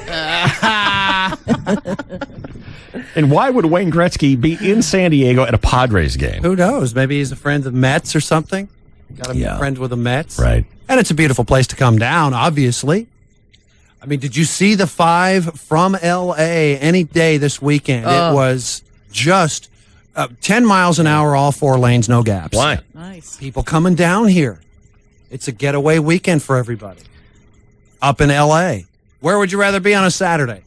And why would Wayne Gretzky be in San Diego at a Padres game? Who knows? Maybe he's a friend of the Mets or something. Got to be a friend with the Mets. Right. And it's a beautiful place to come down, obviously. I mean, did you see the 5 from L.A. any day this weekend? It was just 10 miles an hour, all 4 lanes, no gaps. Why? Nice. People coming down here. It's a getaway weekend for everybody. Up in L.A. Where would you rather be on a Saturday?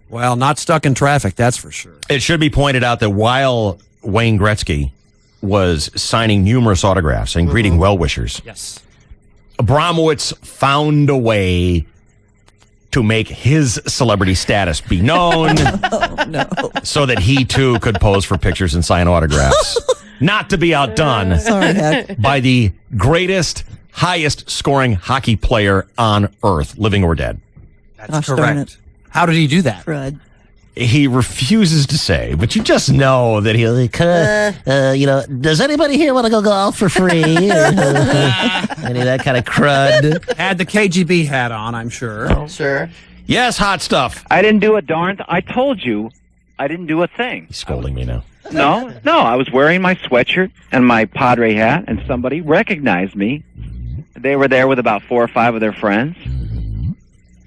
Well, not stuck in traffic, that's for sure. It should be pointed out that while Wayne Gretzky was signing numerous autographs and greeting well-wishers, yes, Abramowitz found a way to make his celebrity status be known so that he, too, could pose for pictures and sign autographs. Not to be outdone by the greatest, highest-scoring hockey player on Earth, living or dead. That's correct. How did he do that? Fred. He refuses to say, but you just know that he'll like, does anybody here want to go golf for free? Any of that kind of crud. Had the KGB hat on, I'm sure. Sure. Yes, hot stuff. I didn't do a darn I told you I didn't do a thing. He's scolding me now. No, I was wearing my sweatshirt and my Padre hat, and somebody recognized me. They were there with about 4 or 5 of their friends.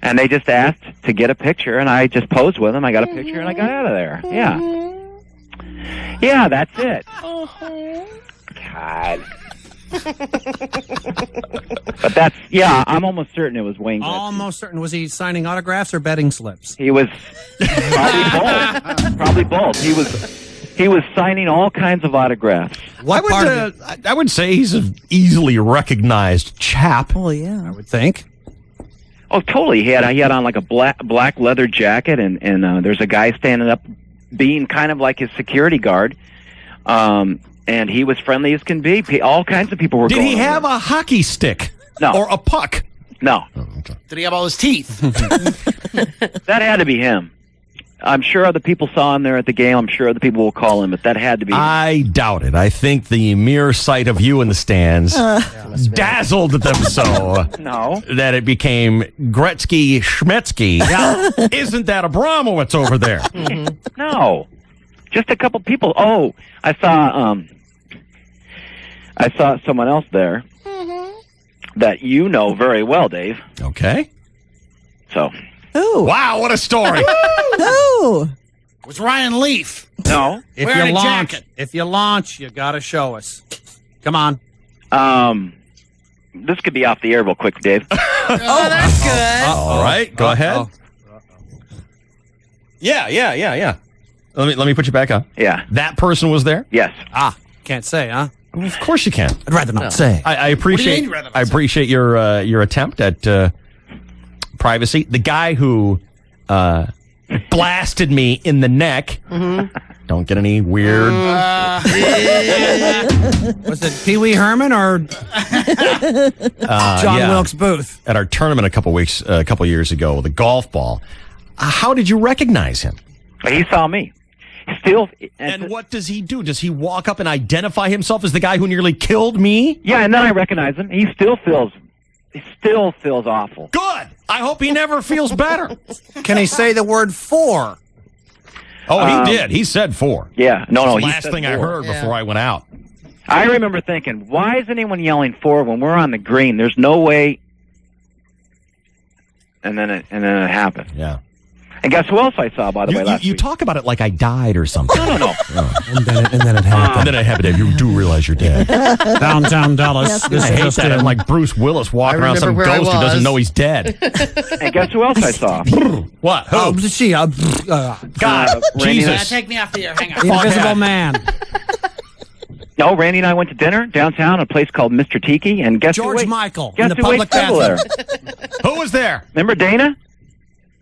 And they just asked to get a picture, and I just posed with them. I got a picture, and I got out of there. Yeah. Yeah, that's it. God. But that's, I'm almost certain it was Wayne Gretzky. Almost certain. Was he signing autographs or betting slips? He was probably both. He was signing all kinds of autographs. I would say he's an easily recognized chap. Oh, yeah. I would think. Oh, totally. He had on like a black leather jacket, and there's a guy standing up, being kind of like his security guard. And he was friendly as can be. All kinds of people were. Did going he have a hockey stick? No. Or a puck? No. Oh, okay. Did he have all his teeth? That had to be him. I'm sure other people saw him there at the game. I'm sure other people will call him, but that had to be. I doubt it. I think the mere sight of you in the stands dazzled them so that it became Gretzky Schmetzky. Now, isn't that Abramowitz over there? No, just a couple people. Oh, I saw someone else there that you know very well, Dave. Okay. So. Ooh. Wow, what a story. Ooh. It was Ryan Leaf. No. If Wearing you a launch, jacket. if you launch, you got to show us. Come on. This could be off the air real quick, Dave. Oh, that's good. All right, go ahead. Yeah. Let me put you back on. Yeah. That person was there? Yes. Can't say, huh? Well, of course you can. I'd rather not say. I appreciate your attempt at privacy. The guy who blasted me in the neck. Don't get any weird. Was it Pee Wee Herman or John Wilkes Booth? At our tournament a couple years ago, the golf ball. How did you recognize him? He saw me. Still. And what does he do? Does he walk up and identify himself as the guy who nearly killed me? Yeah, and then I recognize him. He still feels awful. Good. I hope he never feels better. Can he say the word for? Oh, he did. He said for. Yeah. No. That's the he last said thing I for. heard before I went out. I remember thinking, why is anyone yelling for when we're on the green? There's no way. And then it happened. Yeah. And guess who else I saw, by the way, last You week? talk about it like I died or something. No. And then it happened. And then it happened. You do realize you're dead. Downtown Dallas. I hate that. I'm like Bruce Willis walking around some ghost who doesn't know he's dead. And guess who else I saw? What? Who? Oh, she. God, Jesus. Take me off the air. Hang on. The Invisible Man. No, Randy and I went to dinner downtown at a place called Mr. Tiki, and guess George who Michael guess in the who public ate bathroom. Who was there? Remember Dana?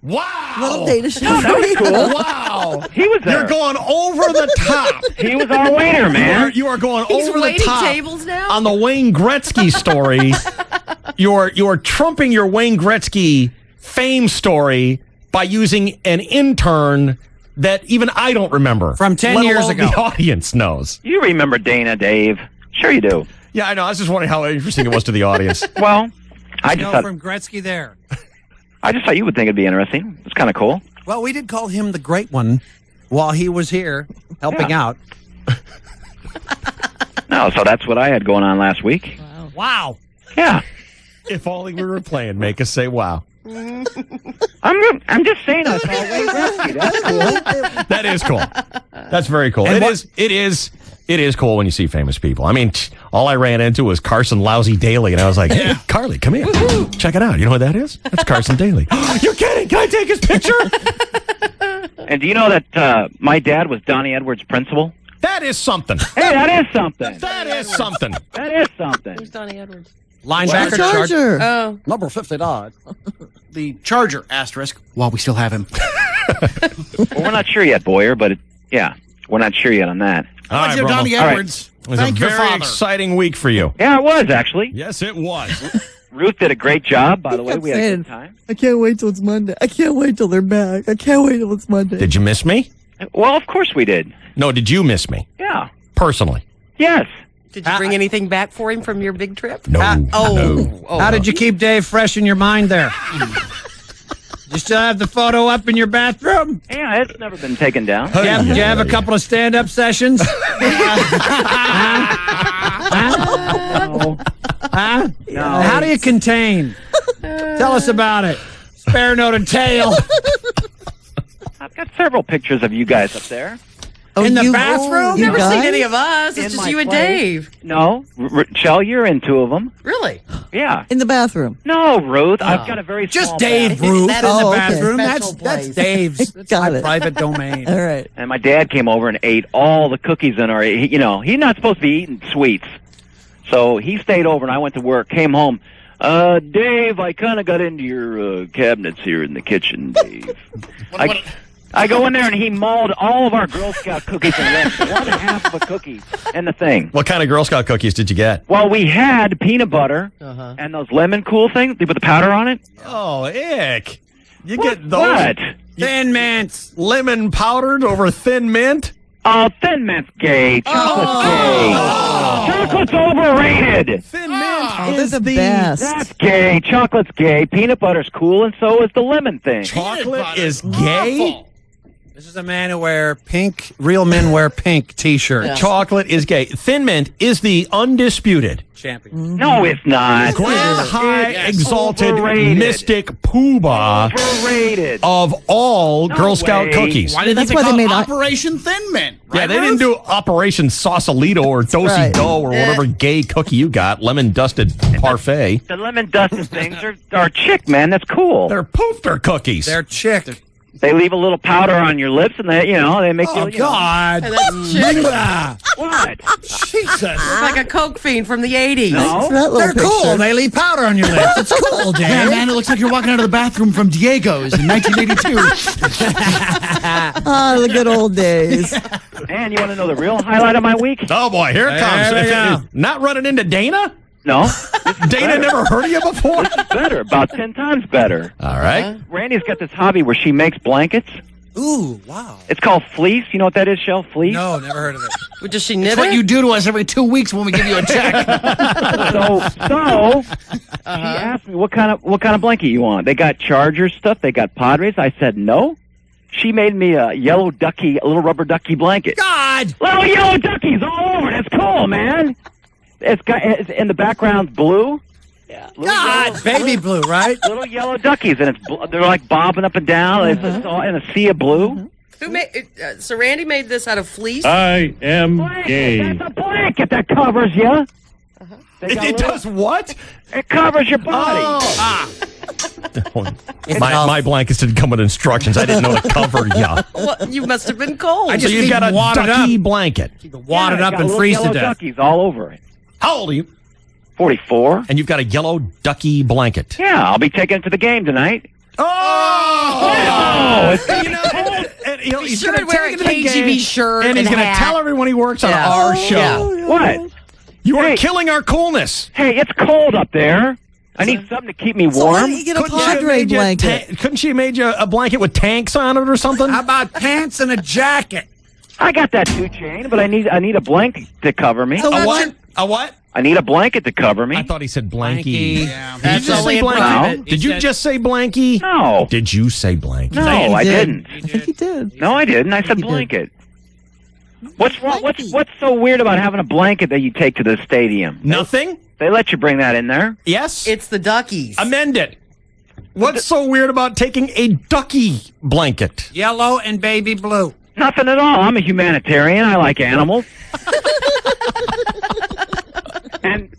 Wow. Little Dana show. That was cool. Wow. He was there. You're going over the top. He was our waiter, man. You are going He's over the waiting top tables now? on the Wayne Gretzky story. You're trumping your Wayne Gretzky fame story by using an intern that even I don't remember. From 10 let years alone ago. The audience knows. You remember Dana, Dave? Sure you do. Yeah, I know. I was just wondering how interesting it was to the audience. Well, I just No, thought from Gretzky there. you would think it'd be interesting. It's kind of cool. Well, we did call him the Great One while he was here helping out. No, so that's what I had going on last week. Wow. Yeah. If only we were playing Make Us Say Wow. I'm just saying I saw Wayne Gretzky. That's cool. That is cool. That's very cool. And It is cool when you see famous people. I mean, all I ran into was Carson Lousy Daly, and I was like, hey, Carly, come here. Check it out. You know what that is? That's Carson Daly. You're kidding. Can I take his picture? And do you know that my dad was Donnie Edwards' principal? That is something. Hey, that is something. That is something. That is something. Who's Donnie Edwards? Linebacker Charger. Oh. Number 59. The Charger asterisk. While we still have him. Well, we're not sure yet, Boyer, but we're not sure yet on that. All right, Dear Brummel. Donnie Edwards. It was Thank a your very father. exciting week for you. Yeah, it was, actually. Yes, it was. Ruth did a great job, by the way. kept We had a saying, good time. I can't wait till it's Monday. I can't wait till they're back. I can't wait till it's Monday. Did you miss me? Well, of course we did. No, did you miss me? Yeah. Personally? Yes. Did you bring anything back for him from your big trip? No. How did you keep Dave fresh in your mind there? You still have the photo up in your bathroom? Yeah, it's never been taken down. Did you have a couple of stand-up sessions? Huh? No. How do you contain? Tell us about it. Spare no to tell. I've got several pictures of you guys up there. In the bathroom? You've never guys? seen any of us. It's In just my you and place. Dave. No. Shell, you're in two of them. Really? Yeah. In the bathroom. No, Ruth. I've got a very Just small Dave, bathroom. Ruth, That in is the okay. bathroom. Special That's place. Dave's. That's Got my it. private domain. All right. And my dad came over and ate all the cookies in our, he's not supposed to be eating sweets. So he stayed over and I went to work, came home. Dave, I kind of got into your cabinets here in the kitchen, Dave. I go in there and he mauled all of our Girl Scout cookies and left 1/2 of a cookie in the thing. What kind of Girl Scout cookies did you get? Well, we had peanut butter and those lemon cool things with the powder on it. Oh, ick. You get those What? Thin Mints. lemon powdered over Thin Mint? Oh, Thin Mint's gay. Chocolate's gay. Chocolate's overrated. Thin Mint They're the best. That's gay. Chocolate's gay. Peanut butter's cool, and so is the lemon thing. Chocolate is gay? This is a man who wear pink, real men wear pink t-shirts. Chocolate is gay. Thin Mint is the undisputed Champion. No, it's not. grand, high, exalted, Overrated. mystic poobah Overrated. of all Girl Scout way. cookies. Why did That's they why call they it made Operation Thin Mint? Yeah, Right, they didn't Ruth? do Operation Sausalito or Dosey right. Do or whatever gay cookie you got, lemon dusted parfait. The lemon dusted things are chick, man. That's cool. They're poofter cookies. They're chick. They leave a little powder on your lips, and they make you. God. That's chick. What? Jesus. Looks like a Coke fiend from the 80s. No. That little They're cool. picture. They leave powder on your lips. It's cool, Dave. Yeah, man, it looks like you're walking out of the bathroom from Diego's in 1982. Ah, the good old days. And you want to know the real highlight of my week? Oh boy, here it comes. There we go. Not running into Dana? No. Dana never heard of you before? This is better. About 10 times better. All right. Randy's got this hobby where she makes blankets. Ooh, wow. It's called fleece. You know what that is, Shell? Fleece? No, never heard of it. Does she knit That's what it? you do to us every 2 weeks when we give you a check. So she asked me what kind of blanket you want. They got Chargers stuff. They got Padres. I said no. She made me a yellow ducky, a little rubber ducky blanket. God! Little yellow duckies all over. That's cool, man. It's in the background's blue. Yeah. God! Baby blue, right? Little yellow duckies, and they're like bobbing up and down. It's all in a sea of blue. Who made? So Randy made this out of fleece. I am That's a blanket that covers you. It does what? It covers your body. My blankets didn't come with instructions. I didn't know to cover ya. Well, you must have been cold. So you've got a ducky blanket. Wad it up and freeze to yellow death. duckies all over it. How old are you? 44. And you've got a yellow ducky blanket. Yeah, I'll be taking it to the game tonight. Oh! He's sure to wear a KGB shirt and he's going to hat. tell everyone he works on our show. Yeah. What? You are killing our coolness. Hey, it's cold up there. I need something to keep me So why warm. don't you get a Padre blanket? Couldn't she have made you a blanket with tanks on it or something? How about pants and a jacket? I got that too, Jane, but I need a blanket to cover me. So A what? A what? I need a blanket to cover me. I thought he said blankie. Yeah. Did you just say blankie? No. Did you just say blankie? No. Did you say blankie? No, I didn't. I think he did. No, I didn't. I said blanket. What's wrong? What's so weird about having a blanket that you take to the stadium? Nothing? They let you bring that in there. Yes? It's the duckies. Amend it. What's so weird about taking a ducky blanket? Yellow and baby blue. Nothing at all. I'm a humanitarian. I like animals.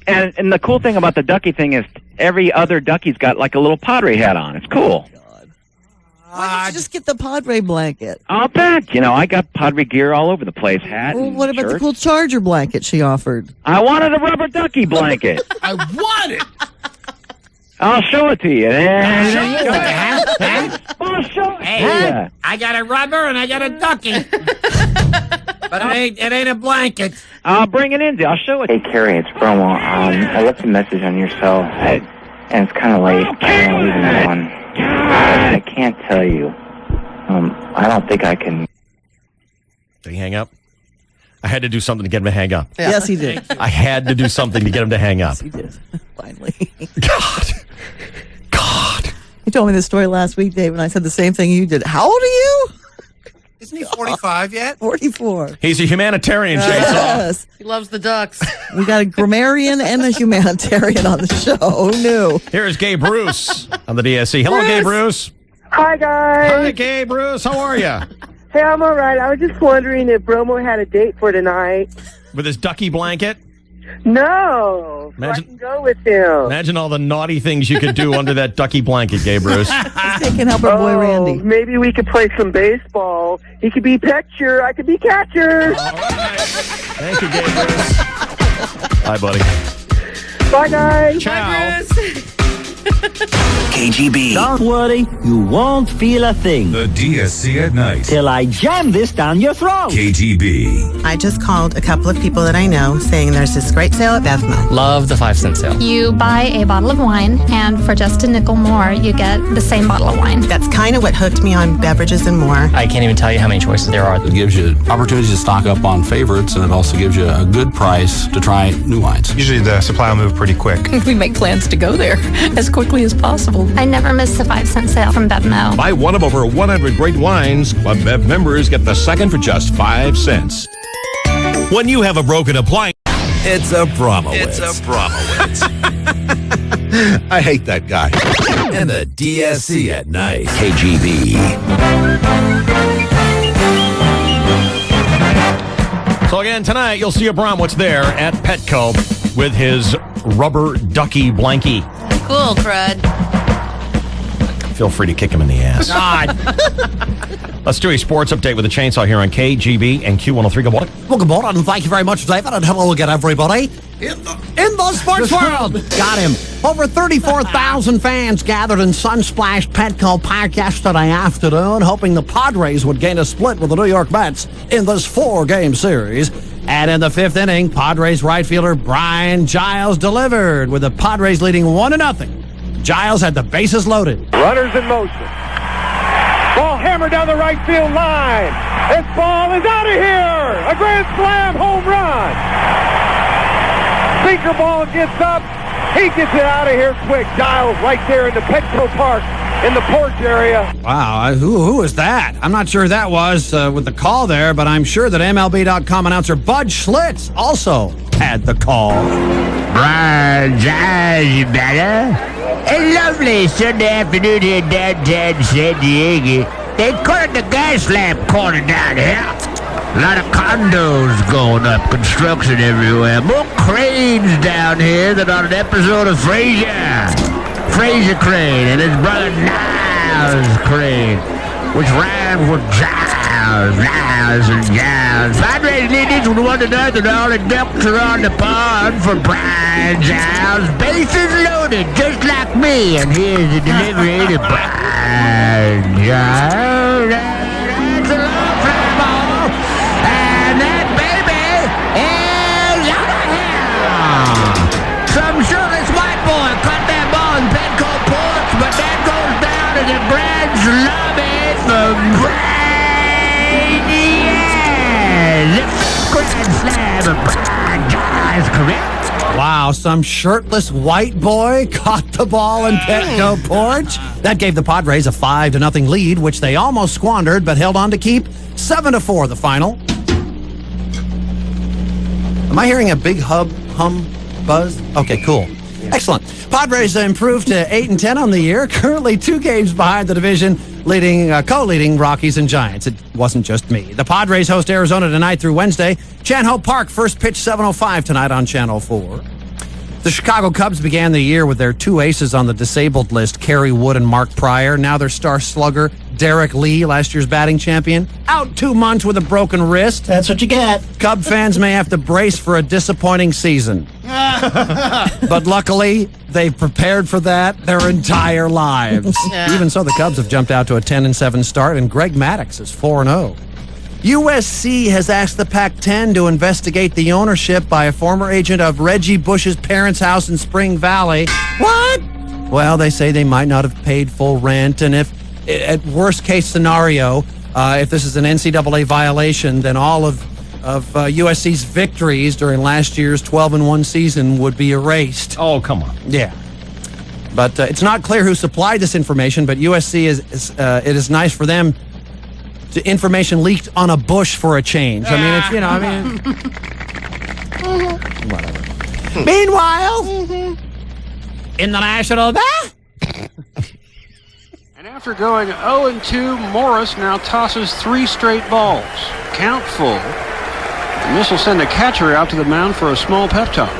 And the cool thing about the ducky thing is every other ducky's got like a little Padre hat on. It's cool. Why don't you just get the Padre blanket? I'll bet. You know, I got Padre gear all over the place. Hat. Well, and what about the shirts. cool Charger blanket she offered? I wanted a rubber ducky blanket. I want it. I'll show it to you. I'll show it. Hey, I got a rubber and I got a ducky. But it ain't a blanket. I'll bring it in. I'll show it. Hey, Carrie, it's Bromo. I left a message on your cell, and it's kind of late. I don't leave another one. I can't tell you. I don't think I can. Did he hang up? I had to do something to get him to hang up. Yeah. Yes, he did. I had to do something to get him to hang up. Yes, he did. Finally. God. You told me this story last week, Dave, and I said the same thing you did. How old are you? Isn't he 45 yet? 44. He's a humanitarian, Jason. Yes. He loves the ducks. We got a grammarian and a humanitarian on the show. Who knew? Here is Gabe Bruce on the DSC. Hello, Gabe Bruce. Hi, guys. Hi, Gabe Bruce. How are you? Hey, I'm all right. I was just wondering if Bromo had a date for tonight. With his ducky blanket? No. So I can go with him. Imagine all the naughty things you could do under that ducky blanket, Gabe Bruce. They can help our boy Randy. Maybe we could play some baseball. He could be pitcher. I could be catcher. Thank you, Gabe Bruce. Bye, buddy. Bye, guys. Ciao. Bye, Bruce. KGB. Don't worry, you won't feel a thing. The DSC at night. Till I jam this down your throat. KGB. I just called a couple of people that I know saying there's this great sale at Bevmo. Love the 5-cent sale. You buy a bottle of wine, and for just a nickel more, you get the same bottle of wine. That's kind of what hooked me on beverages and more. I can't even tell you how many choices there are. It gives you opportunities to stock up on favorites, and it also gives you a good price to try new wines. Usually the supply will move pretty quick. We make plans to go there as quickly as possible. I never miss the 5-cent sale from Bevmo. Buy one of over 100 great wines. Club Bev members get the second for just 5 cents. When you have a broken appliance, It's a Bromowitz. I hate that guy. And the DSC at night. KGB. So again, tonight you'll see Abramowitz there at Petco with his rubber ducky blankie. Cool, crud. Feel free to kick him in the ass. God. Let's do a sports update with a chainsaw here on KGB and Q103. Good morning. Well, good morning, and thank you very much, David, and hello again, everybody. In the sports world. Got him. Over 34,000 fans gathered in sun-splashed Petco Park yesterday afternoon, hoping the Padres would gain a split with the New York Mets in this 4-game series. And in the 5th inning, Padres right fielder Brian Giles delivered, with the Padres leading 1-0. Giles had the bases loaded. Runners in motion. Ball hammered down the right field line. This ball is out of here. A grand slam home run. Sinker ball gets up. He gets it out of here quick. Giles right there in the Petco Park in the porch area. Wow, who is that? I'm not sure who that was with the call there, but I'm sure that MLB.com announcer Bud Schlitz also had the call. Brian Giles, you better. A lovely Sunday afternoon here in downtown San Diego. They call it the gas lamp corner down here. A lot of condos going up, construction everywhere. More cranes down here than on an episode of Frasier. Fraser Crane and his brother Niles Crane, which rhymes with Giles, Niles and Giles. Padres lead this with 1-0, and all the ducks are on the pond for Brian Giles. Bases loaded, just like me. And here's the delivery to Brian Giles. That's a long fly ball, and that baby is out of here. Some shirtless white boy caught that ball in Petco porch, but that goes down to the Brad's lobby for Brian. Yeah, the grand slam of Brian Giles, correct? Wow, some shirtless white boy caught the ball in Petco porch. That gave the Padres a 5-0 lead, which they almost squandered, but held on to keep 7-4 the final. Am I hearing a big hum, buzz? Okay, cool. Excellent. Padres improved to 8-10 on the year, currently 2 games behind the division, co-leading Rockies and Giants. It wasn't just me. The Padres host Arizona tonight through Wednesday. Chan Ho Park, first pitch 7:05 tonight on Channel 4. The Chicago Cubs began the year with their 2 aces on the disabled list, Kerry Wood and Mark Pryor. Now their star slugger, Derek Lee, last year's batting champion, out 2 months with a broken wrist. That's what you get. Cub fans may have to brace for a disappointing season. But luckily, they've prepared for that their entire lives. Even so, the Cubs have jumped out to a 10-7 start, and Greg Maddux is 4-0. USC has asked the Pac-10 to investigate the ownership by a former agent of Reggie Bush's parents' house in Spring Valley. What? Well, they say they might not have paid full rent, and if, at worst case scenario, if this is an NCAA violation, then all of USC's victories during last year's 12-1 season would be erased. Oh, come on. Yeah. But it's not clear who supplied this information, but USC it is nice for them to information leaked on a bush for a change. I mean, it's, whatever. Meanwhile, in the National And after going 0-2, Morris now tosses 3 straight balls. Count full. And this will send a catcher out to the mound for a small pep talk.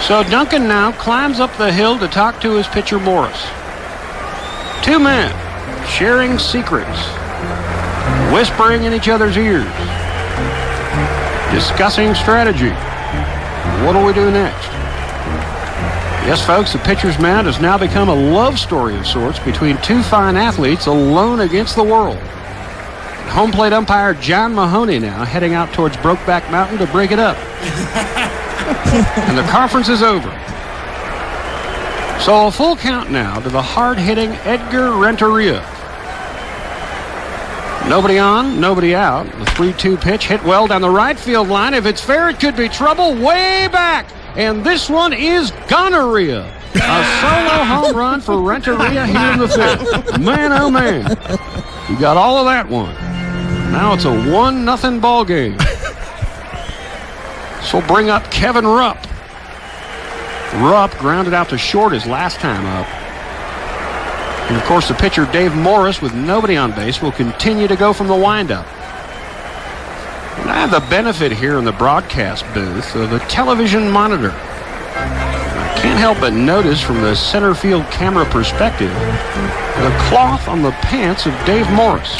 So Duncan now climbs up the hill to talk to his pitcher Morris. 2 men sharing secrets, whispering in each other's ears, discussing strategy. What do we do next? Yes, folks, the pitcher's mound has now become a love story of sorts between two fine athletes alone against the world. Home plate umpire John Mahoney now heading out towards Brokeback Mountain to break it up. And the conference is over. So a full count now to the hard-hitting Edgar Renteria. Nobody on, nobody out. The 3-2 pitch hit well down the right field line. If it's fair, it could be trouble way back. And this one is gonorrhea. A solo home run for Renteria here in the fifth. Man, oh man. You got all of that one. Now it's a 1-0 ball game. This will bring up Kevin Rupp. Rupp grounded out to short his last time up. And, of course, the pitcher, Dave Morris, with nobody on base, will continue to go from the windup. And I have the benefit here in the broadcast booth of a television monitor. I can't help but notice from the center field camera perspective the cloth on the pants of Dave Morris.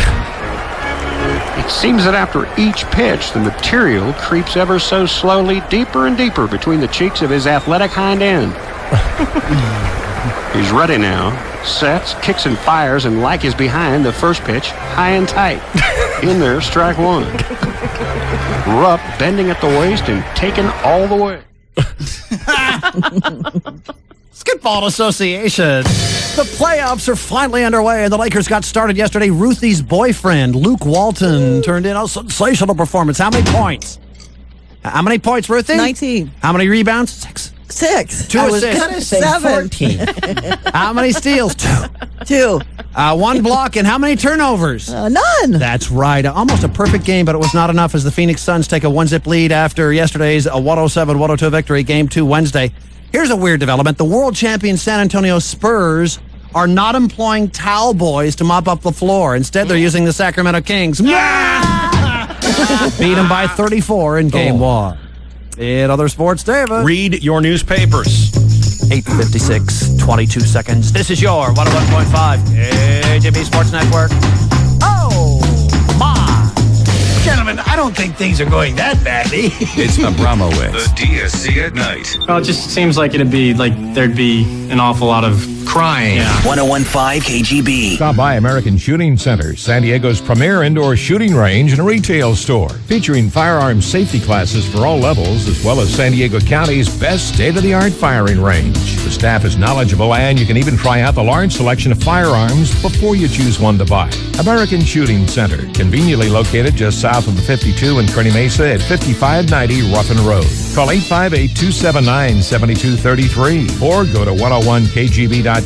It seems that after each pitch, the material creeps ever so slowly deeper and deeper between the cheeks of his athletic hind end. He's ready now. Sets, kicks and fires, and like is behind the first pitch, high and tight. In there, strike one. Rupp bending at the waist and taking all the way. Skitball Association. The playoffs are finally underway, and the Lakers got started yesterday. Ruthie's boyfriend, Luke Walton, turned in a sensational performance. How many points? How many points, Ruthie? 19. How many rebounds? 6. 2 I was assists. gonna say 14. How many steals? 2. 1 block, and how many turnovers? None. That's right. Almost a perfect game, but it was not enough as the Phoenix Suns take a 1-zip lead after yesterday's 107-102 victory, Game 2 Wednesday. Here's a weird development. The world champion San Antonio Spurs are not employing towel boys to mop up the floor. Instead, they're using the Sacramento Kings. Beat them by 34 in Game 1. In other sports, David. Read your newspapers. 8:56, 22 seconds. This is your 101.5 KGB Sports Network. Oh, my. Gentlemen, I don't think things are going that badly. It's Abramowitz. The DSC at night. Well, it just seems like it'd be like there'd be an awful lot of Crying. Yeah. 101.5 KGB. Stop by American Shooting Center, San Diego's premier indoor shooting range and retail store, featuring firearms safety classes for all levels, as well as San Diego County's best state-of-the-art firing range. The staff is knowledgeable, and you can even try out the large selection of firearms before you choose one to buy. American Shooting Center, conveniently located just south of the 52 in Kearny Mesa at 5590 Ruffin Road. Call 858-279-7233 or go to 101kgb.com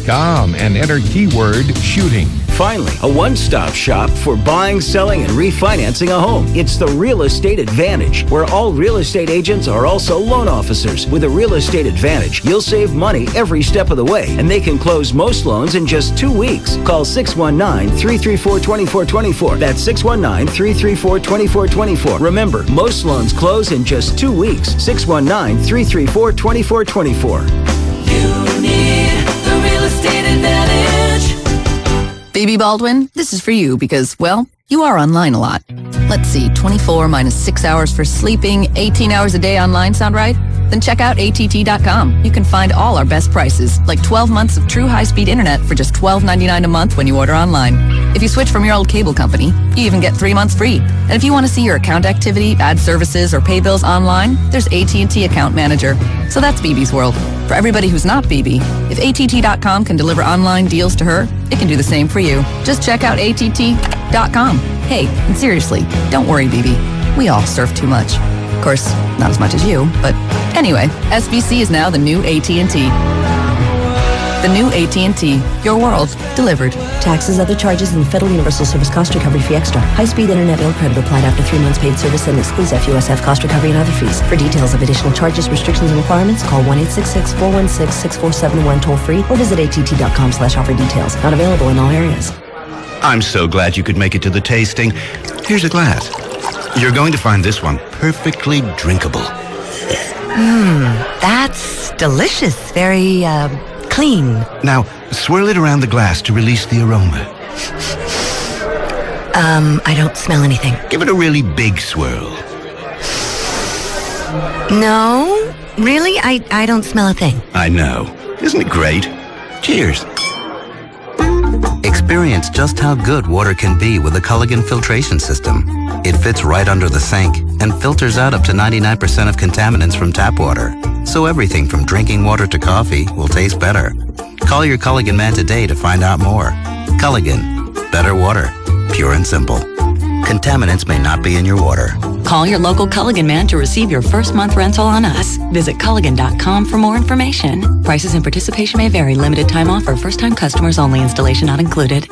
and enter keyword shooting. Finally, a one-stop shop for buying, selling, and refinancing a home. It's the Real Estate Advantage, where all real estate agents are also loan officers. With a Real Estate Advantage, you'll save money every step of the way, and they can close most loans in just 2 weeks. Call 619-334-2424. That's 619-334-2424. Remember, most loans close in just 2 weeks. 619-334-2424. You need the Real Estate Advantage. Baby Baldwin, this is for you because, well, you are online a lot. Let's see, 24 minus 6 hours for sleeping, 18 hours a day online, sound right? Then check out ATT.com. You can find all our best prices, like 12 months of true high-speed internet for just $12.99 a month when you order online. If you switch from your old cable company, you even get 3 months free. And if you want to see your account activity, add services, or pay bills online, there's AT&T Account Manager. So that's BB's world. For everybody who's not BB, if ATT.com can deliver online deals to her, it can do the same for you. Just check out ATT.com. Hey, and seriously, don't worry, BB. We all surf too much. Of course, not as much as you, but anyway, SBC is now the new AT&T. The new AT&T. Your world delivered. Taxes, other charges, and Federal Universal Service Cost Recovery Fee Extra. High-speed internet bill credit applied after 3 months paid service and excludes FUSF cost recovery and other fees. For details of additional charges, restrictions, and requirements, call 1-866-416-6471 toll-free or visit att.com/offer details. Not available in all areas. I'm so glad you could make it to the tasting. Here's a glass. You're going to find this one perfectly drinkable. That's delicious. Very, clean. Now, swirl it around the glass to release the aroma. I don't smell anything. Give it a really big swirl. No, really? I don't smell a thing. I know. Isn't it great? Cheers. Experience just how good water can be with the Culligan filtration system. It fits right under the sink and filters out up to 99% of contaminants from tap water. So everything from drinking water to coffee will taste better. Call your Culligan man today to find out more. Culligan. Better water. Pure and simple. Contaminants may not be in your water. Call your local Culligan man to receive your first month rental on us. Visit Culligan.com for more information. Prices and participation may vary. Limited time offer. First time customers only. Installation not included.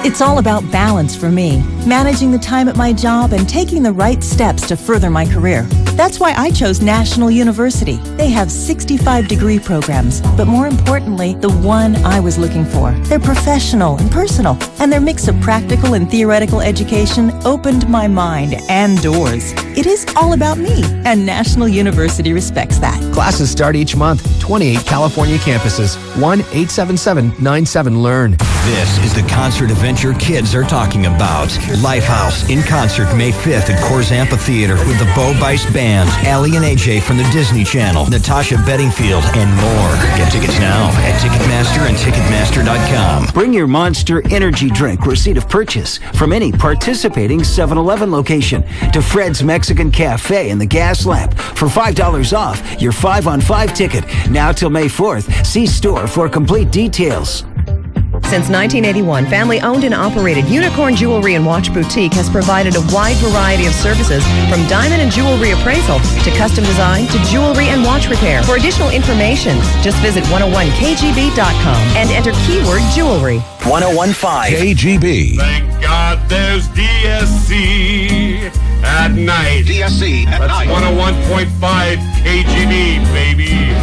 It's all about balance for me, managing the time at my job and taking the right steps to further my career. That's why I chose National University. They have 65 degree programs, but more importantly, the one I was looking for. They're professional and personal, and their mix of practical and theoretical education opened my mind and doors. It is all about me, and National University respects that. Classes start each month. 28 California campuses. 1-877-97-LEARN. This is the concert event your kids are talking about. Lifehouse in concert May 5th at Coors Amphitheater with the Bo Bice Band, Allie and AJ from the Disney Channel, Natasha Bedingfield, and more. Get tickets now at Ticketmaster and Ticketmaster.com. Bring your Monster Energy drink receipt of purchase from any participating 7-Eleven location to Fred's Mexican Cafe in the Gas Lamp for $5 off your 5-on-5 ticket. Now till May 4th. See store for complete details. Since 1981, family-owned and operated Unicorn Jewelry and Watch Boutique has provided a wide variety of services from diamond and jewelry appraisal to custom design to jewelry and watch repair. For additional information, just visit 101kgb.com and enter keyword jewelry. 101.5 KGB. Thank God there's DSC at night. DSC at That's night. 101.5 KGB, baby.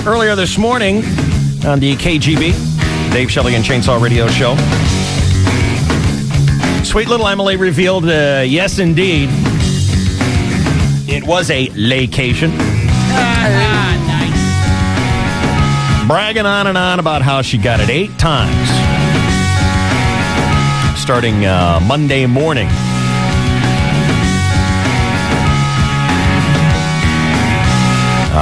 Earlier this morning on the KGB, Dave Shelley and Chainsaw Radio Show, sweet little Emily revealed, yes, indeed, it was a laycation. Nice. Bragging on and on about how she got it 8 times, starting Monday morning.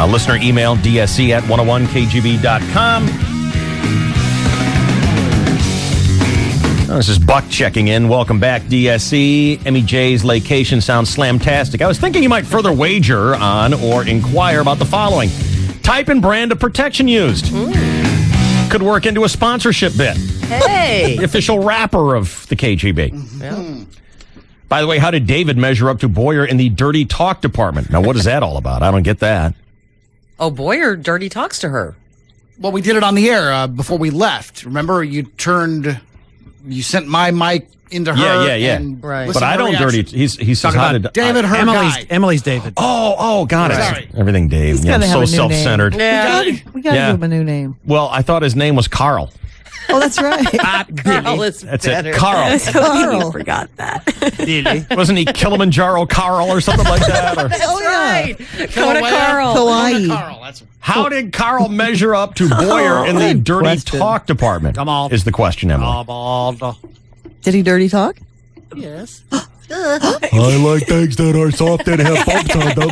Listener email dsc at 101kgb.com. This is Buck checking in. Welcome back, DSC. Emmy J's Laycation sounds slamtastic. I was thinking you might further wager on or inquire about the following. Type and brand of protection used. Could work into a sponsorship bit. Hey! The official rapper of the KGB. Yeah. By the way, how did David measure up to Boyer in the dirty talk department? Now, what is that all about? I don't get that. Oh, Boyer dirty talks to her. Well, we did it on the air before we left. Remember, you sent my mic into her. Yeah. And right. But I don't dirty. He says how did David, her guy. Emily's David. Oh, got it. Sorry. Everything Dave. He's Yeah, gotta so have a new self-centered. name. Yeah. We gotta give him a new name. Well, I thought his name was Carl. Oh, that's right. Carl is That's better. it, Carl. Carl. Forgot that. Wasn't he Kilimanjaro Carl or something like that? Or That's right. Kona Carl. Hawaii. how did Carl measure up to Boyer in the Good dirty question. talk department? Come on. Is the question, Emily. Did he dirty talk? Yes. I like things that are soft and have bumps on them.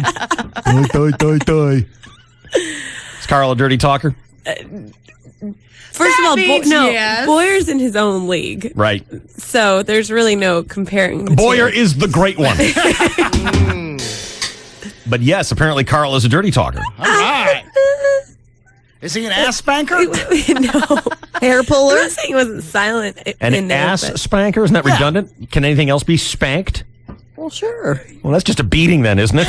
Is Carl a dirty talker? First of all, yes. Boyer's in his own league, Right. so there's really no comparing. The Boyer two. is the great one. But yes, apparently Carl is a dirty talker. All right. Is he an ass spanker? No, Hair I'm puller? not saying he wasn't silent. An in there, ass but- spanker? Isn't that redundant? Can anything else be spanked? Well, sure. Well, that's just a beating then, isn't it?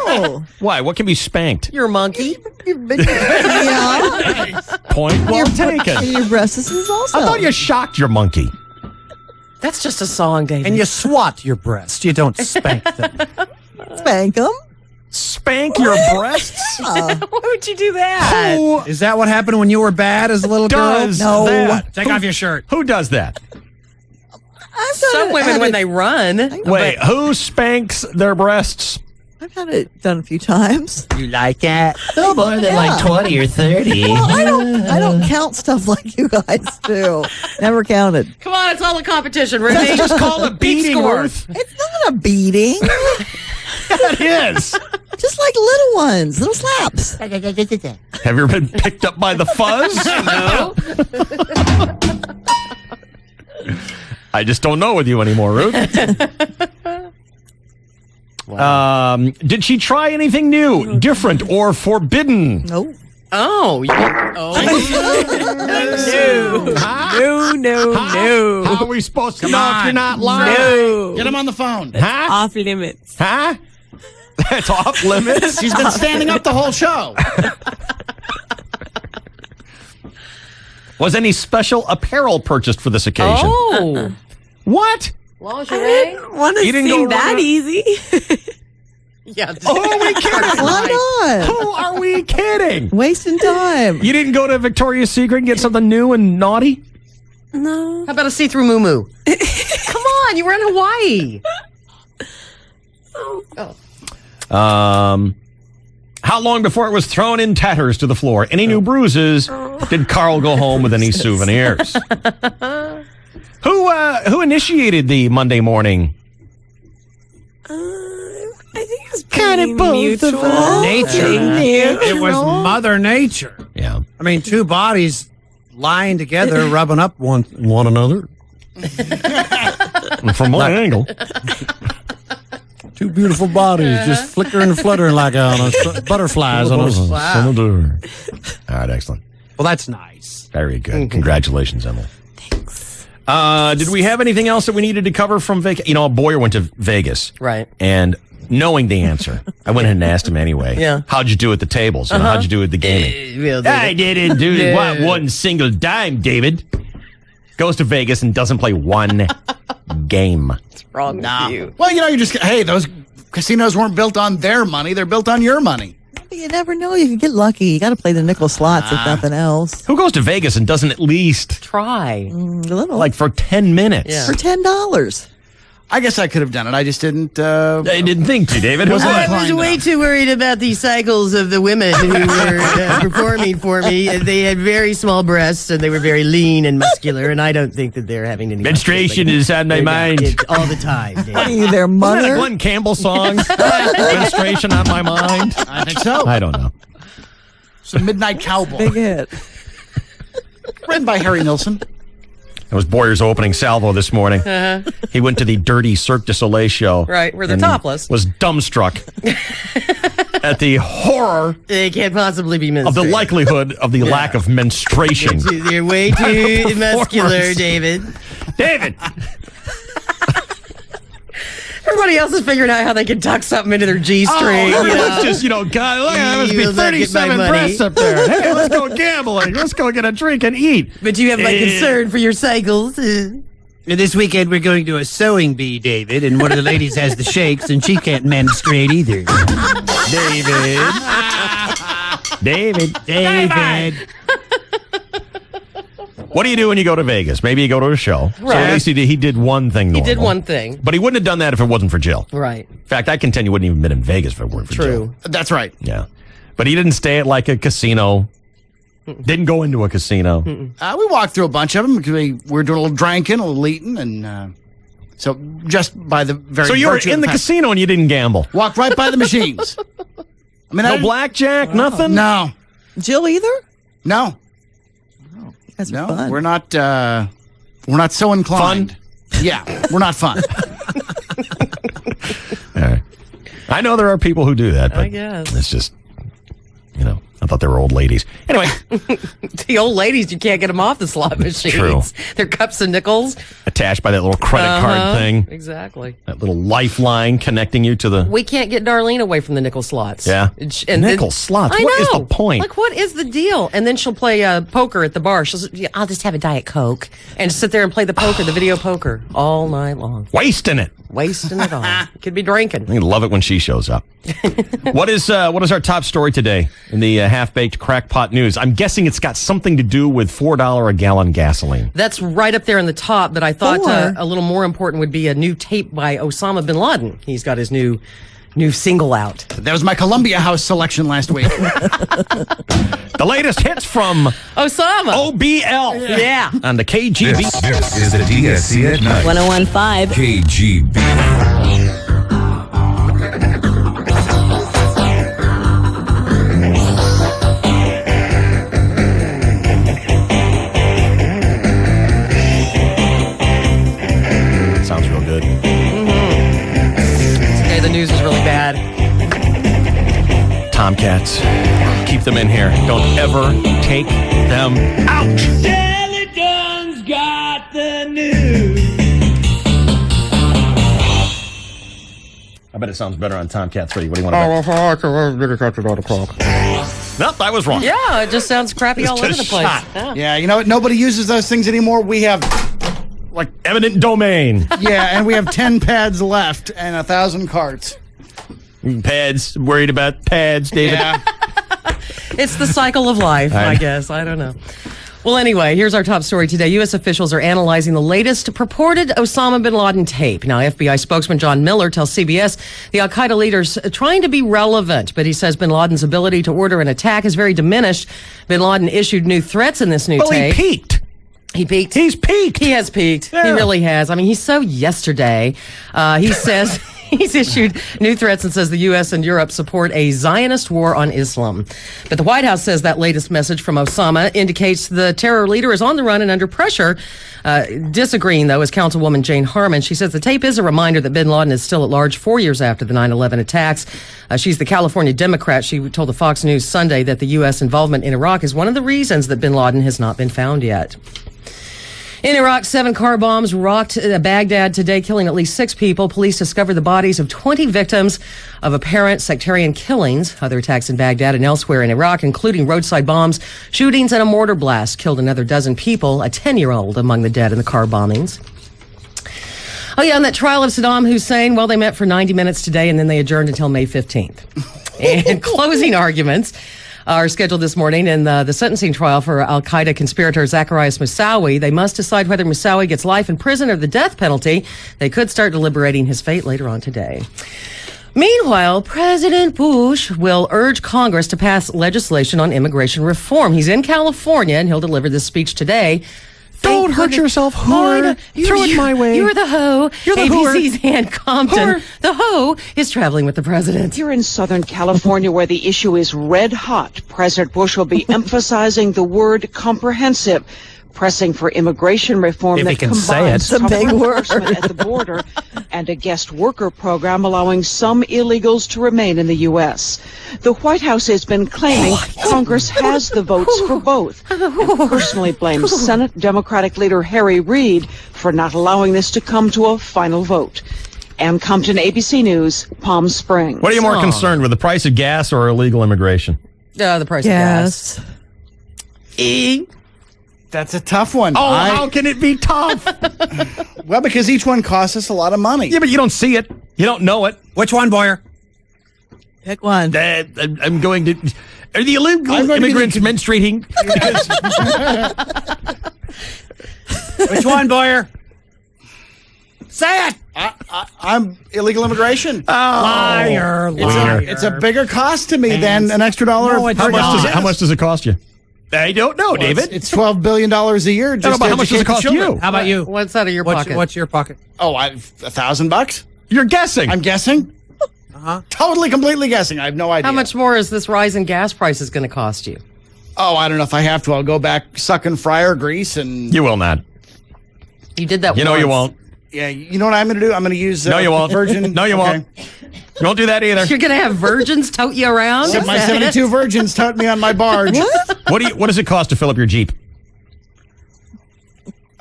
No. Why? What can be spanked? You're a monkey. Yeah. Point well And taken. your breast is also. I thought you shocked your monkey. That's just a song, David. And you swat your breast. You don't spank them. Spank them. Spank your breasts? Why would you do that? Who Is that what happened when you were bad as a little girl? does No. that? Take off your shirt. Who does that? I've done Some it women at when a- they run. Wait, who spanks their breasts? I've had it done a few times. You like it? No more than like 20 or 30. Well, I don't count stuff like you guys do. Never counted. Come on, it's all a competition, Ruthie. That's just called a beating, Ruth. It's not a beating. It is. Just like little ones, little slaps. Have you ever been picked up by the fuzz? No. I just don't know with you anymore, Ruth. Wow. Did she try anything new, different, or forbidden? Nope. Oh. No. How are we supposed to know if you're not lying? No. Get him on the phone. Huh? Off limits. Huh? That's off limits? She's been standing up the whole show. Was any special apparel purchased for this occasion? Oh. What? Lingerie? Want to You didn't seem go that around- easy? Yeah. Oh, are we kidding? Why not? Who are we kidding? Wasting time. You didn't go to Victoria's Secret and get something new and naughty? No. How about a see-through moo-moo? Come on, you were in Hawaii. How long before it was thrown in tatters to the floor? Any new bruises? Did Carl go home with any souvenirs? Who initiated the Monday morning? I think it's kind of mutual. Nature. It was Mother Nature. Yeah. I mean, two bodies lying together, rubbing up one another. From one angle. Two beautiful bodies just flickering and fluttering like butterflies on us. Wow. All right, excellent. Well, that's nice. Very good. Congratulations, Emily. Thanks. Did we have anything else that we needed to cover from Vegas? You know, Boyer went to Vegas. Right. And knowing the answer, I went ahead and asked him anyway. Yeah. How'd you do at the tables? You know, how'd you do at the gaming? I didn't do one single dime, David. Goes to Vegas and doesn't play one game. What's wrong with you? Well, you know, hey, those casinos weren't built on their money. They're built on your money. You never know. You can get lucky. You got to play the nickel slots if nothing else. Who goes to Vegas and doesn't at least try? A little. Like for 10 minutes? Yeah. For $10. I guess I could have done it. I just didn't. I didn't think to, David. Who's I was way too worried about the cycles of the women who were performing for me. They had very small breasts and they were very lean and muscular, and I don't think that they're having any. Menstruation is on my mind. All the time. Dave. Are you their Wasn't that a mother? Glenn Campbell song? Menstruation on my mind. I think so. I don't know. It's a Midnight Cowboy. Big hit. Written by Harry Nilsson. It was Boyer's opening salvo this morning. He went to the dirty Cirque du Soleil show. Right, where they're and topless. Was dumbstruck at the horror They can't possibly be of the menstruating. likelihood of the lack of menstruation. They're way too muscular, David. David! Everybody else is figuring out how they can tuck something into their G-string. Everyone's just, God, look, there must You be will not get my 37 money. breasts up there. Hey, let's go gambling. Let's go get a drink and eat. But you have concern for your cycles. This weekend we're going to a sewing bee, David, and one of the ladies has the shakes, and she can't menstruate either. David. What do you do when you go to Vegas? Maybe you go to a show. So Right. at least he did one thing normal. He did one thing. But he wouldn't have done that if it wasn't for Jill. Right. In fact, I contend he wouldn't even been in Vegas if it weren't for Jill. True. That's right. Yeah. But he didn't stay at like a casino. Didn't go into a casino. We walked through a bunch of them because we were doing a little drinking, a little eating, and so just by the very So you were virtue of in the fact- casino and you didn't gamble? Walked right by the machines. I mean, No blackjack? Nothing? No. Jill either? No. That's No. fun. We're not so inclined. Yeah, we're not fun. All right. I know there are people who do that, but I guess. it's just, I thought they were old ladies. Anyway, The old ladies, you can't get them off the slot machines. true. They're cups and nickels. attached by that little credit card thing. Exactly. That little lifeline connecting you to the... We can't get Darlene away from the nickel slots. Yeah. And Nickel slots? I What is know. the point? Like, what is the deal? And then she'll play poker at the bar. She'll say, I'll just have a Diet Coke. And sit there and play the poker, the video poker, all night long. Wasting it. Wasting it all. Could be drinking. I love it when she shows up. What is our top story today in the half-baked crackpot news? I'm guessing it's got something to do with $4 a gallon gasoline. That's right up there in the top, but I thought Or- a little more important would be a new tape by Osama bin Laden. He's got his new new single out. That was my Columbia House selection last week. The latest hits from Osama. OBL. Yeah. On the KGB. This is the DSC at night. 1015. KGB. Sounds real good. Okay, the news is really bad. Tomcats. Keep them in here. Don't ever take them out. Sally Dunn's got the news. I bet it sounds better on Tomcat 3. What do you want to bet? Nope, I was wrong. Yeah, it just sounds crappy all over the place. Yeah, you know what? Nobody uses those things anymore. We have like eminent domain. Yeah, and we have 10 pads left and 1,000 carts. Pads. Worried about pads, David? Yeah. It's the cycle of life, I guess. I don't know. Well, anyway, here's our top story today. U.S. officials are analyzing the latest purported Osama bin Laden tape. Now, FBI spokesman John Miller tells CBS the al-Qaeda leader's trying to be relevant, but he says bin Laden's ability to order an attack is very diminished. Bin Laden issued new threats in this new tape. He peaked. He peaked. He's peaked. He has peaked. Yeah. He really has. I mean, he's so yesterday. He says he's issued new threats and says the U.S. and Europe support a Zionist war on Islam. But the White House says that latest message from Osama indicates the terror leader is on the run and under pressure. Disagreeing, though, is Councilwoman Jane Harman. She says the tape is a reminder that bin Laden is still at large 4 years after the 9/11 attacks. She's the California Democrat. She told the Fox News Sunday that the U.S. involvement in Iraq is one of the reasons that bin Laden has not been found yet. In Iraq, 7 car bombs rocked Baghdad today, killing at least 6 people. Police discovered the bodies of 20 victims of apparent sectarian killings. Other attacks in Baghdad and elsewhere in Iraq, including roadside bombs, shootings, and a mortar blast, killed another dozen people, a 10-year-old among the dead in the car bombings. Oh, yeah, and that trial of Saddam Hussein, well, they met for 90 minutes today, and then they adjourned until May 15th. And closing arguments are scheduled this morning in the sentencing trial for al-Qaeda conspirator Zacarias Moussaoui. They must decide whether Moussaoui gets life in prison or the death penalty. They could start deliberating his fate later on today. Meanwhile, President Bush will urge Congress to pass legislation on immigration reform. He's in California, and he'll deliver this speech today. Don't hurt yourself, whore. Throw it my way. You're the hoe. You're the ABC's Ann Compton. Whore. The hoe is traveling with the president. Here in Southern California, where the issue is red hot, President Bush will be emphasizing the word comprehensive, pressing for immigration reform If he that can say combines it. tougher It's a big word. enforcement at the border and a guest worker program allowing some illegals to remain in the U.S. The White House has been claiming Congress has the votes for both and personally blames Senate Democratic leader Harry Reid for not allowing this to come to a final vote. Ann Compton, ABC News, Palm Springs. What are you more concerned with, the price of gas or illegal immigration? The price Yes. of gas. That's a tough one. Oh, how can it be tough? Well, because each one costs us a lot of money. Yeah, but you don't see it. You don't know it. Which one, Boyer? Pick one. I'm going to... Are the illegal I'm going to be immigrants menstruating? Which one, Boyer? Say it! I'm illegal immigration. Liar, liar. It's a bigger cost to me than an extra dollar. No, it's How not. much does it cost you? I don't know, David. It's $12 billion a year. No, Just but to how much does it educate the cost children. you? How about you? What's out of your pocket? What's your pocket? Oh, $1,000. You're guessing. I'm guessing. Totally, completely guessing. I have no idea. How much more is this rise in gas prices going to cost you? Oh, I don't know if I have to. I'll go back sucking fryer grease and. You will not. You did that You know once. you won't. Yeah, you know what I'm going to do? I'm going to use. No, you won't. Virgin. No, you won't. You won't do that either. You're going to have virgins tote you around? My 72 virgins tote me on my barge. What does it cost to fill up your Jeep?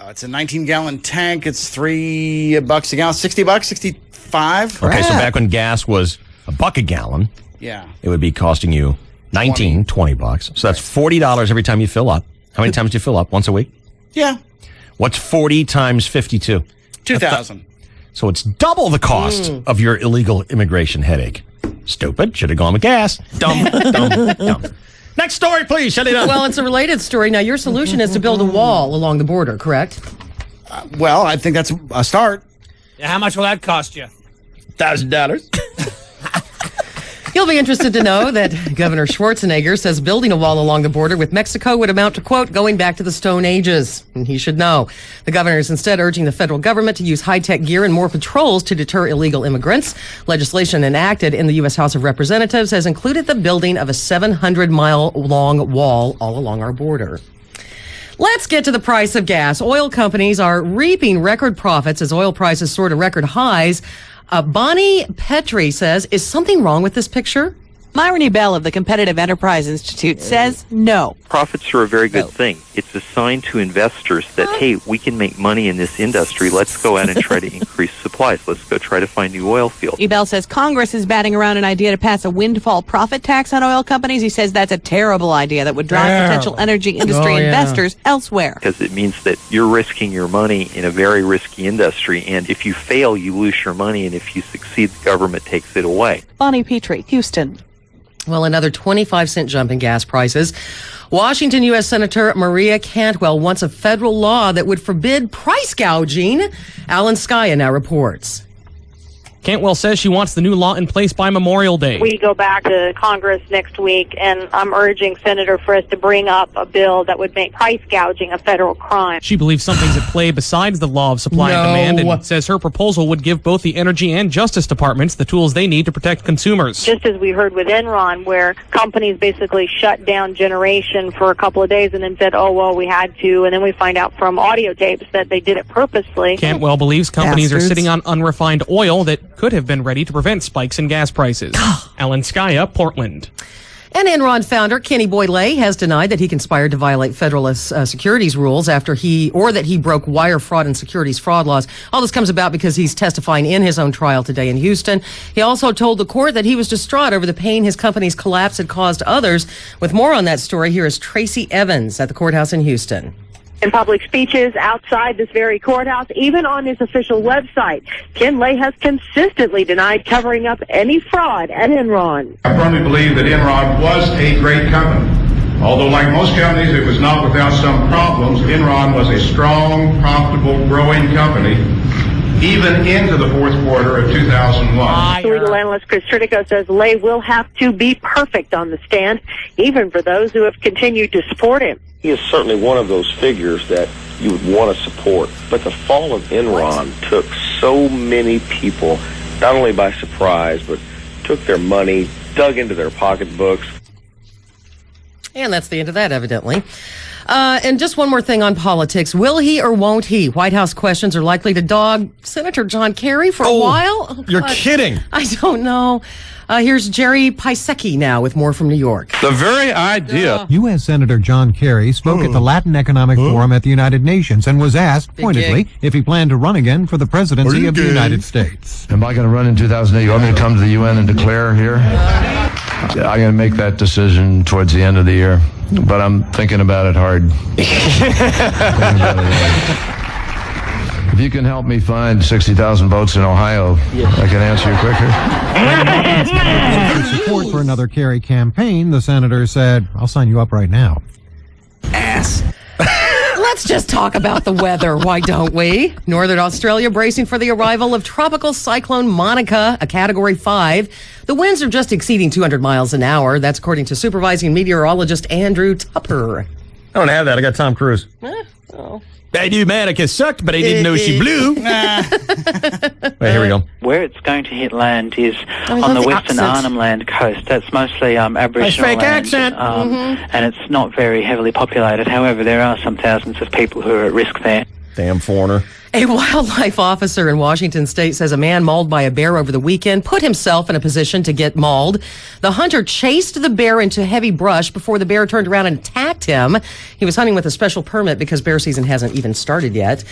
It's a 19-gallon tank. It's $3 a gallon. $60, 65. Okay, so back when gas was $1 a gallon, Yeah. it would be costing you $20. So that's $40 every time you fill up. How many times do you fill up? Once a week? Yeah. What's 40 times 52? 2,000. So it's double the cost of your illegal immigration headache. Stupid. Should have gone with gas. Dumb. Dumb. Next story, please. Shut it up. Well, it's a related story. Now, your solution is to build a wall along the border, correct? Well, I think that's a start. How much will that cost you? $1,000. You'll be interested to know that Governor Schwarzenegger says building a wall along the border with Mexico would amount to, quote, going back to the Stone Ages. And he should know. The governor is instead urging the federal government to use high-tech gear and more patrols to deter illegal immigrants. Legislation enacted in the U.S. House of Representatives has included the building of a 700-mile-long wall all along our border. Let's get to the price of gas. Oil companies are reaping record profits as oil prices soar to record highs. Bonnie Petrie says, is something wrong with this picture? Myrony Bell of the Competitive Enterprise Institute says no. Profits are a very good thing. It's a sign to investors that, hey, we can make money in this industry. Let's go out and try to increase supplies. Let's go try to find new oil fields. Bell says Congress is batting around an idea to pass a windfall profit tax on oil companies. He says that's a terrible idea that would drive potential energy industry investors elsewhere. Because it means that you're risking your money in a very risky industry, and if you fail, you lose your money, and if you succeed, the government takes it away. Bonnie Petrie, Houston. Well, another 25-cent jump in gas prices. Washington U.S. Senator Maria Cantwell wants a federal law that would forbid price gouging. Alan Skaya now reports. Cantwell says she wants the new law in place by Memorial Day. We go back to Congress next week, and I'm urging Senator for us to bring up a bill that would make price gouging a federal crime. She believes something's at play besides the law of supply and demand, and says her proposal would give both the Energy and Justice Departments the tools they need to protect consumers. Just as we heard with Enron, where companies basically shut down generation for a couple of days and then said, oh, well, we had to, and then we find out from audio tapes that they did it purposely. Cantwell believes companies are sitting on unrefined oil that could have been ready to prevent spikes in gas prices. Alan Skaya, Portland. And Enron founder Kenny Boyle has denied that he conspired to violate federal securities rules that he broke wire fraud and securities fraud laws. All this comes about because he's testifying in his own trial today in Houston. He also told the court that he was distraught over the pain his company's collapse had caused others. With more on that story, here is Tracy Evans at the courthouse in Houston. In public speeches outside this very courthouse, even on his official website, Ken Lay has consistently denied covering up any fraud at Enron. I firmly believe that Enron was a great company. Although, like most companies, it was not without some problems, Enron was a strong, profitable, growing company, even into the fourth quarter of 2001. Legal analyst Chris Tritico says Lay will have to be perfect on the stand, even for those who have continued to support him. He is certainly one of those figures that you would want to support. But the fall of Enron took so many people, not only by surprise, but took their money, dug into their pocketbooks. And that's the end of that, evidently. And just one more thing on politics. Will he or won't he? White House questions are likely to dog Senator John Kerry for a while. Oh, you're kidding. I don't know. Here's Jerry Pisecki now with more from New York. The very idea. U.S. Senator John Kerry spoke at the Latin Economic Forum at the United Nations and was asked, pointedly, if he planned to run again for the presidency of the United States. Am I going to run in 2008? You want me to come to the UN and declare here? I'm going to make that decision towards the end of the year, but I'm thinking about it hard. If you can help me find 60,000 votes in Ohio, I can answer you quicker. Support for another Kerry campaign, the senator said, I'll sign you up right now. Ass. Let's just talk about the weather, why don't we? Northern Australia bracing for the arrival of Tropical Cyclone Monica, a Category 5. The winds are just exceeding 200 miles an hour. That's according to supervising meteorologist Andrew Tupper. I don't have that. I got Tom Cruise. I knew Monica sucked, but I didn't know she blew. Wait, here we go. Where it's going to hit land is on the western Arnhem Land coast. That's mostly Aboriginal fake land, accent. And it's not very heavily populated. However, there are some thousands of people who are at risk there. Damn foreigner. A wildlife officer in Washington state says a man mauled by a bear over the weekend put himself in a position to get mauled. The hunter chased the bear into heavy brush before the bear turned around and attacked him. He was hunting with a special permit because bear season hasn't even started yet.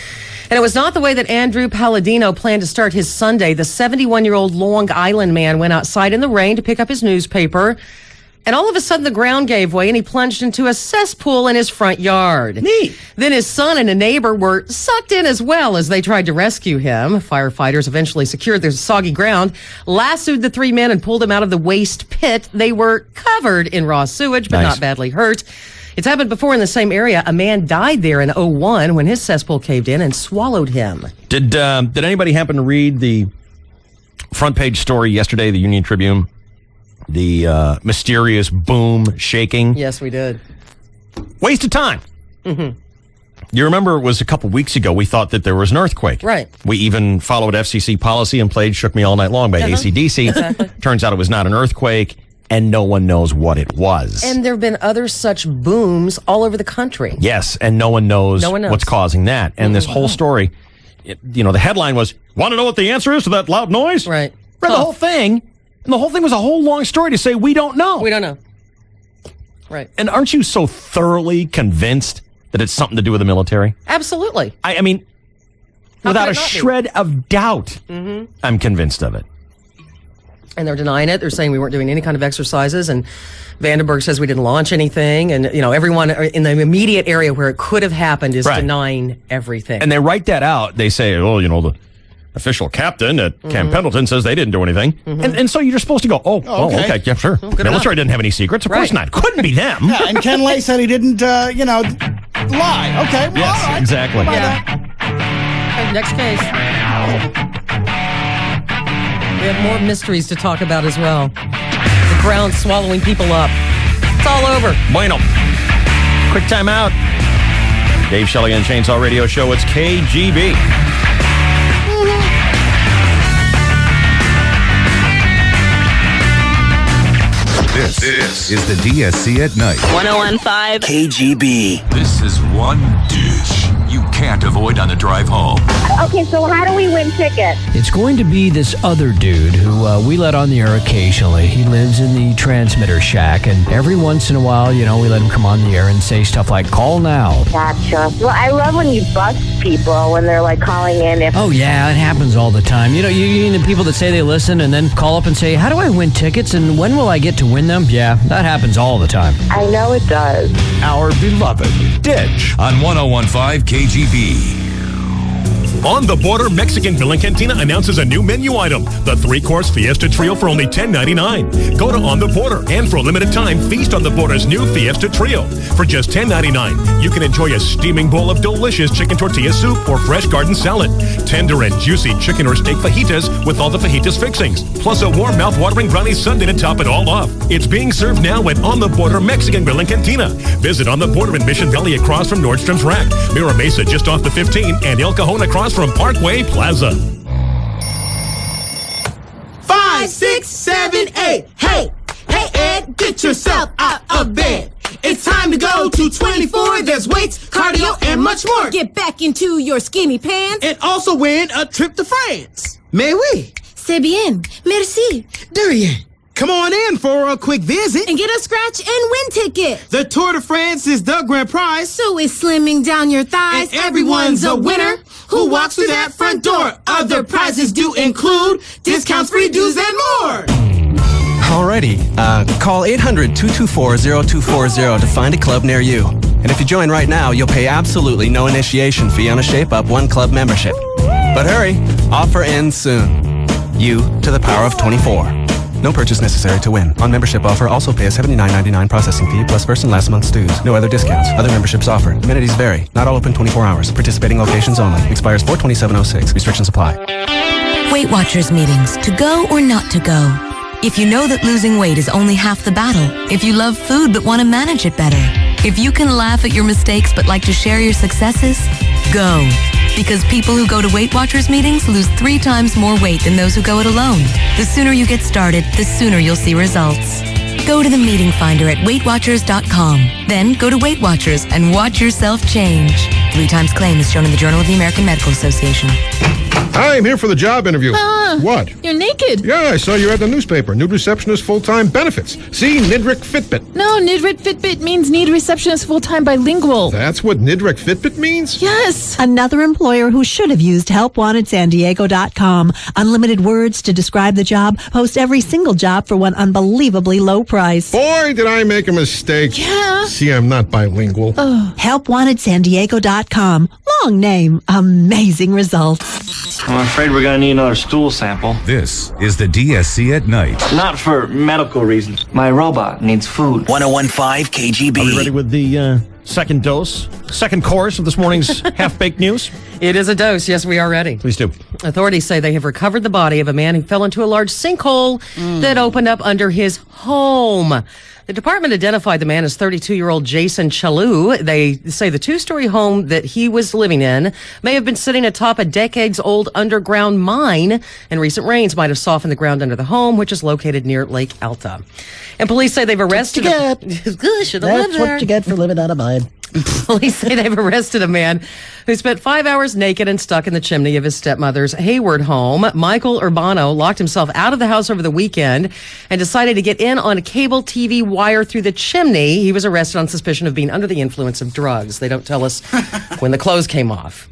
And it was not the way that Andrew Palladino planned to start his Sunday. The 71-year-old Long Island man went outside in the rain to pick up his newspaper. And all of a sudden, the ground gave way, and he plunged into a cesspool in his front yard. Neat. Then his son and a neighbor were sucked in as well as they tried to rescue him. Firefighters eventually secured the soggy ground, lassoed the three men, and pulled them out of the waste pit. They were covered in raw sewage, but not badly hurt. It's happened before in the same area. A man died there in 2001 when his cesspool caved in and swallowed him. Did anybody happen to read the front page story yesterday, the Union Tribune? the mysterious boom shaking. Yes, we did. Waste of time. Mm-hmm. You remember it was a couple weeks ago we thought that there was an earthquake. Right. We even followed FCC policy and played Shook Me All Night Long by AC/DC. Exactly. Turns out it was not an earthquake, and no one knows what it was. And there have been other such booms all over the country. Yes, and no one knows what's causing that. And this whole story, the headline was, want to know what the answer is to that loud noise? Right. Read the whole thing, and the whole thing was a whole long story to say, we don't know. We don't know. Right. And aren't you so thoroughly convinced that it's something to do with the military? Absolutely. I mean, How without could a it not be? shred of doubt, I'm convinced of it. And they're denying it. They're saying we weren't doing any kind of exercises. And Vandenberg says we didn't launch anything. And, everyone in the immediate area where it could have happened is denying everything. And they write that out. They say, the official captain at Camp Pendleton says they didn't do anything. And so you're just supposed to go, okay, yeah, sure. Military didn't have any secrets. Of course not. Couldn't be them. Yeah, and Ken Lay said he didn't, lie. Okay, well, Yes, all right. exactly. How about Yeah. Okay, next case. We have more mysteries to talk about as well. The ground swallowing people up. It's all over. Bueno. Quick time out. Dave Shelley and Chainsaw Radio Show. It's KGB. This is the DSC at Night. 1015 KGB. This is one dish you can't avoid on the drive home. Okay, so how do we win tickets? It's going to be this other dude who we let on the air occasionally. He lives in the transmitter shack, and every once in a while, we let him come on the air and say stuff like, call now. Gotcha. Well, I love when you bust people when they're like calling in. Oh, yeah, it happens all the time. You the people that say they listen and then call up and say, how do I win tickets and when will I get to win them? Yeah, that happens all the time. I know it does. Our beloved Ditch on 1015 KGB. On the Border, Mexican Grill and Cantina announces a new menu item, the 3-course Fiesta Trio for only $10.99. Go to On the Border, and for a limited time, feast on the Border's new Fiesta Trio. For just $10.99, you can enjoy a steaming bowl of delicious chicken tortilla soup or fresh garden salad, tender and juicy chicken or steak fajitas with all the fajitas fixings, plus a warm mouth-watering brownie sundae to top it all off. It's being served now at On the Border, Mexican Grill and Cantina. Visit On the Border in Mission Valley across from Nordstrom's Rack, Mira Mesa just off the 15, and El Cajon across from Parkway Plaza. 5, 6, 7, 8. Hey, Ed, get yourself out of bed. It's time to go to 24. There's weights, cardio, and much more. Get back into your skinny pants. And also win a trip to France. Mais oui. C'est bien. Merci. De rien. Come on in for a quick visit. And get a scratch and win ticket. The Tour de France is the grand prize. So is slimming down your thighs. And everyone's a winner who walks through that front door. Other prizes do include discounts, free dues, and more. Alrighty, call 800-224-0240 to find a club near you. And if you join right now, you'll pay absolutely no initiation fee on a Shape Up One Club membership. But hurry, offer ends soon. You to the power of 24. No purchase necessary to win. On membership offer, also pay a $79.99 processing fee plus first and last month's dues. No other discounts. Other memberships offered. Amenities vary. Not all open 24 hours. Participating locations only. Expires 4/27/06. Restrictions apply. Weight Watchers meetings. To go or not to go? If you know that losing weight is only half the battle. If you love food but want to manage it better. If you can laugh at your mistakes but like to share your successes, go. Because people who go to Weight Watchers meetings lose 3 times more weight than those who go it alone. The sooner you get started, the sooner you'll see results. Go to the meeting finder at WeightWatchers.com. Then go to Weight Watchers and watch yourself change. 3 times claim is shown in the Journal of the American Medical Association. Hi, I'm here for the job interview. What? You're naked. Yeah, I saw you at the newspaper. New receptionist full-time benefits. See, Nidrick Fitbit. No, Nidrit Fitbit means need receptionist full-time bilingual. That's what Nidrick Fitbit means? Yes. Another employer who should have used HelpWantedSanDiego.com. Unlimited words to describe the job. Post every single job for one unbelievably low price. Boy, did I make a mistake. Yeah. See, I'm not bilingual. HelpWantedSanDiego.com. Long name. Amazing results. I'm afraid we're going to need another stool sample. This is the DSC at Night. Not for medical reasons. My robot needs food. 1015 KGB. Are we ready with the second dose, second course of this morning's half-baked news? It is a dose. Yes, we are ready. Please do. Authorities say they have recovered the body of a man who fell into a large sinkhole that opened up under his home. The department identified the man as 32-year-old Jason Chalou. They say the two-story home that he was living in may have been sitting atop a decades-old underground mine, and recent rains might have softened the ground under the home, which is located near Lake Alta. And police say they've arrested... That's what you get for living out of mine. Police say they've arrested a man who spent 5 hours naked and stuck in the chimney of his stepmother's Hayward home. Michael Urbano locked himself out of the house over the weekend and decided to get in on a cable TV wire through the chimney. He was arrested on suspicion of being under the influence of drugs. They don't tell us when the clothes came off.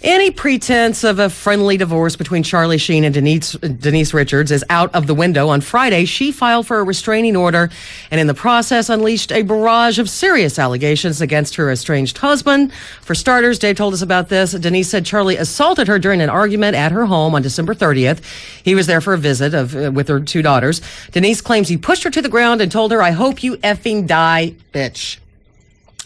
Any pretense of a friendly divorce between Charlie Sheen and Denise Richards is out of the window. On Friday, she filed for a restraining order and in the process unleashed a barrage of serious allegations against her estranged husband. For starters, Dave told us about this. Denise said Charlie assaulted her during an argument at her home on December 30th. He was there for a visit with her two daughters. Denise claims he pushed her to the ground and told her, "I hope you effing die, bitch."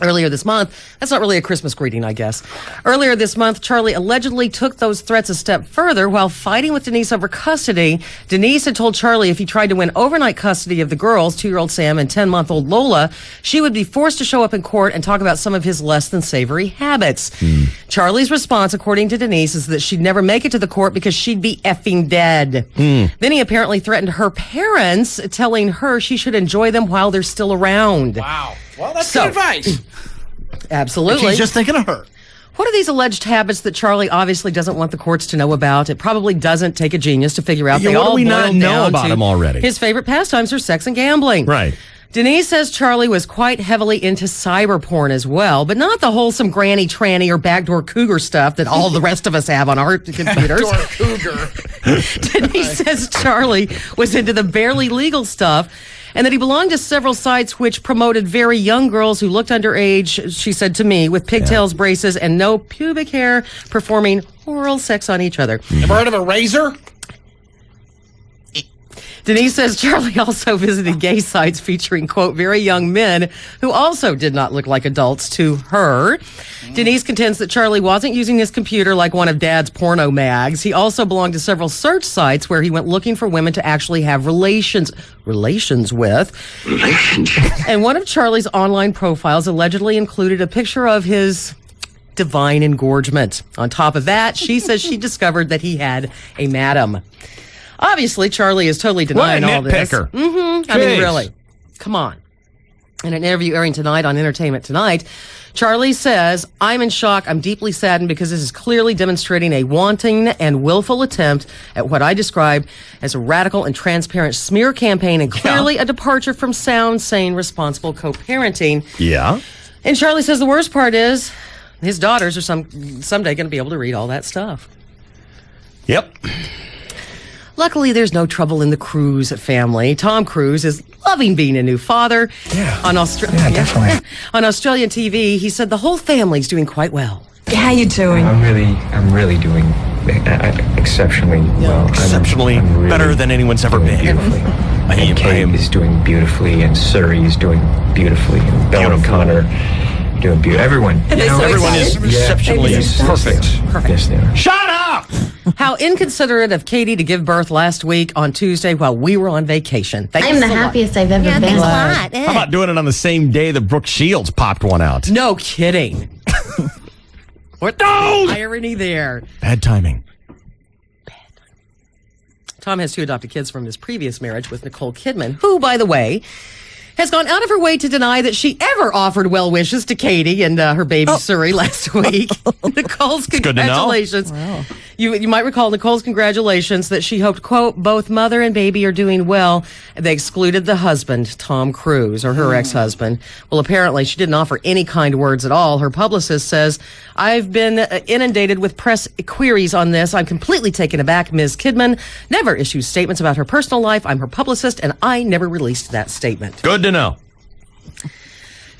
Earlier this month, that's not really a Christmas greeting, I guess. Earlier this month, Charlie allegedly took those threats a step further while fighting with Denise over custody. Denise had told Charlie if he tried to win overnight custody of the girls, 2-year-old Sam and 10-month-old Lola, she would be forced to show up in court and talk about some of his less than savory habits. Charlie's response, according to Denise, is that she'd never make it to the court because she'd be effing dead. Then he apparently threatened her parents, telling her she should enjoy them while they're still around. Wow. Well, that's good advice. Absolutely. She's just thinking of her. What are these alleged habits that Charlie obviously doesn't want the courts to know about? It probably doesn't take a genius to figure out. Yeah, they what all do we not boil know down about to him already? His favorite pastimes are sex and gambling. Right. Denise says Charlie was quite heavily into cyber porn as well, but not the wholesome granny tranny or backdoor cougar stuff that all the rest of us have on our computers. Backdoor cougar. Denise says Charlie was into the barely legal stuff and that he belonged to several sites which promoted very young girls who looked underage, she said to me, with pigtails, braces, and no pubic hair, performing oral sex on each other. Ever heard of a razor? Denise says Charlie also visited gay sites featuring, quote, very young men who also did not look like adults to her. Denise contends that Charlie wasn't using his computer like one of Dad's porno mags. He also belonged to several search sites where he went looking for women to actually have relations with. And one of Charlie's online profiles allegedly included a picture of his divine engorgement. On top of that, she says she discovered that he had a madam. Obviously, Charlie is totally denying all this. Nitpicker. I mean, really. Come on. In an interview airing tonight on Entertainment Tonight, Charlie says, "I'm in shock. I'm deeply saddened because this is clearly demonstrating a wanton and willful attempt at what I describe as a radical and transparent smear campaign and clearly a departure from sound, sane, responsible co-parenting." Yeah. And Charlie says the worst part is his daughters are someday going to be able to read all that stuff. Yep. Luckily, there's no trouble in the Cruise family. Tom Cruise is loving being a new father. Yeah. On definitely. On Australian TV, he said the whole family's doing quite well. How you doing? I'm really doing exceptionally well. Exceptionally I'm really better than anyone's ever been. Beautifully. And Kate is doing beautifully, and Surrey is doing beautifully, and Belle and Connor doing beautifully. Everyone. Everyone is exceptionally perfect. Yes, they are. Shut up! How inconsiderate of Katie to give birth last week on Tuesday while we were on vacation. I'm the happiest I've ever been. Thanks a lot. How about doing it on the same day that Brooke Shields popped one out? No kidding. What? No! Irony there. Bad timing. Tom has 2 adopted kids from his previous marriage with Nicole Kidman, who, by the way, has gone out of her way to deny that she ever offered well wishes to Katie and her baby Surrey last week. Nicole's congratulations. Wow. You might recall Nicole's congratulations that she hoped, quote, both mother and baby are doing well. They excluded the husband, Tom Cruise, or her ex-husband. Well, apparently she didn't offer any kind words at all. Her publicist says, "I've been inundated with press queries on this. I'm completely taken aback. Ms. Kidman never issues statements about her personal life. I'm her publicist, and I never released that statement." Good to know.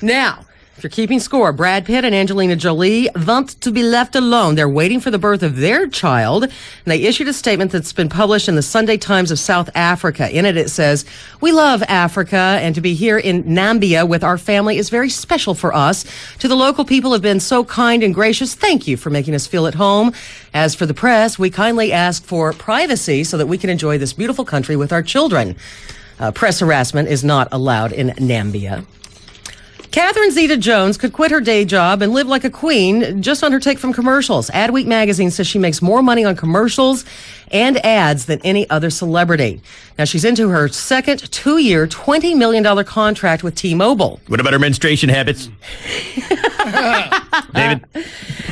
Now, If you're keeping score, Brad Pitt and Angelina Jolie want to be left alone. They're waiting for the birth of their child, and they issued a statement that's been published in the Sunday Times of South Africa. In it says, "We love Africa, and to be here in Nambia with our family is very special for us. To the local people have been so kind and gracious. Thank you for making us feel at home. As for the press, we kindly ask for privacy so that we can enjoy this beautiful country with our children. Press harassment is not allowed in Nambia." Catherine Zeta-Jones could quit her day job and live like a queen just on her take from commercials. Adweek magazine says she makes more money on commercials and ads than any other celebrity. Now, she's into her second 2-year, $20 million contract with T-Mobile. What about her menstruation habits? David?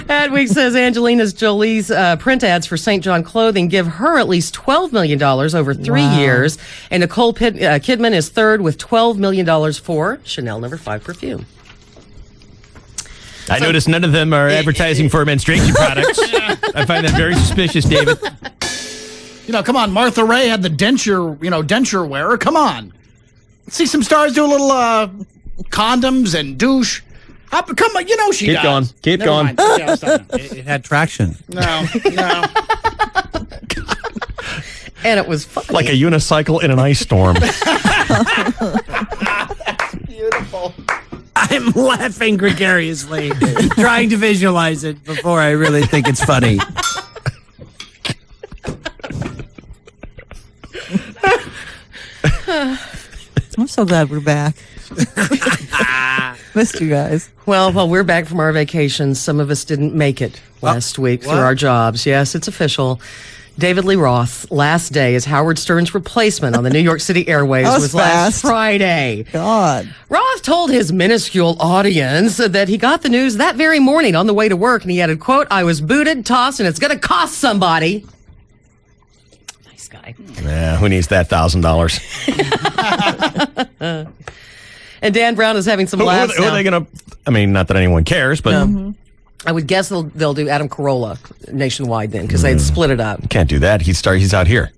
Adweek says Angelina Jolie's print ads for St. John Clothing give her at least $12 million over 3 years. And Nicole Kidman is third with $12 million for Chanel No. 5 perfume. I noticed none of them are advertising for menstruation products. I find that very suspicious, David. Come on. Martha Ray had the denture wearer. Come on. See some stars do a little condoms and douche. Come on, she Keep does. going. Keep Never going. mind. Okay, I'll stop now. It had traction. No. And it was funny. Like a unicycle in an ice storm. Beautiful. I'm laughing gregariously, trying to visualize it before I really think it's funny. I'm so glad we're back. Missed you guys. Well, while we're back from our vacations, some of us didn't make it last week through our jobs. Yes, it's official. David Lee Roth, last day as Howard Stern's replacement on the New York City Airways was last Friday. God. Roth told his minuscule audience that he got the news that very morning on the way to work, and he added, quote, "I was booted, tossed, and it's going to cost somebody." Nice guy. Yeah, who needs that $1,000? And Dan Brown is having some Who laughs are now. they going to... I mean, not that anyone cares, but... I would guess they'll do Adam Carolla nationwide then, because they'd split it up. Can't do that. He's out here.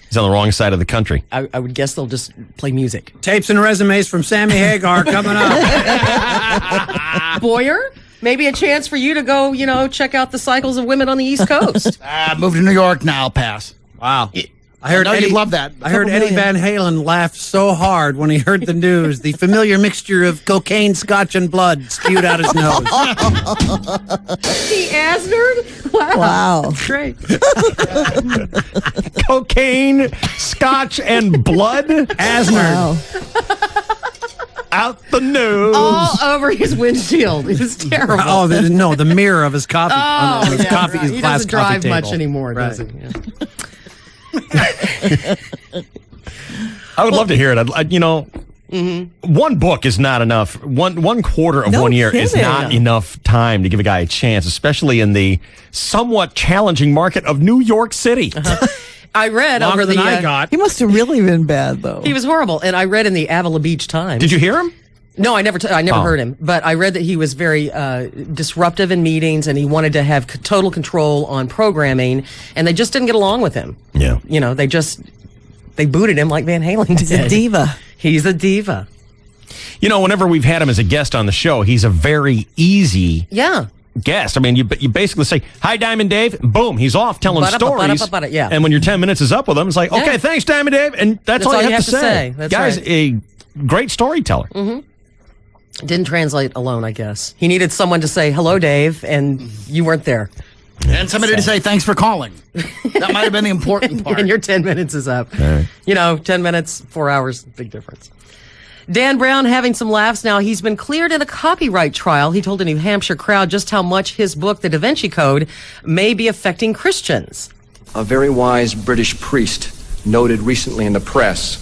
He's on the wrong side of the country. I would guess they'll just play music. Tapes and resumes from Sammy Hagar coming up. Boyer, maybe a chance for you to go, check out the cycles of women on the East Coast. Move to New York now. I'll pass. Wow. I heard you'd love that. I heard Eddie Van Halen laugh so hard when he heard the news. The familiar mixture of cocaine, scotch, and blood spewed out his nose. The Asnerd? Wow. Great. Cocaine, scotch, and blood? Asnerd. Out the nose. All over his windshield. It was terrible. Oh, the mirror of his coffee. His yeah, coffee, right. his He glass doesn't coffee drive table. much anymore, does he? Right. Yeah. I would love to hear it. One book is not enough. One quarter of 1 year is not enough time to give a guy a chance, especially in the somewhat challenging market of New York City. I read Longer over than the. I got. He must have really been bad, though. He was horrible, and I read in the Avila Beach Times. Did you hear him? No, I never heard him, but I read that he was very disruptive in meetings, and he wanted to have total control on programming, and they just didn't get along with him. Yeah. They booted him like Van Halen did. He's a diva. He's a diva. Whenever we've had him as a guest on the show, he's a very easy guest. I mean, you basically say, "Hi, Diamond Dave," boom, he's off telling stories. Yeah. And when your 10 minutes is up with him, it's like, "Okay, thanks, Diamond Dave," and that's all you have to say. That's Guy's right. a great storyteller. Didn't translate alone, I guess. He needed someone to say, "Hello, Dave," and you weren't there. And somebody to say, "Thanks for calling." That might have been the important part. And your 10 minutes is up. Right. 10 minutes, 4 hours, big difference. Dan Brown having some laughs now. He's been cleared in a copyright trial. He told a New Hampshire crowd just how much his book, The Da Vinci Code, may be affecting Christians. A very wise British priest noted recently in the press,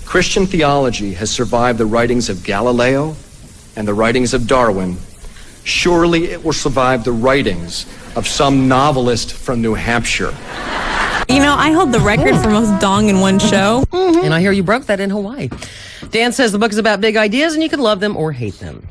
Christian theology has survived the writings of Galileo and the writings of Darwin. Surely it will survive the writings of some novelist from New Hampshire. I hold the record for most dong in one show. And I hear you broke that in Hawaii. Dan says the book is about big ideas, and you can love them or hate them.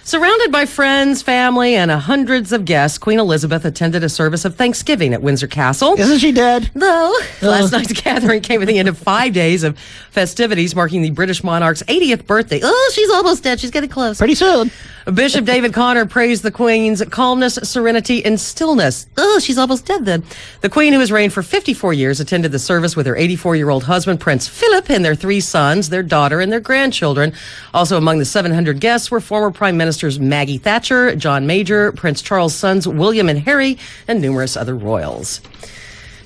Surrounded by friends, family, and hundreds of guests, Queen Elizabeth attended a service of Thanksgiving at Windsor Castle. Isn't she dead? No. Last night's gathering came at the end of 5 days of festivities marking the British monarch's 80th birthday. Oh, she's almost dead. She's getting close. Pretty soon. Bishop David Connor praised the Queen's calmness, serenity, and stillness. Oh, she's almost dead then. The Queen, who has reigned for 54 years, attended the service with her 84-year-old husband, Prince Philip, and their 3 sons, their daughter, and their grandchildren. Also among the 700 guests were former Prime Ministers Maggie Thatcher, John Major, Prince Charles' sons William and Harry, and numerous other royals.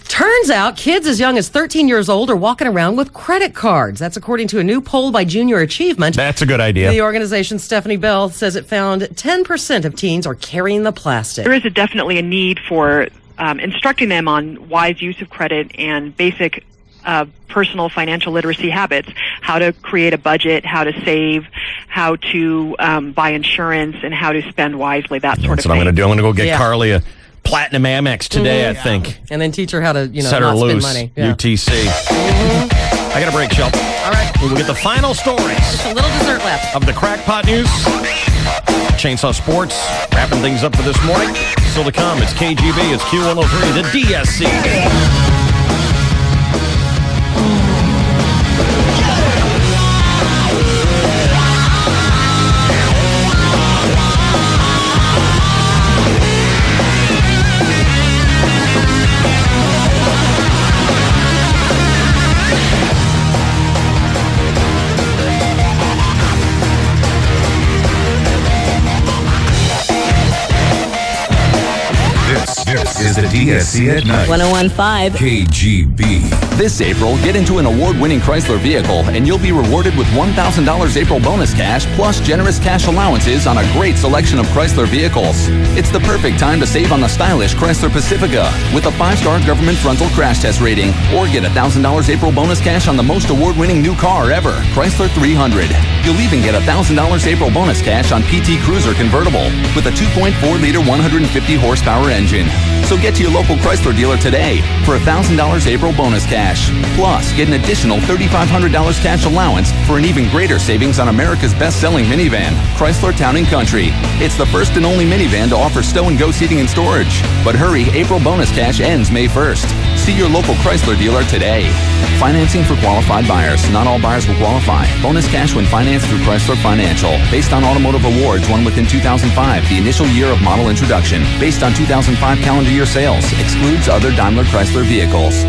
Turns out kids as young as 13 years old are walking around with credit cards. That's according to a new poll by Junior Achievement. That's a good idea. The organization, Stephanie Bell, says it found 10% of teens are carrying the plastic. There is definitely a need for instructing them on wise use of credit and basic personal financial literacy habits, how to create a budget, how to save, how to buy insurance, and how to spend wisely, that sort of thing. That's what I'm going to do. I'm going to go get Carly a Platinum Amex today, I think. And then teach her how to, set her not loose. spend money. UTC. I got a break, Shel. All right. We'll get the final stories. Just a little dessert left. Of the Crackpot News. Chainsaw Sports. Wrapping things up for this morning. Still to come. It's KGB. It's Q103. The DSC. This is the DSC at Night. 101.5 KGB. This April, get into an award-winning Chrysler vehicle and you'll be rewarded with $1,000 April bonus cash plus generous cash allowances on a great selection of Chrysler vehicles. It's the perfect time to save on the stylish Chrysler Pacifica with a 5-star government frontal crash test rating, or get $1,000 April bonus cash on the most award-winning new car ever, Chrysler 300. You'll even get $1,000 April bonus cash on PT Cruiser convertible with a 2.4-liter 150-horsepower engine. So get to your local Chrysler dealer today for $1,000 April bonus cash. Plus, get an additional $3,500 cash allowance for an even greater savings on America's best-selling minivan, Chrysler Town & Country. It's the first and only minivan to offer stow-and-go seating and storage. But hurry, April bonus cash ends May 1st. See your local Chrysler dealer today. Financing for qualified buyers. Not all buyers will qualify. Bonus cash when financed through Chrysler Financial. Based on automotive awards won within 2005, the initial year of model introduction. Based on 2005 calendar year sales. Excludes other Daimler Chrysler vehicles.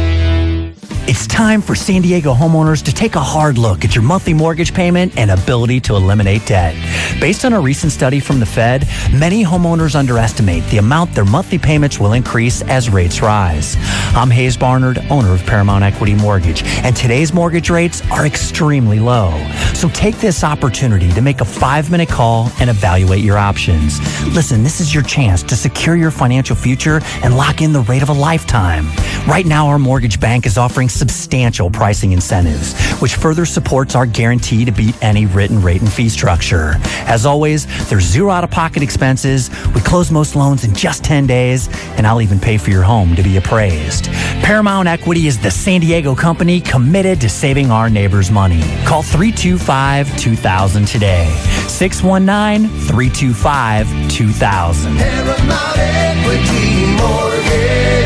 It's time for San Diego homeowners to take a hard look at your monthly mortgage payment and ability to eliminate debt. Based on a recent study from the Fed, many homeowners underestimate the amount their monthly payments will increase as rates rise. I'm Hayes Barnard, owner of Paramount Equity Mortgage, and today's mortgage rates are extremely low. So take this opportunity to make a 5-minute call and evaluate your options. Listen, this is your chance to secure your financial future and lock in the rate of a lifetime. Right now, our mortgage bank is offering substantial pricing incentives, which further supports our guarantee to beat any written rate and fee structure. As always, there's zero out-of-pocket expenses. We close most loans in just 10 days, and I'll even pay for your home to be appraised. Paramount Equity is the San Diego company committed to saving our neighbors money. Call 325-2000 today. 619-325-2000. Paramount Equity Mortgage.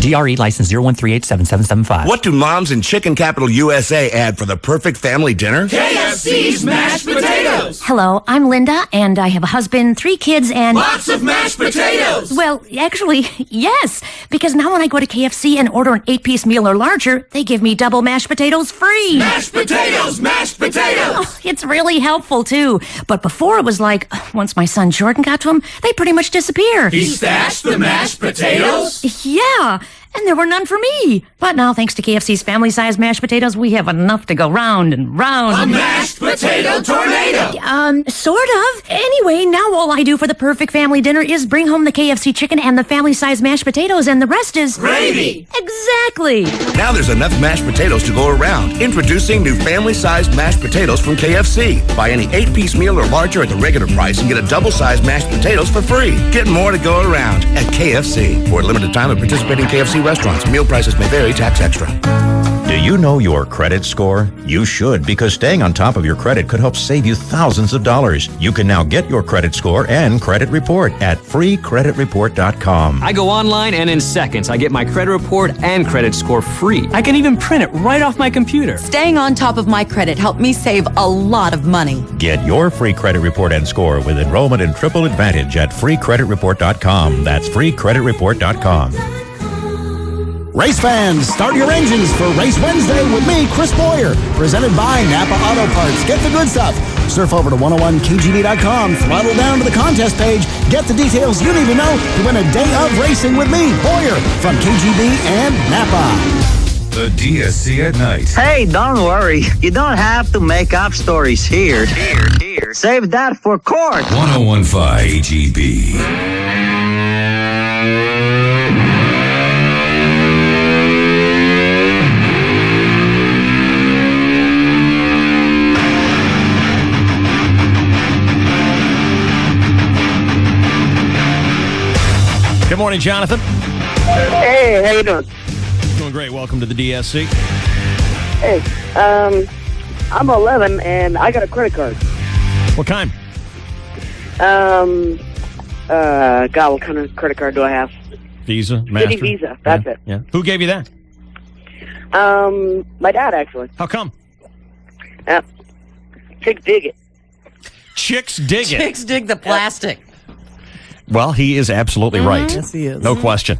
DRE license 01387775. What do moms in Chicken Capital USA add for the perfect family dinner? KFC's mashed potatoes. Hello, I'm Linda, and I have a husband, 3 kids, and... Lots of mashed potatoes. Well, actually, yes. Because now when I go to KFC and order an 8-piece meal or larger, they give me double mashed potatoes free. Mashed potatoes, mashed potatoes. Oh, it's really helpful, too. But before it was like, once my son Jordan got to them, they pretty much disappear. He stashed the mashed potatoes? Yeah. And there were none for me. But now, thanks to KFC's family-sized mashed potatoes, we have enough to go round and round. A mashed potato tornado! Sort of. Anyway, now all I do for the perfect family dinner is bring home the KFC chicken and the family-sized mashed potatoes, and the rest is... gravy! Exactly! Now there's enough mashed potatoes to go around. Introducing new family-sized mashed potatoes from KFC. Buy any 8-piece meal or larger at the regular price and get a double-sized mashed potatoes for free. Get more to go around at KFC. For a limited time at participating KFC restaurants. Meal prices may vary. Tax extra. Do Do you know your credit score? You should, because staying on top of your credit could help save you thousands of dollars. You can now get your credit score and credit report at freecreditreport.com. I go online and in seconds I get my credit report and credit score free. I can even print it right off my computer. Staying on top of my credit helped me save a lot of money. Get your free credit report and score with enrollment in Triple Advantage at freecreditreport.com. That's freecreditreport.com. Race fans, start your engines for Race Wednesday with me, Chris Boyer, presented by Napa Auto Parts. Get the good stuff. Surf over to 101kgb.com, throttle down to the contest page, get the details you need to know to win a day of racing with me, Boyer, from KGB and Napa. The DSC at night. Hey, don't worry. You don't have to make up stories here. Save that for court. 1015 KGB. Good morning, Jonathan. Hey, how you doing? Doing great. Welcome to the DSC. Hey, I'm 11 and I got a credit card. What kind? God, what kind of credit card do I have? Visa, Master? Citi Visa, that's it. Yeah. Who gave you that? My dad, actually. How come? Chicks dig it. Chicks dig it. Chicks dig the plastic. Well, he is absolutely right. Yes, he is. No question.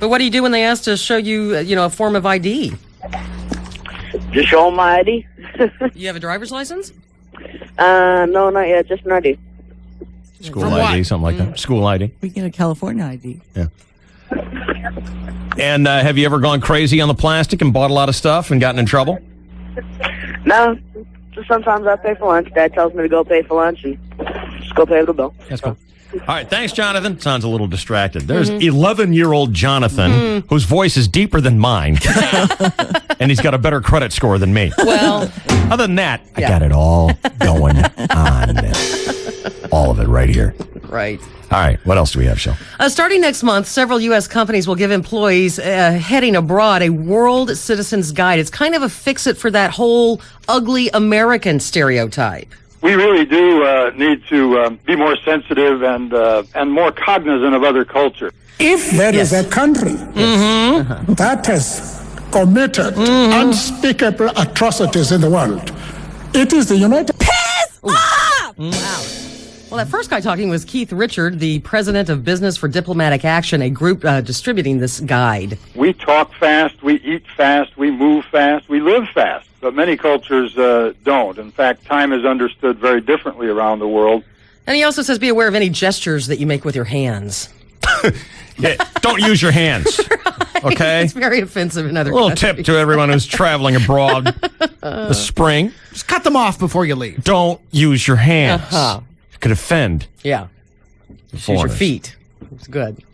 But what do you do when they ask to show you, a form of ID? Just show them my ID. You have a driver's license? No, not yet. Just an ID. School ID, something like that. School ID. We get a California ID. Yeah. And have you ever gone crazy on the plastic and bought a lot of stuff and gotten in trouble? No. Just sometimes I pay for lunch. Dad tells me to go pay for lunch and just go pay the bill. That's cool. All right, thanks, Jonathan. Sounds a little distracted. There's 11-year-old Jonathan, whose voice is deeper than mine, and he's got a better credit score than me. Well, other than that, I got it all going on. All of it right here. Right. All right, what else do we have, Shel? Starting next month, several U.S. companies will give employees heading abroad a World Citizens Guide. It's kind of a fix-it for that whole ugly American stereotype. We really do need to be more sensitive and more cognizant of other culture. If there is a country that has committed unspeakable atrocities in the world, it is the United States. Wow. Well, that first guy talking was Keith Richard, the president of Business for Diplomatic Action, a group distributing this guide. We talk fast, we eat fast, we move fast, we live fast, but many cultures don't. In fact, time is understood very differently around the world. And he also says be aware of any gestures that you make with your hands. Yeah, don't use your hands, okay? It's very offensive in other A little countries. tip to everyone who's traveling abroad this spring. Just cut them off before you leave. Don't use your hands. It could offend. Yeah. Just use your feet. It's good.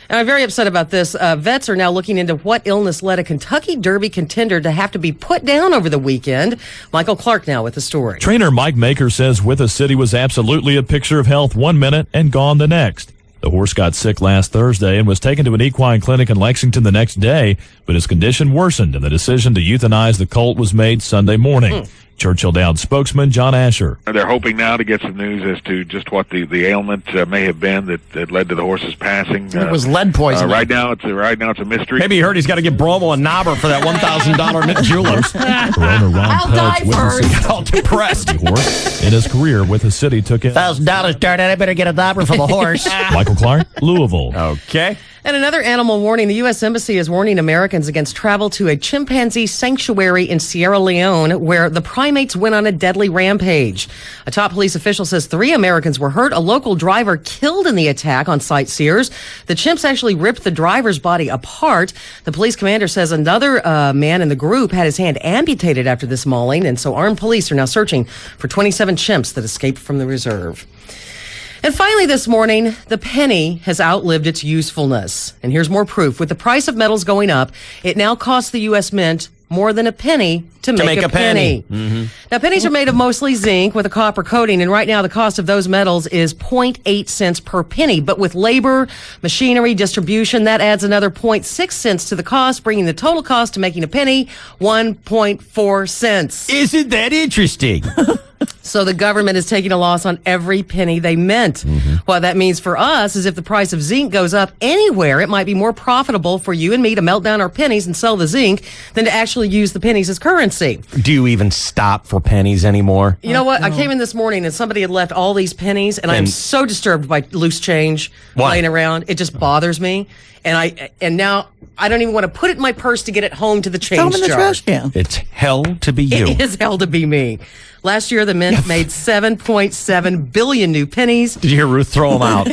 And I'm very upset about this. Vets are now looking into what illness led a Kentucky Derby contender to have to be put down over the weekend. Michael Clark now with the story. Trainer Mike Maker says With a City was absolutely a picture of health 1 minute and gone the next. The horse got sick last Thursday and was taken to an equine clinic in Lexington the next day, but his condition worsened and the decision to euthanize the colt was made Sunday morning. Churchill Downs spokesman John Asher. They're hoping now to get some news as to just what the ailment may have been that led to the horse's passing. It was lead poisoning. Right now it's a mystery. Maybe he heard he's got to give Bromo a knobber for that $1,000 Mint Juleps. Corona Ron I'll die Peltz witnessing first. All depressed. the horse. In his career, With a City took in $1,000, darn it, I better get a knobber from a horse. Michael Clark, Louisville. Okay. And another animal warning. The U.S. Embassy is warning Americans against travel to a chimpanzee sanctuary in Sierra Leone where the primates went on a deadly rampage. A top police official says 3 Americans were hurt. A local driver killed in the attack on sightseers. The chimps actually ripped the driver's body apart. The police commander says another man in the group had his hand amputated after this mauling, and so armed police are now searching for 27 chimps that escaped from the reserve. And finally this morning, the penny has outlived its usefulness. And here's more proof. With the price of metals going up, it now costs the U.S. Mint more than a penny to make a penny. Mm-hmm. Now, pennies are made of mostly zinc with a copper coating, and right now the cost of those metals is 0.8 cents per penny. But with labor, machinery, distribution, that adds another 0.6 cents to the cost, bringing the total cost to making a penny 1.4 cents. Isn't that interesting? So the government is taking a loss on every penny they mint. What that means for us is if the price of zinc goes up anywhere, it might be more profitable for you and me to melt down our pennies and sell the zinc than to actually use the pennies as currency. Do you even stop for pennies anymore? You know what? I came in this morning and somebody had left all these pennies, and I'm so disturbed by loose change laying around. It just bothers me. And now I don't even want to put it in my purse to get it home to the change jar. Throw them in the trash can. It's hell to be you. It is hell to be me. Last year, the mint made 7.7 billion new pennies. Did you hear Ruth throw them out?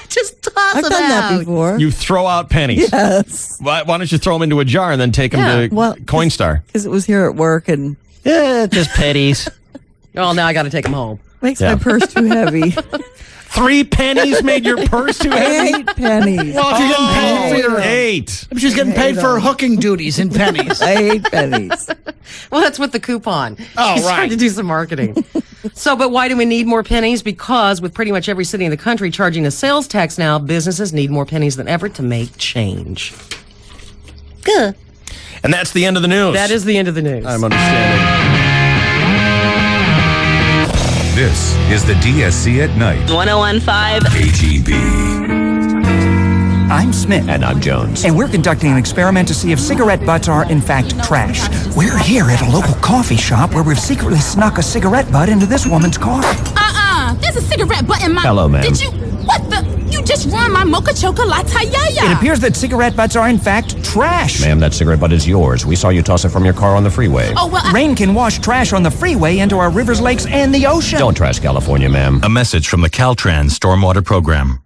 Just toss I've them done that out. before. You throw out pennies. Yes. Why don't you throw them into a jar and then take them to Coinstar? Because it was here at work and... just pennies. Well, now I got to take them home. Makes my purse too heavy. 3 pennies made your purse too heavy? 8 pennies. Well, if you're getting paid for 8. If she's getting paid for hooking duties in pennies. 8 pennies. Well, that's with the coupon. Oh, She's right. trying to do some marketing. But why do we need more pennies? Because with pretty much every city in the country charging a sales tax now, businesses need more pennies than ever to make change. Good. And that's the end of the news. That is the end of the news. I'm understanding. This is the DSC at Night. 1015 KGB. I'm Smith. And I'm Jones. And we're conducting an experiment to see if cigarette butts are, in fact, trash. We're here at a local coffee shop where we've secretly snuck a cigarette butt into this woman's coffee. There's a cigarette butt in my... Hello, ma'am. Did you... What the... You just ruined my mocha chocolate yaya. It appears that cigarette butts are, in fact, trash. Ma'am, that cigarette butt is yours. We saw you toss it from your car on the freeway. Oh, well, Rain can wash trash on the freeway into our rivers, lakes, and the ocean. Don't trash California, ma'am. A message from the Caltrans Stormwater Program.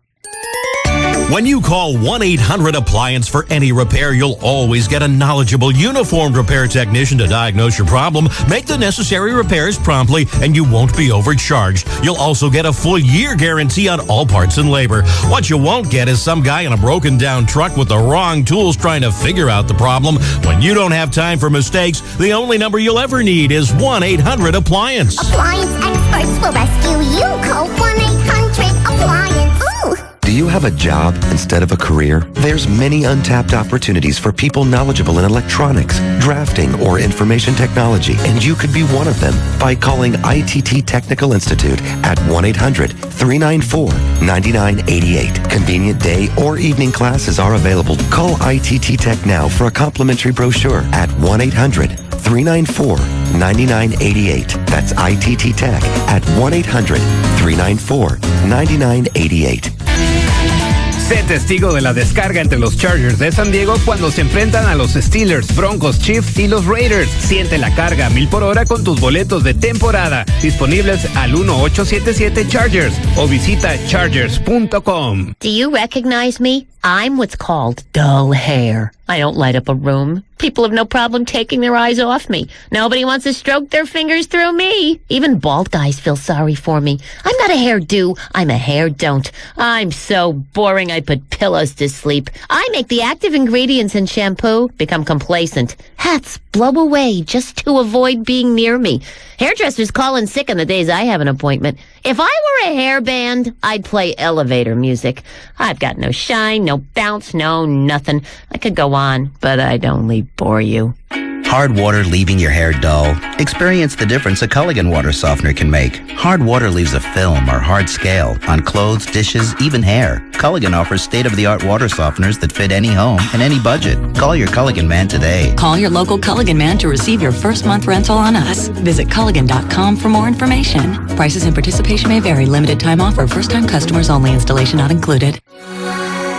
When you call 1-800-APPLIANCE for any repair, you'll always get a knowledgeable, uniformed repair technician to diagnose your problem, make the necessary repairs promptly, and you won't be overcharged. You'll also get a full year guarantee on all parts and labor. What you won't get is some guy in a broken down truck with the wrong tools trying to figure out the problem. When you don't have time for mistakes, the only number you'll ever need is 1-800-APPLIANCE. Appliance experts will rescue you. Call 1-800-APPLIANCE. Ooh. Do you have a job instead of a career? There's many untapped opportunities for people knowledgeable in electronics, drafting, or information technology, and you could be one of them by calling ITT Technical Institute at 1-800-394-9988. Convenient day or evening classes are available. Call ITT Tech now for a complimentary brochure at 1-800-394-9988. That's ITT Tech at 1-800-394-9988. Sé testigo de la descarga entre los Chargers de San Diego cuando se enfrentan a los Steelers, Broncos, Chiefs y los Raiders. Siente la carga 1000 por hora con tus boletos de temporada. Disponibles al 1877-CHARGERS o visita chargers.com. Do you recognize me? I'm what's called dull hair. I don't light up a room. People have no problem taking their eyes off me. Nobody wants to stroke their fingers through me. Even bald guys feel sorry for me. I'm not a hairdo. I'm a hair don't. I'm so boring I put pillows to sleep. I make the active ingredients in shampoo become complacent. Hats blow away just to avoid being near me. Hairdressers call in sick on the days I have an appointment. If I were a hair band, I'd play elevator music. I've got no shine, no bounce, no nothing. I could go on, but I'd only bore you. Hard water leaving your hair dull? Experience the difference a Culligan water softener can make. Hard water leaves a film or hard scale on clothes, dishes, even hair. Culligan offers state-of-the-art water softeners that fit any home and any budget. Call your Culligan man today. Call your local Culligan man to receive your first month rental on us. Visit Culligan.com for more information. Prices and participation may vary. Limited time offer. First-time customers only. Installation not included.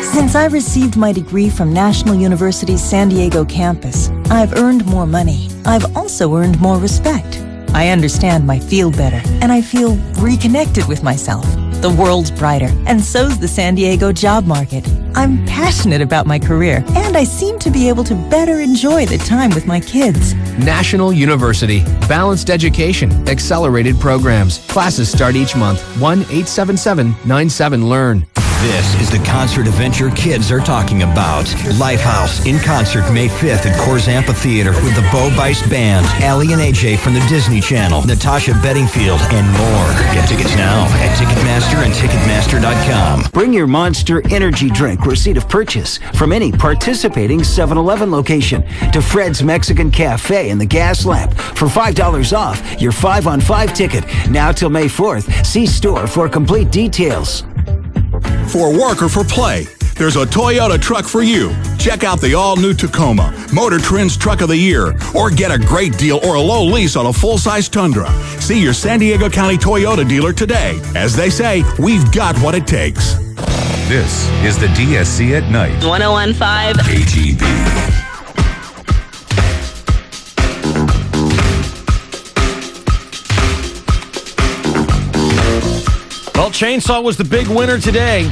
Since I received my degree from National University's San Diego campus, I've earned more money. I've also earned more respect. I understand my field better, and I feel reconnected with myself. The world's brighter, and so's the San Diego job market. I'm passionate about my career, and I seem to be able to better enjoy the time with my kids. National University. Balanced education. Accelerated programs. Classes start each month. 1-877-97-LEARN. This is the concert adventure kids are talking about. Lifehouse in concert May 5th at Coors Amphitheater with the Bo Bice Band, Allie and AJ from the Disney Channel, Natasha Bedingfield, and more. Get tickets now at Ticketmaster and Ticketmaster.com. Bring your Monster Energy drink receipt of purchase from any participating 7-Eleven location to Fred's Mexican Cafe in the Gas Lamp for $5 off your 5-on-5 ticket. Now till May 4th. See store for complete details. For work or for play, there's a Toyota truck for you. Check out the all-new Tacoma, Motor Trend's Truck of the Year, or get a great deal or a low lease on a full-size Tundra. See your San Diego County Toyota dealer today. As they say, we've got what it takes. This is the DSC at Night. 1015 KGB. Well, Chainsaw was the big winner today.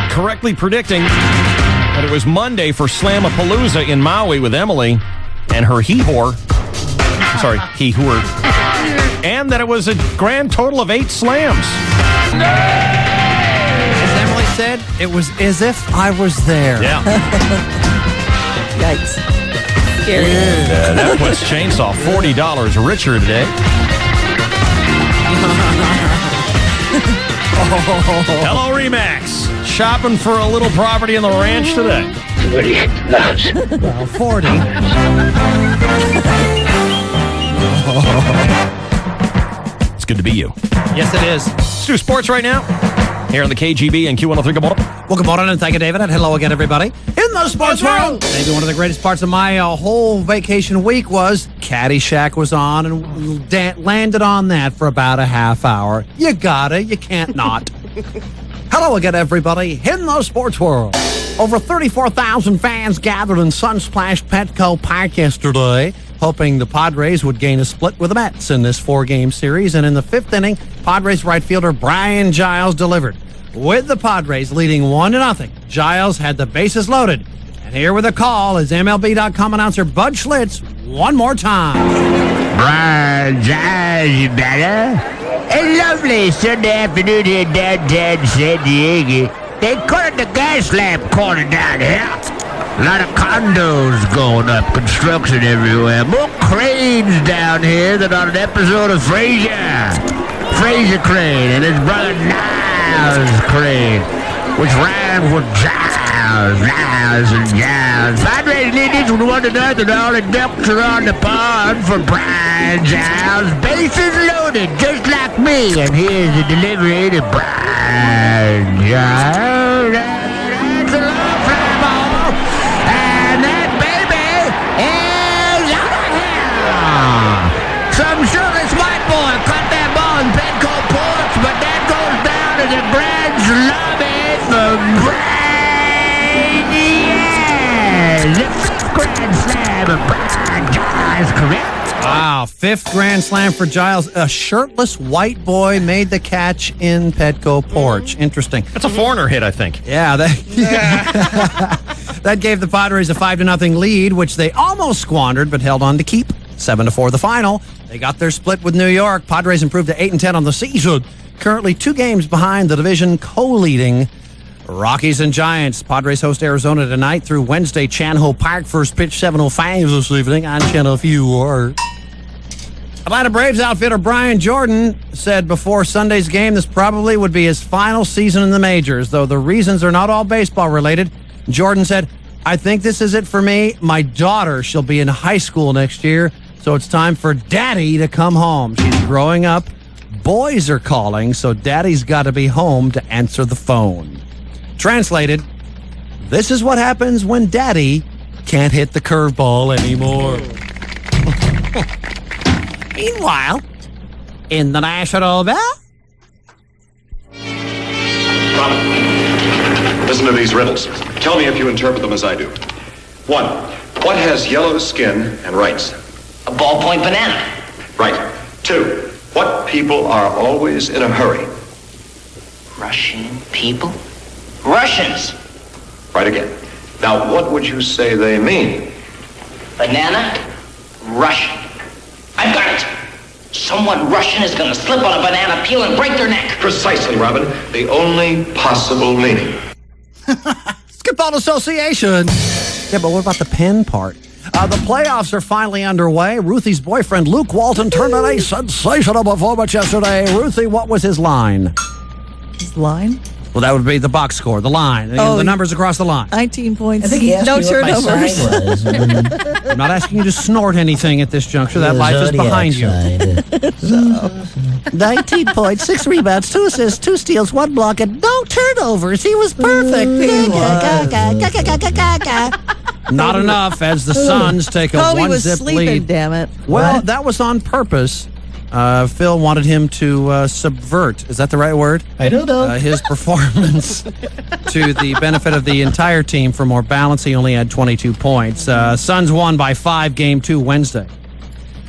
Correctly predicting that it was Monday for Slamapalooza in Maui with Emily and her he-whore. He-whore. And that it was a grand total of 8 slams. As Emily said, it was as if I was there. Yeah. Yikes. Scary. And that puts Chainsaw $40 richer today. Hello, Remax. Shopping for a little property in the ranch today. Well, 40. It's good to be you. Yes, it is. Let's do sports right now. Here on the KGB and Q103. Good morning. Well, good morning, and thank you, David, and hello again, everybody. In the sports world, maybe one of the greatest parts of my whole vacation week was Caddyshack was on, and landed on that for about a half hour. You can't not. Hello again, everybody, in the sports world. Over 34,000 fans gathered in Sunsplash Petco Park yesterday, hoping the Padres would gain a split with the Mets in this 4-game series. And in the 5th inning, Padres right fielder Brian Giles delivered. With the Padres leading 1-0, Giles had the bases loaded. And here with a call is MLB.com announcer Bud Schlitz one more time. Brian Giles, you better. A lovely Sunday afternoon here in downtown San Diego. They call it the gas lamp corner down here. A lot of condos going up, construction everywhere. More cranes down here than on an episode of Frasier. Frasier Crane and his brother Niles Crane, which rhymes with Giles, Niles, and Giles. Padres lead this with 1-0, and all the ducks are on the pond for Brian Giles. Bases loaded, just like me. And here's the delivery to Brian Giles. That's a long fly ball. And that baby is out of here. Some shirtless white boy caught that ball in Petco Porch, but that goes down to the Brad's lobby for Brian. Yes! The 5th grand slam of Brian Giles' career. Wow, 5th grand slam for Giles. A shirtless white boy made the catch in Petco Porch. Interesting. That's a foreigner hit, I think. Yeah, that gave the Padres a 5-0 lead, which they almost squandered but held on to keep. 7-4 the final. They got their split with New York. Padres improved to 8-10 on the season. Currently 2 games behind the division co-leading Rockies and Giants. Padres host Arizona tonight through Wednesday, Chan-Ho Park. First pitch 7:05 this evening on Channel 4. Atlanta Braves outfitter Brian Jordan said before Sunday's game this probably would be his final season in the majors, though the reasons are not all baseball related. Jordan said, "I think this is it for me. My daughter, she'll be in high school next year, so it's time for Daddy to come home. She's growing up. Boys are calling, so Daddy's got to be home to answer the phone." Translated, this is what happens when Daddy can't hit the curveball anymore. Meanwhile, in the National Bell. Listen to these riddles. Tell me if you interpret them as I do. 1. What has yellow skin and writes? A ballpoint banana. Right. 2. What people are always in a hurry? Russian people? Russians. Right again. Now, what would you say they mean? Banana, Russian. I've got it. Someone Russian is going to slip on a banana peel and break their neck. Precisely, Robin. The only possible meaning. Skip thought association. Yeah, but what about the pen part? The playoffs are finally underway. Ruthie's boyfriend, Luke Walton, turned in a sensational performance yesterday. Ruthie, what was his line? His line? Well, that would be the box score, the line, the numbers across the line. 19 points. I think he asked no me what my turnovers. sign was. I'm not asking you to snort anything at this juncture. That life is behind you. 19 points, 6 rebounds, 2 assists, 2 steals, 1 block, and no turnovers. He was perfect. Not enough as the Suns take a Kobe was 1-zip sleeping, lead. damn it. Well, that was on purpose. Phil wanted him to subvert, is that the right word? I don't know. His performance to the benefit of the entire team for more balance. He only had 22 points. Suns won by 5, Game 2 Wednesday.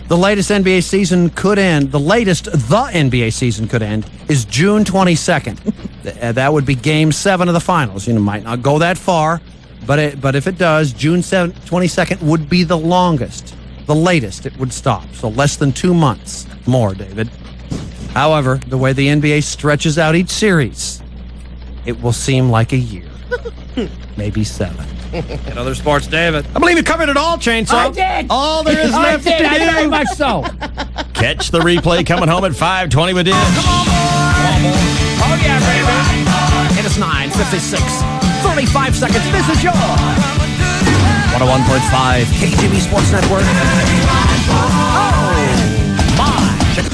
The latest NBA season could end, the NBA season could end is June 22nd. That would be Game 7 of the finals. You know, might not go that far, but if it does, June 22nd would be the longest, the latest it would stop. So less than 2 months more, David. However, the way the NBA stretches out each series, it will seem like a year. Maybe 7. In other sports, David. I believe you covered it all, Chainsaw. I did. All there is left to do. I very much so. Catch the replay coming home at 5:20 with Ditch. Oh, yeah, baby. It is 9:56. 35 seconds. This is your 101.5 KGB Sports Network.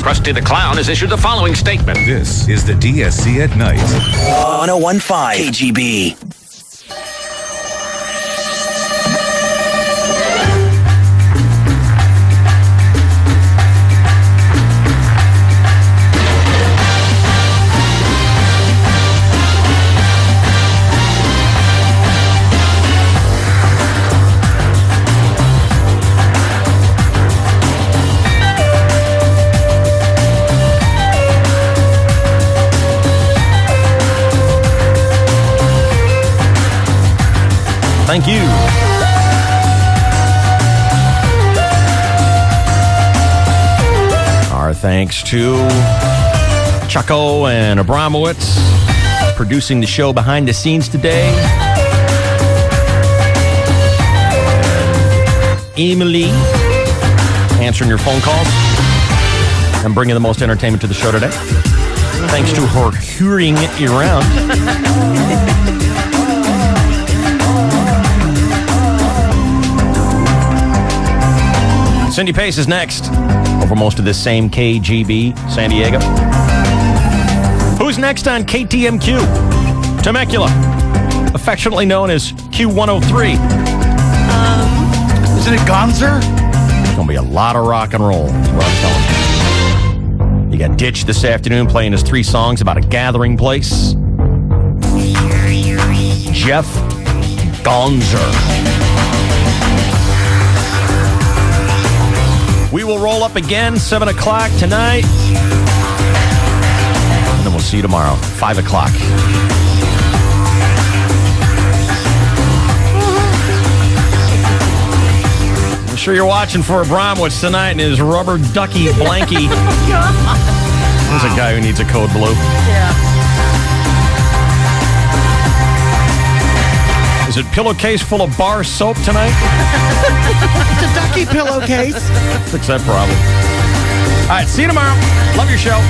Krusty the Clown has issued the following statement. This is the DSC at Night. 101.5 KGB. Thank you. Our thanks to Chucko and Abramowitz producing the show behind the scenes today. Emily answering your phone calls and bringing the most entertainment to the show today. Thanks to her hearing around. Cindy Pace is next over most of this same KGB San Diego. Who's next on KTMQ? Temecula, affectionately known as Q103. Isn't it Gonzer? There's going to be a lot of rock and roll, is what I'm telling you. You got Ditch this afternoon playing his 3 songs about a gathering place. Jeff Gonzer. We will roll up again, 7 o'clock tonight. And then we'll see you tomorrow, 5 o'clock. I'm sure you're watching for Abramowitz tonight in his rubber ducky blankie. There's a guy who needs a code blue. Yeah. Is it pillowcase full of bar soap tonight? It's a ducky pillowcase. Fix that problem. All right, see you tomorrow. Love your show.